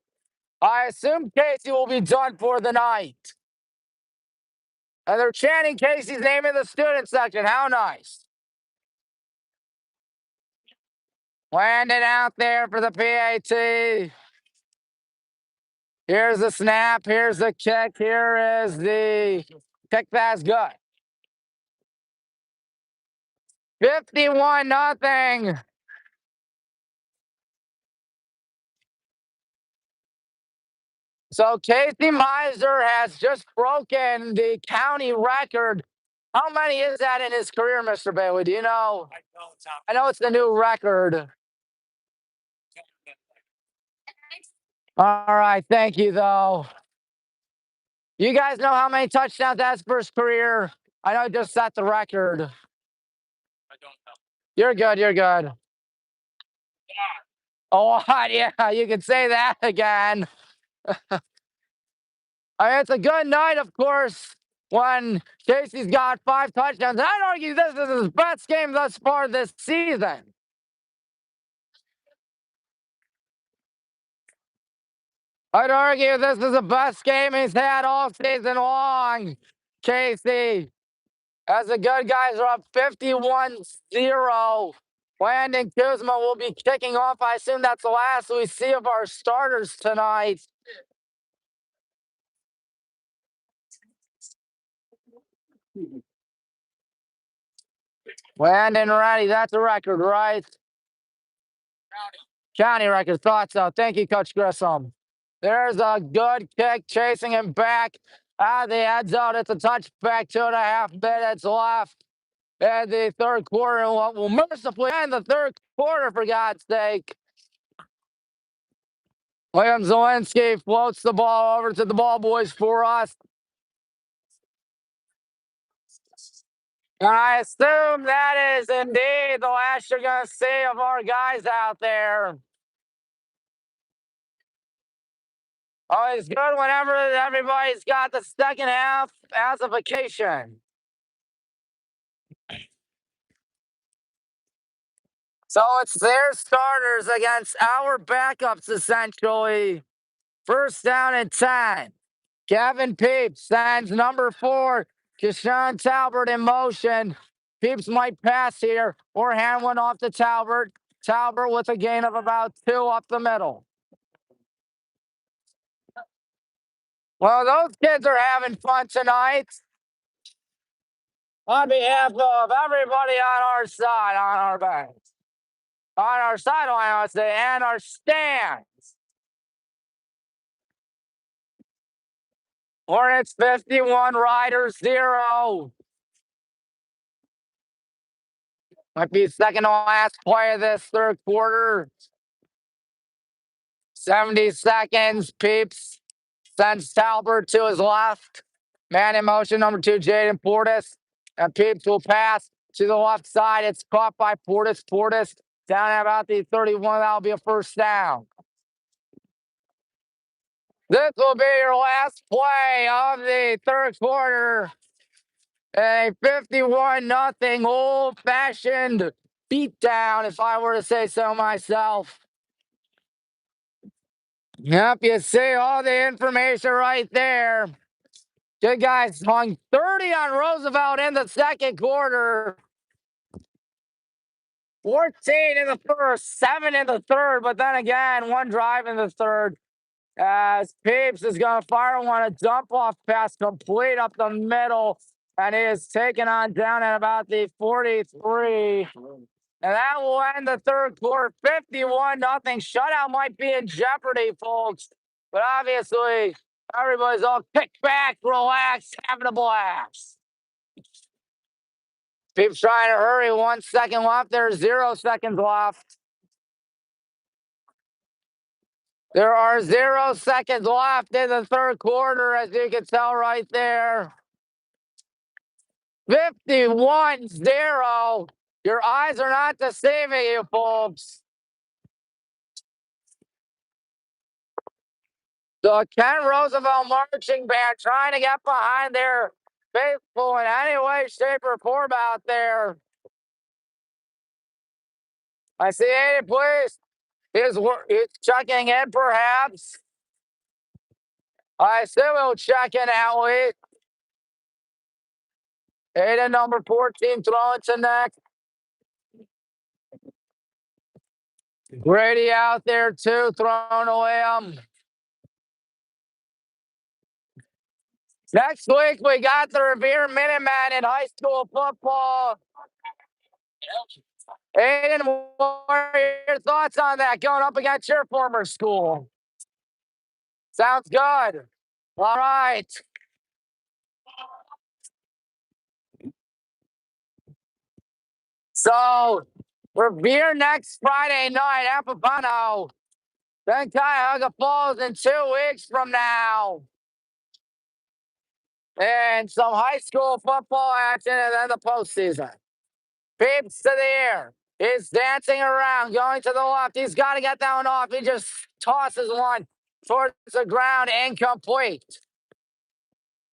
I assume Casey will be done for the night. And they're chanting Casey's name in the student section. How nice. Landon out there for the PAT. Here's the snap. Here's the kick. Here is the kick. That's good. 51-0. So Casey Miser has just broken the county record. How many is that in his career, Mr. Bailey? Do you know? I know it's the new record. All right, thank you, though. You guys know how many touchdowns that's for his career? I know he just set the record. I don't know. You're good, you're good. Oh, yeah, you can say that again. It's a good night, of course, when Casey's got 5 touchdowns. I'd argue this is his best game thus far this season. I'd argue this is the best game he's had all season long. Casey, as the good guys are up 51-0. Landon Kuzma will be kicking off. I assume that's the last we see of our starters tonight. Landon ready. That's a record, right? County record. Thought so. Thank you, Coach Grissom. There's a good kick chasing him back out of the end zone. It's a touchback. 2.5 minutes left in the third quarter. We'll mercifully end the third quarter, for God's sake. William Zelensky floats the ball over to the ball boys for us. And I assume that is indeed the last you're going to see of our guys out there. Always good whenever everybody's got the second half as a vacation. So it's their starters against our backups, essentially. First down and 10. Kevin Peeps sends number 4, Keshawn Talbert in motion. Peeps might pass here or hand one off to Talbert. Talbert with a gain of about 2 up the middle. Well, those kids are having fun tonight. On behalf of everybody on our side, on our backs, on our sideline, I would say, and our stands. Hornets 51, Riders 0. Might be second to last play of this third quarter. 70 seconds. Peeps sends Talbert to his left. Man in motion, number 2, Jaden Portis. And Peeps will pass to the left side. It's caught by Portis. Portis Down at about the 31, that'll be a first down. This will be your last play of the third quarter. A 51-0 old-fashioned beatdown, if I were to say so myself. Yep, you see all the information right there. Good guys hung 30 on Roosevelt in the second quarter. 14 in the first, 7 in the third, but then again, one drive in the third. As Peeps is going to fire one, a dump-off pass complete up the middle, and he is taken on down at about the 43. And that will end the third quarter, 51-0. Shutout might be in jeopardy, folks. But obviously, everybody's all kicked back, relaxed, having a blast. Peeps trying to hurry. 1 second left. There's 0 seconds left. There are 0 seconds left in the third quarter, as you can tell right there. 51-0. Your eyes are not deceiving you, folks. The Ken Roosevelt marching band trying to get behind their faithful in any way, shape, or form out there. I see 80, please. He's checking in, perhaps. I still will check in, Howie. Aiden, number 14, throwing to next. Grady out there, too, throwing away him. Next week, we got the Revere Minutemen in high school football. Aiden, what are your thoughts on that, going up against your former school? Sounds good. All right. So, Revere next Friday night at Papano. Then Cuyahoga Falls in 2 weeks from now. And some high school football action and then the postseason. Peeps to the air. He's dancing around, going to the left. He's got to get that one off. He just tosses one towards the ground, incomplete.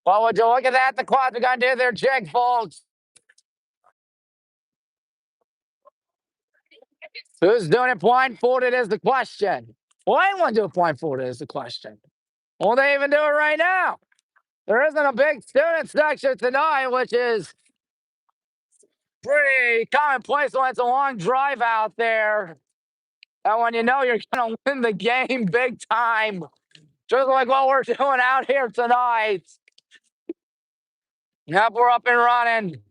Well, would you look at that? The Quads are going to do their jig, folks. Who's doing it blindfolded is the question. Well, anyone do it blindfolded is the question. Will they even do it right now? There isn't a big student section tonight, which is pretty commonplace when it's a long drive out there. And when you know you're going to win the game big time, just like what we're doing out here tonight. Yep, we're up and running.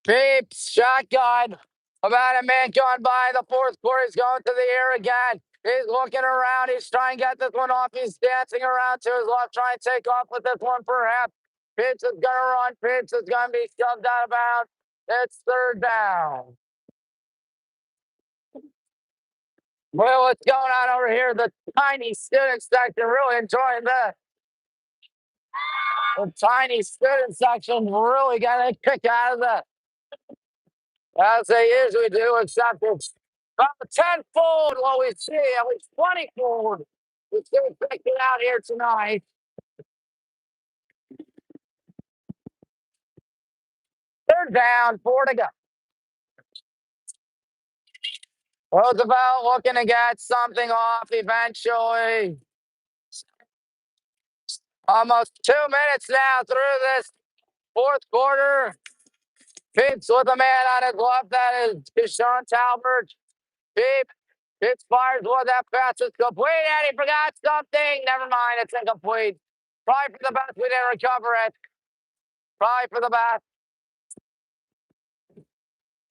Peeps, shotgun. About a man going by. The fourth quarter. He's going to the air again. He's looking around. He's trying to get this one off. He's dancing around to his left, trying to take off with this one perhaps. Peeps is going to run. Peeps is going to be shoved out of bounds. It's third down. Well, what's going on over here? The tiny student section really enjoying this. The tiny student section really got a kick out of that. As they usually do, except it's about 10-fold what we see, at least 20-fold. We see picking out here tonight. Third down, 4 to go. Roosevelt looking to get something off eventually. Almost 2 minutes now through this fourth quarter. Peeps with a man on his left. That is Deshaun Talbert. Peeps fires one. That pass is complete, and he forgot something. Never mind, it's incomplete. Probably for the best we didn't recover it. Probably for the best.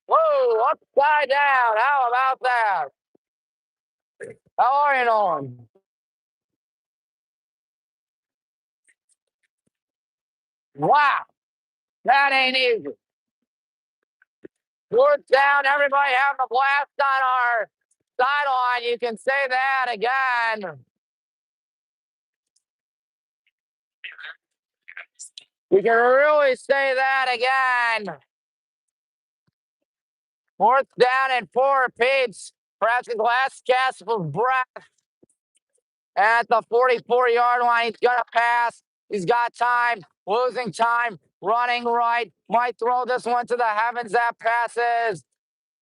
Whoa, upside down. How about that? How are you, Norm? Wow, that ain't easy. Fourth down, everybody having a blast on our sideline. You can say that again. We can really say that again. 4th down and 4. Peeps, perhaps his last gasp of breath at the 44-yard line. He's going to pass. He's got time, losing time, running right. Might throw this one to the heavens. That passes.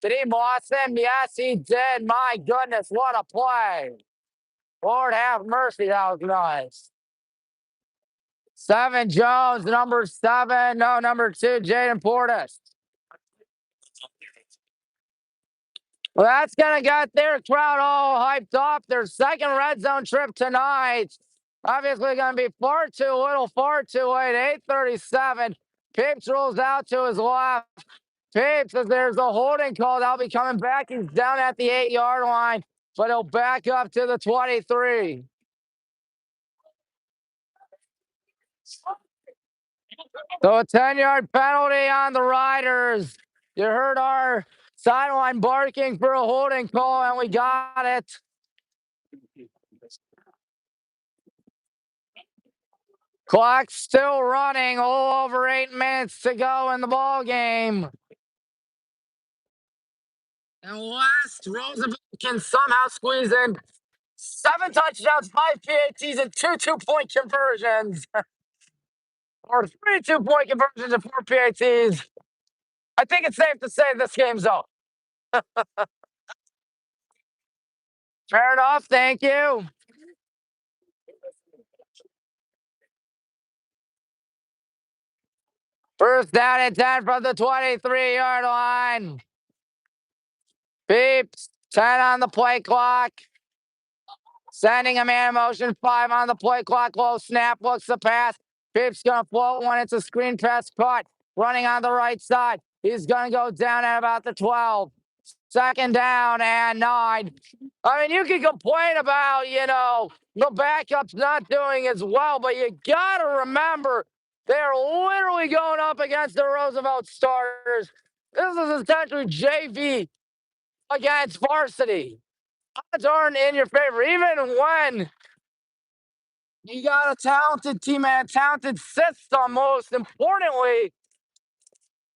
Did he lost him? Yes, he did. My goodness, what a play. Lord have mercy, that was nice. 7 Jones, number 7. No, number 2, Jaden Portis. Well, that's going to get their crowd all hyped up. Their second red zone trip tonight. Obviously going to be far too little, far too late. 8:37. Pips rolls out to his left. Pips, as there's a holding call, that'll be coming back. He's down at the 8-yard line, but he'll back up to the 23. So a 10-yard penalty on the Riders. You heard our sideline barking for a holding call, and we got it. Clock still running, all over 8 minutes to go in the ball game. And last, Roosevelt can somehow squeeze in 7 touchdowns, 5 PATs, and 2 2-point conversions. Or 3 2-point conversions and 4 PATs. I think it's safe to say this game's over. Fair enough, thank you. First down and 10 from the 23-yard line. Beeps, 10 on the play clock. Sending a man in motion, 5 on the play clock. Low snap, looks the pass. Beeps gonna float one. It's a screen pass caught. Running on the right side. He's gonna go down at about the 12. Second down and 9. I mean, you can complain about, the backups not doing as well, but you gotta remember they're literally going up against the Roosevelt starters. This is essentially JV against varsity. Odds aren't in your favor, even when you got a talented team and a talented system, most importantly,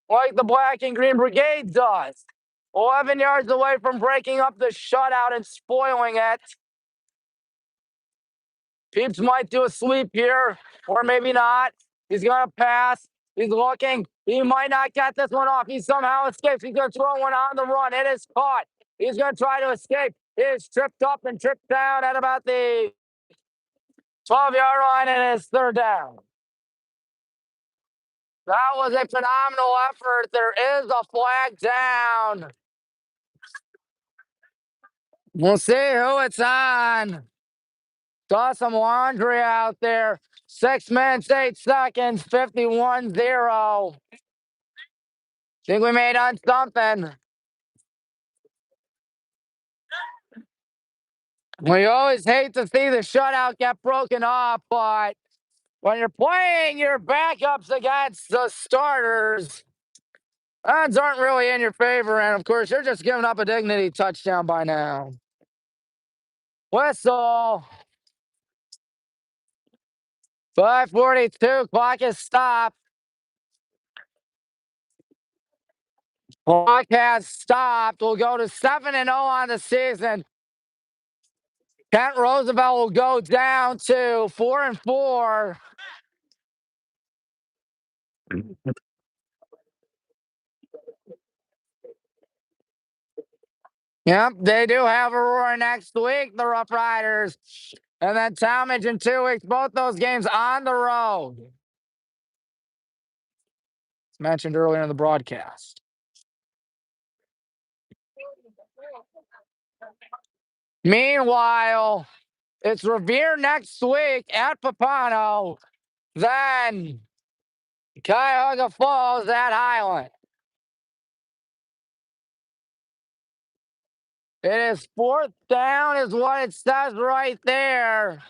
like the Black and Green Brigade does. 11 yards away from breaking up the shutout and spoiling it. Peeps might do a sweep here, or maybe not. He's going to pass. He's looking. He might not get this one off. He somehow escapes. He's going to throw one on the run. It is caught. He's going to try to escape. He is tripped up and tripped down at about the 12-yard line, and it's 3rd down. That was a phenomenal effort. There is a flag down. We'll see who it's on. Saw some laundry out there. 6 minutes, 8 seconds, 51-0. Think we made on something. We always hate to see the shutout get broken up, but when you're playing your backups against the starters, odds aren't really in your favor. And of course, you're just giving up a dignity touchdown by now. Whistle. 5:42, clock is stopped. Clock has stopped. We'll go to 7-0 on the season. Kent Roosevelt will go down to 4-4. Yep, they do have Aurora next week, the Rough Riders. And then Talmadge in 2 weeks, both those games on the road. It's mentioned earlier in the broadcast. Meanwhile, it's Revere next week at Papano. Then Cuyahoga Falls at Highland. It is 4th down is what it says right there.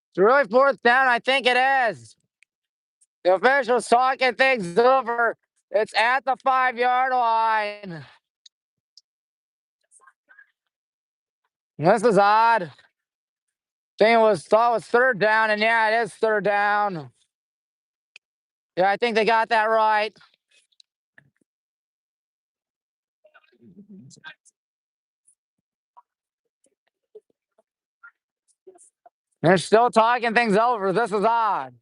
It's really 4th down. I think it is. The official's talking things over. It's at the 5-yard line. This is odd. Thought it was 3rd down, and yeah, it is 3rd down. Yeah, I think they got that right. They're still talking things over. This is odd.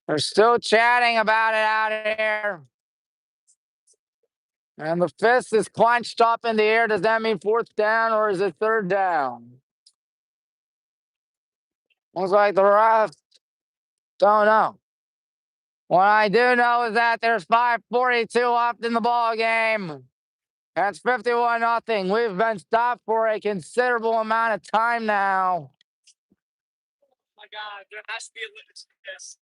They're still chatting about it out here. And the fist is clenched up in the air. Does that mean 4th down or is it 3rd down? Looks like the ref don't know. What I do know is that there's 5:42 left in the ball game. That's 51-0. We've been stopped for a considerable amount of time now. Oh my God, there has to be a limit to this.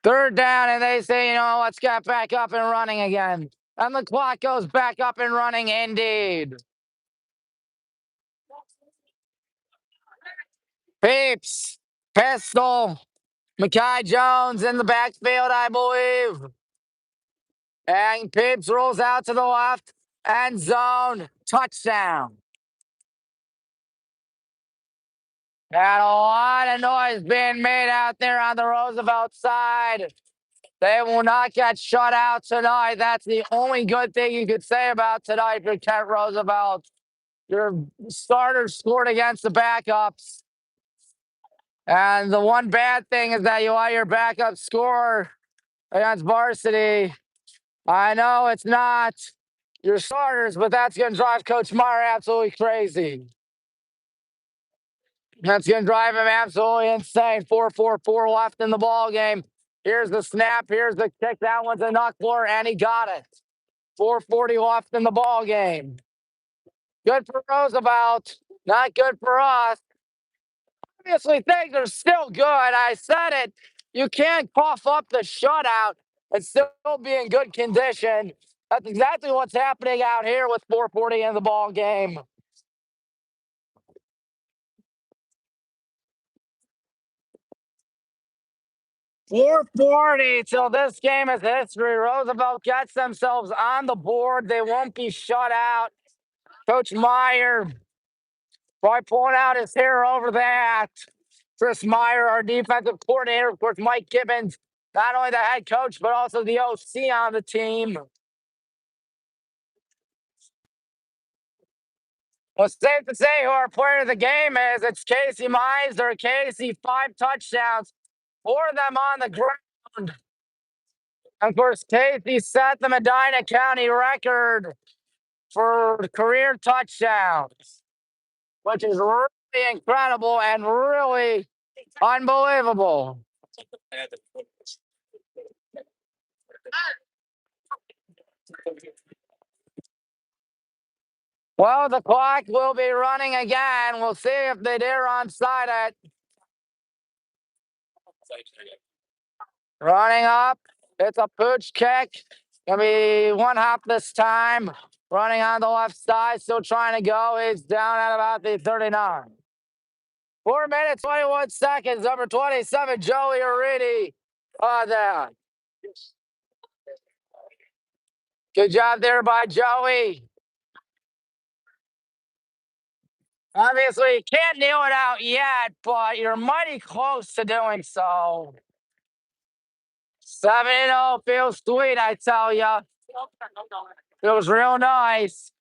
3rd down, and they say, you know, let's get back up and running again. And the clock goes back up and running indeed. Peeps, pistol, Mekhi Jones in the backfield, I believe. And Peeps rolls out to the left, end zone, touchdown. Had a lot of noise being made out there on the Roosevelt side. They will not get shut out tonight. That's the only good thing you could say about tonight for Kent Roosevelt. Your starters scored against the backups. And the one bad thing is that you let your backup score against varsity. I know it's not your starters, but that's going to drive Coach Meyer absolutely crazy. That's going to drive him absolutely insane. 4:44 left in the ball game. Here's the snap. Here's the kick. That one's a knuckler, and he got it. 4:40 left in the ball game. Good for Roosevelt. Not good for us. Obviously, things are still good. I said it. You can't cough up the shutout and still be in good condition. That's exactly what's happening out here with 4:40 in the ball game. .440 till this game is history. Roosevelt gets themselves on the board. They won't be shut out. Coach Meyer probably pulling out his hair over that. Chris Meyer, our defensive coordinator, of course, Mike Gibbons, not only the head coach, but also the OC on the team. Well, safe to say who our player of the game is. It's Casey Meiser. Casey, 5 touchdowns, 4 of them on the ground. Of course, Casey set the Medina County record for career touchdowns, which is really incredible and really unbelievable. Well, the clock will be running again. We'll see if they dare onside it. Running up. It's a pooch kick. Gonna be 1 hop this time. Running on the left side, still trying to go. He's down at about the 39. 4 minutes, 21 seconds. Number 27, Joey Aridi. There. Good job there by Joey. Obviously, you can't kneel it out yet, but you're mighty close to doing so. 7-0 feels sweet, I tell ya. Feels real nice.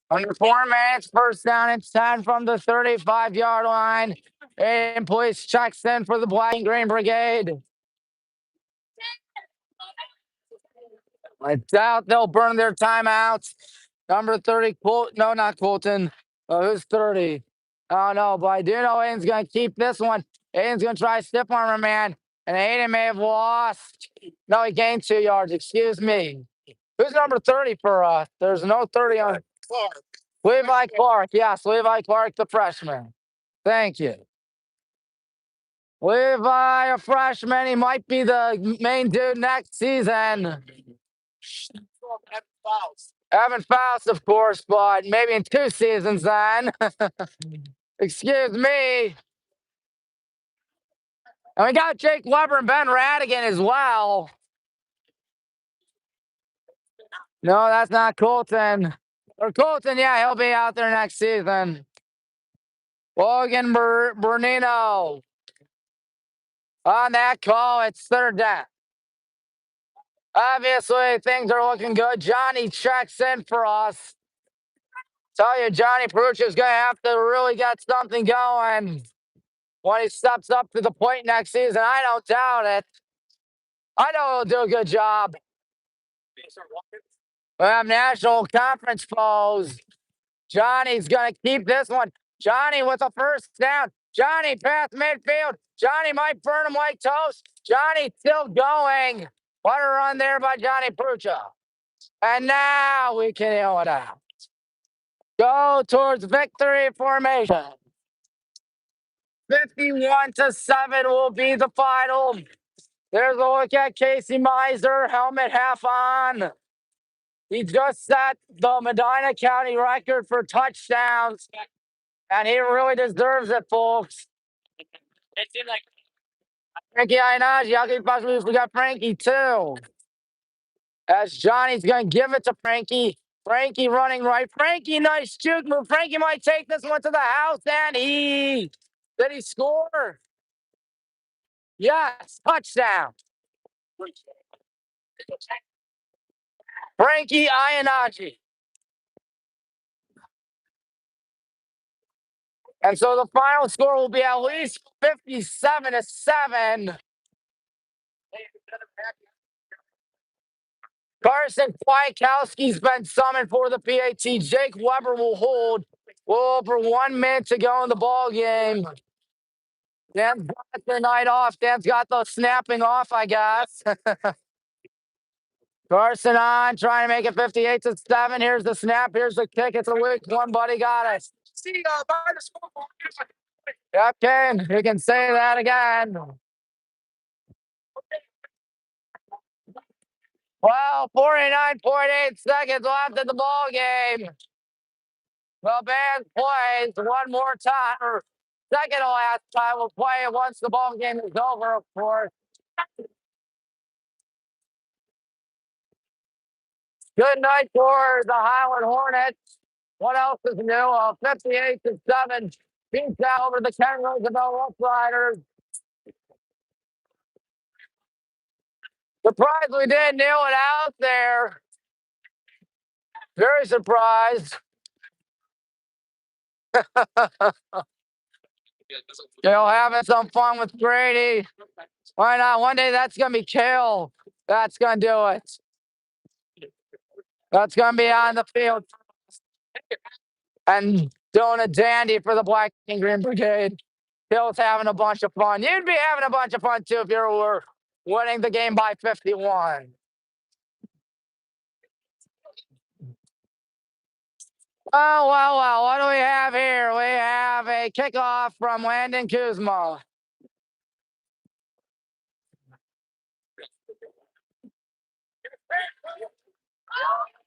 Under 4 minutes, first down and 10 from the 35-yard line. And police checks in for the Black and Green Brigade. I doubt they'll burn their timeouts. Number 30, no, not Colton. Who's 30? I don't know, but I do know Aiden's going to keep this one. Aiden's going to try stiff arm a man, and Aiden may have lost. No, he gained 2 yards. Excuse me. Who's number 30 for us? There's no 30 on. Clark. Levi Clark. Yes, Levi Clark, the freshman. Thank you. Levi, a freshman. He might be the main dude next season. Evan Faust, of course, but maybe in 2 seasons then. Excuse me. And we got Jake Weber and Ben Radigan as well. No, that's not Colton. Or Colton, yeah, he'll be out there next season. Logan Bernino. On that call, it's third down. Obviously, things are looking good. Johnny checks in for us. Tell you, Johnny Perucci is going to have to really get something going when he steps up to the plate next season. I don't doubt it. I know he'll do a good job. We have National Conference foes. Johnny's going to keep this one. Johnny with a first down. Johnny past midfield. Johnny might burn him like toast. Johnny still going. What a run there by Johnny Perucci. And now we can heal it out. Go towards victory formation. 51-7 will be the final. There's a look at Casey Miser, helmet half on. He just set the Medina County record for touchdowns, and he really deserves it, folks. It seemed like Frankie Ionaji, how could you possibly forget Frankie, too? As Johnny's going to give it to Frankie. Frankie running right. Frankie, nice juke move. Frankie might take this one to the house, and did he score? Yes, touchdown. Frankie Ionaji. And so the final score will be at least 57-7. Carson Kwiatkowski's been summoned for the PAT. Jake Weber will hold. Well, over 1 minute to go in the ball game. Dan's got the night off. Dan's got the snapping off, I guess. Carson on, trying to make it 58-7. Here's the snap. Here's the kick. It's a weak one, buddy. Got it. see by the scoreboard. Yep, Kane. You can say that again. Well, 49.8 seconds left in the ball game. The band plays one more time, or second to last time. We'll play it once the ball game is over, of course. Good night for the Highland Hornets. What else is new? 58-7. Beats out over the Ken Roosevelt Rough Riders. Surprised we didn't nail it out there. Very surprised. Having some fun with Grady. Why not? One day that's going to be Kale. That's going to do it. That's going to be on the field. And doing a dandy for the Black and Green Brigade. Kale's having a bunch of fun. You'd be having a bunch of fun, too, if you were winning the game by 51. Oh, well, what do we have here? We have a kickoff from Landon Kuzma.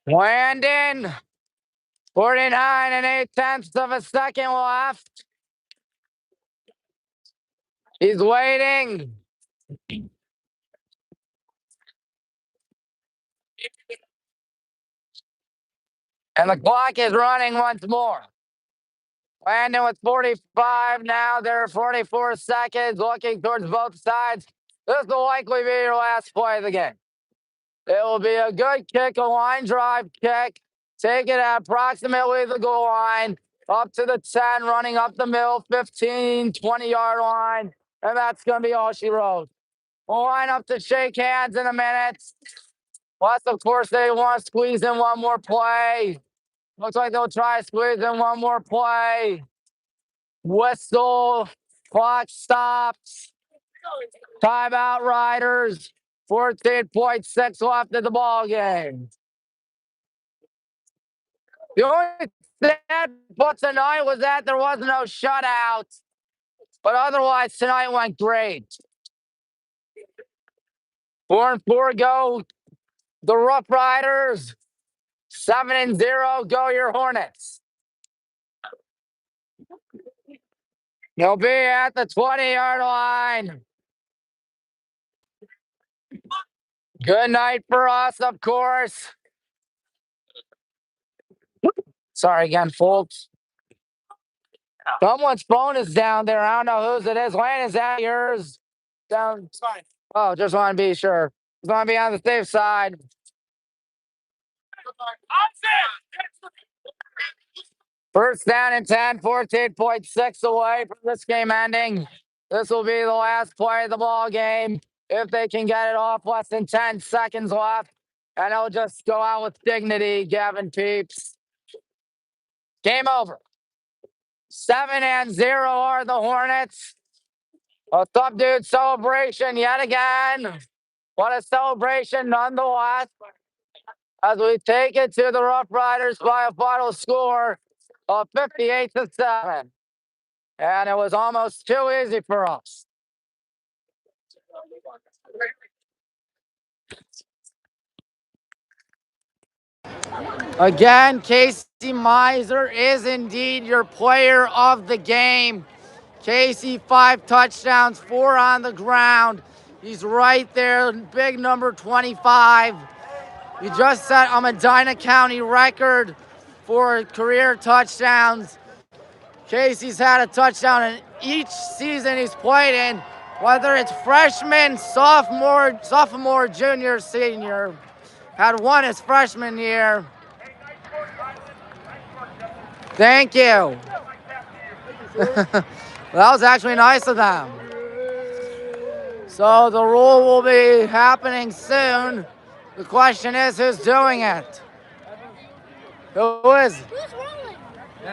Landon, 49 8/10 of a second left. He's waiting. And the clock is running once more. Landon with 45 now. There are 44 seconds looking towards both sides. This will likely be your last play of the game. It will be a good kick, a line drive kick. Take it at approximately the goal line, up to the 10, running up the middle, 15, 20-yard line. And that's going to be all she wrote. We'll line up to shake hands in a minute. Plus, of course, they want to squeeze in one more play. Looks like they'll try to squeeze in one more play. Whistle. Clock stops. Timeout, Riders. 14.6 left in the ball game. The only sad part tonight was that there was no shutout. But otherwise, tonight went great. 4-4 go the Rough Riders. 7-0 go your Hornets. You'll be at the 20-yard line. Good night for us, of course. Sorry again, folks. Someone's phone is down there. I don't know whose it is. Lane, is that yours? Down. It's fine. Oh, just want to be sure. Just want to be on the safe side. First down and 10, 14.6 away from this game ending. This will be the last play of the ball game. If they can get it off, less than 10 seconds left. And they'll just go out with dignity, Gavin Peeps. Game over. 7-0 are the Hornets. A subdued celebration yet again. What a celebration nonetheless. As we take it to the Rough Riders by a final score of 58-7. And it was almost too easy for us. Again, Casey Miser is indeed your player of the game. Casey, 5 touchdowns, 4 on the ground. He's right there, big number 25. He just set a Medina County record for career touchdowns. Casey's had a touchdown in each season he's played in, whether it's freshman, sophomore, junior, senior. Had one his freshman year. Thank you. That was actually nice of them. So the rule will be happening soon. The question is, who's doing it? Who is? Who's rolling?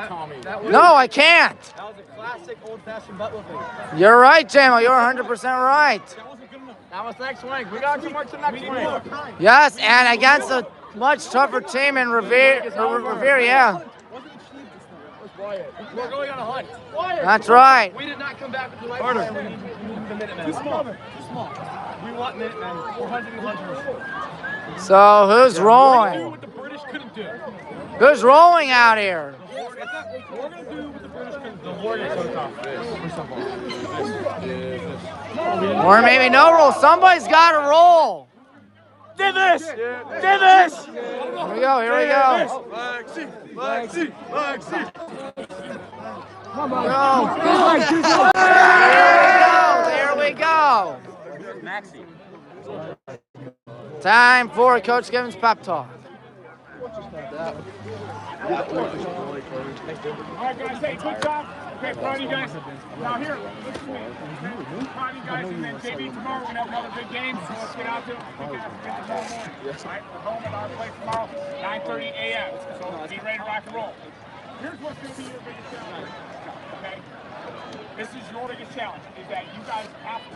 Tommy. No, I can't. That was a classic old-fashioned butt whipping. You're right, JMO. You're 100% right. That was next week. We got to march the next week. Yes, and against a much tougher team in Revere, yeah. We're going on a hunt. That's right. We did not come back with the right plan. We need the Minutemen. Too small. We want Minutemen. 400 hunters. So who's Do rolling? what the British couldn't do. Who's rolling out here? We're going to do what the British couldn't do. The Hornets are tough. Or maybe no roll. Somebody's got to roll. Divis! Divis! Here we go. Here we go. There we go. Time for Coach Gibbons' pep talk. All right, guys, hey, good job. Okay, proud of you guys. Now here, listen to me. Proud of you guys, and then JB, tomorrow we're going to have another big game, so let's get out there. We got to tomorrow morning. All right, we're home at our place tomorrow, 9:30 a.m., so be ready to rock and roll. Here's what's going to be your biggest challenge, okay? This is your biggest challenge, is that you guys have to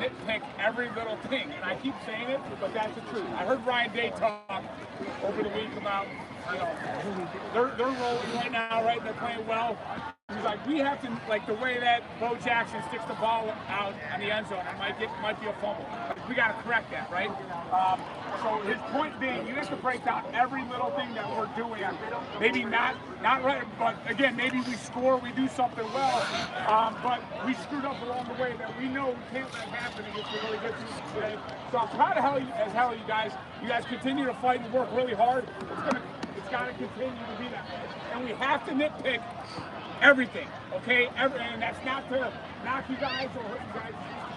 nitpick every little thing. And I keep saying it, but that's the truth. I heard Ryan Day talk over the week about, you know, they're rolling right now, right? They're playing well. He's like, we have to, like the way that Bo Jackson sticks the ball out on the end zone, it might be a fumble. We got to correct that, right? So his point being, you have to break down every little thing that we're doing. Maybe not right, but again, maybe we score, we do something well, but we screwed up along the way that we know we can't let happen against a really good team today. So I'm proud of you guys. You guys continue to fight and work really hard. It's got to continue to be that way. And we have to nitpick everything, okay? And that's not to knock you guys or hurt you guys.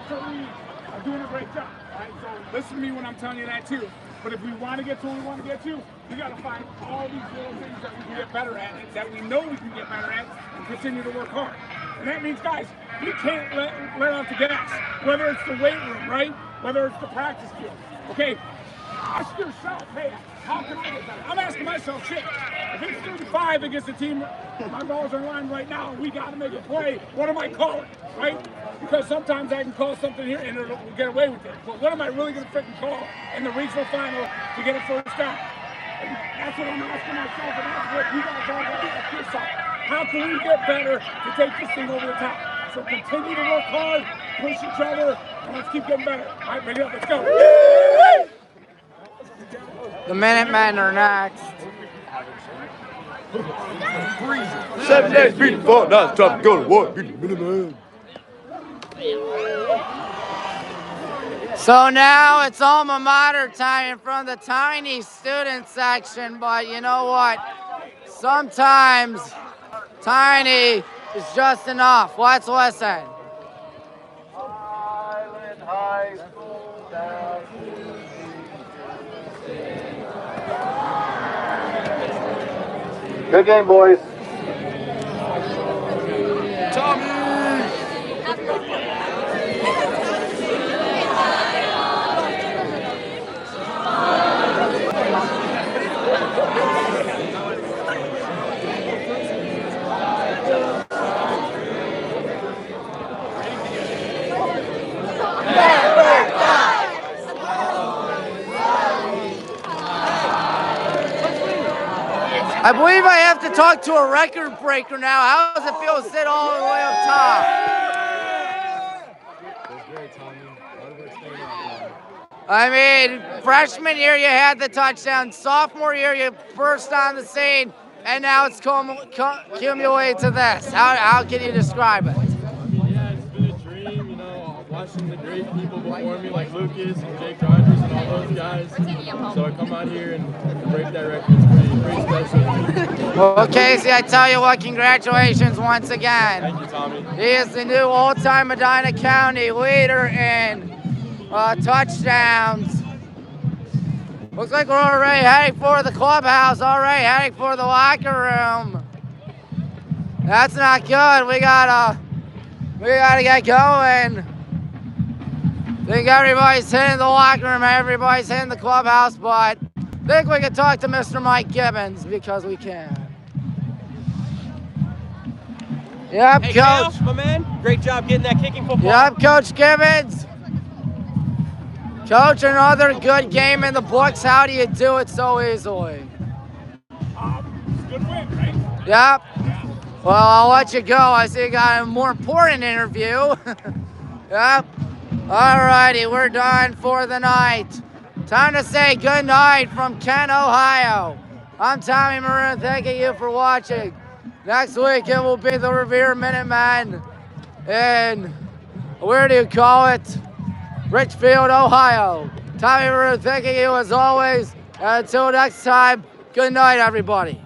Certainly are doing a great job, all right? So listen to me when I'm telling you that too. But if we want to get to where we want to get to, we got to find all these little things that we can get better at, that we know we can get better at, and continue to work hard. And that means, guys, we can't let off the gas. Whether it's the weight room, right? Whether it's the practice field. Okay, ask yourself, hey, how can I get better? I'm asking myself, shit, if it's 35 against a team, my ball's on line right now, we got to make a play. What am I calling, right? Because sometimes I can call something here and we'll get away with it. But what am I really going to freaking call in the regional final to get a first down? And that's what I'm asking myself, and that's what you guys all got to ask yourself. How can we get better to take this thing over the top? So continue to work hard, push each other, and let's keep getting better. All right, ready up, let's go. The Minutemen are next. 7 days beating 4, now it's time to go to war. Beat the Minutemen. So now it's alma mater time in front of the tiny student section, but you know what? Sometimes tiny is just enough. Let's listen. Highland High School down. Good game, boys. I believe I have to talk to a record breaker now. How does it feel to sit all the way up top? I mean, freshman year you had the touchdown, sophomore year you burst on the scene, and now it's accumulated to this. How can you describe it? Yeah, it's been a dream, you know, watching the great people before me like Lucas and Jake Rogers and all those guys. So I come out here and break that record. It's pretty special. Well, Casey, I tell you what, congratulations once again. Thank you, Tommy. He is the new all-time Medina County leader in touchdowns. Looks like we're already heading for the clubhouse, already heading for the locker room. That's not good. We gotta get going. I think everybody's hitting the locker room, everybody's hitting the clubhouse, but I think we can talk to Mr. Mike Gibbons because we can. Yep, hey, Coach. Kale, my man, great job getting that kicking football. Yep, Coach Gibbons. Coach, another good game in the books. How do you do it so easily? Good win, right? Yep. Well, I'll let you go. I see you got a more important interview. Yep. All righty, we're done for the night. Time to say good night from Kent, Ohio. I'm Tommy Maroon. Thanking you for watching. Next week it will be the Revere Minutemen in, where do you call it? Richfield, Ohio. Tommy Maroon thanking you as always. And until next time, good night, everybody.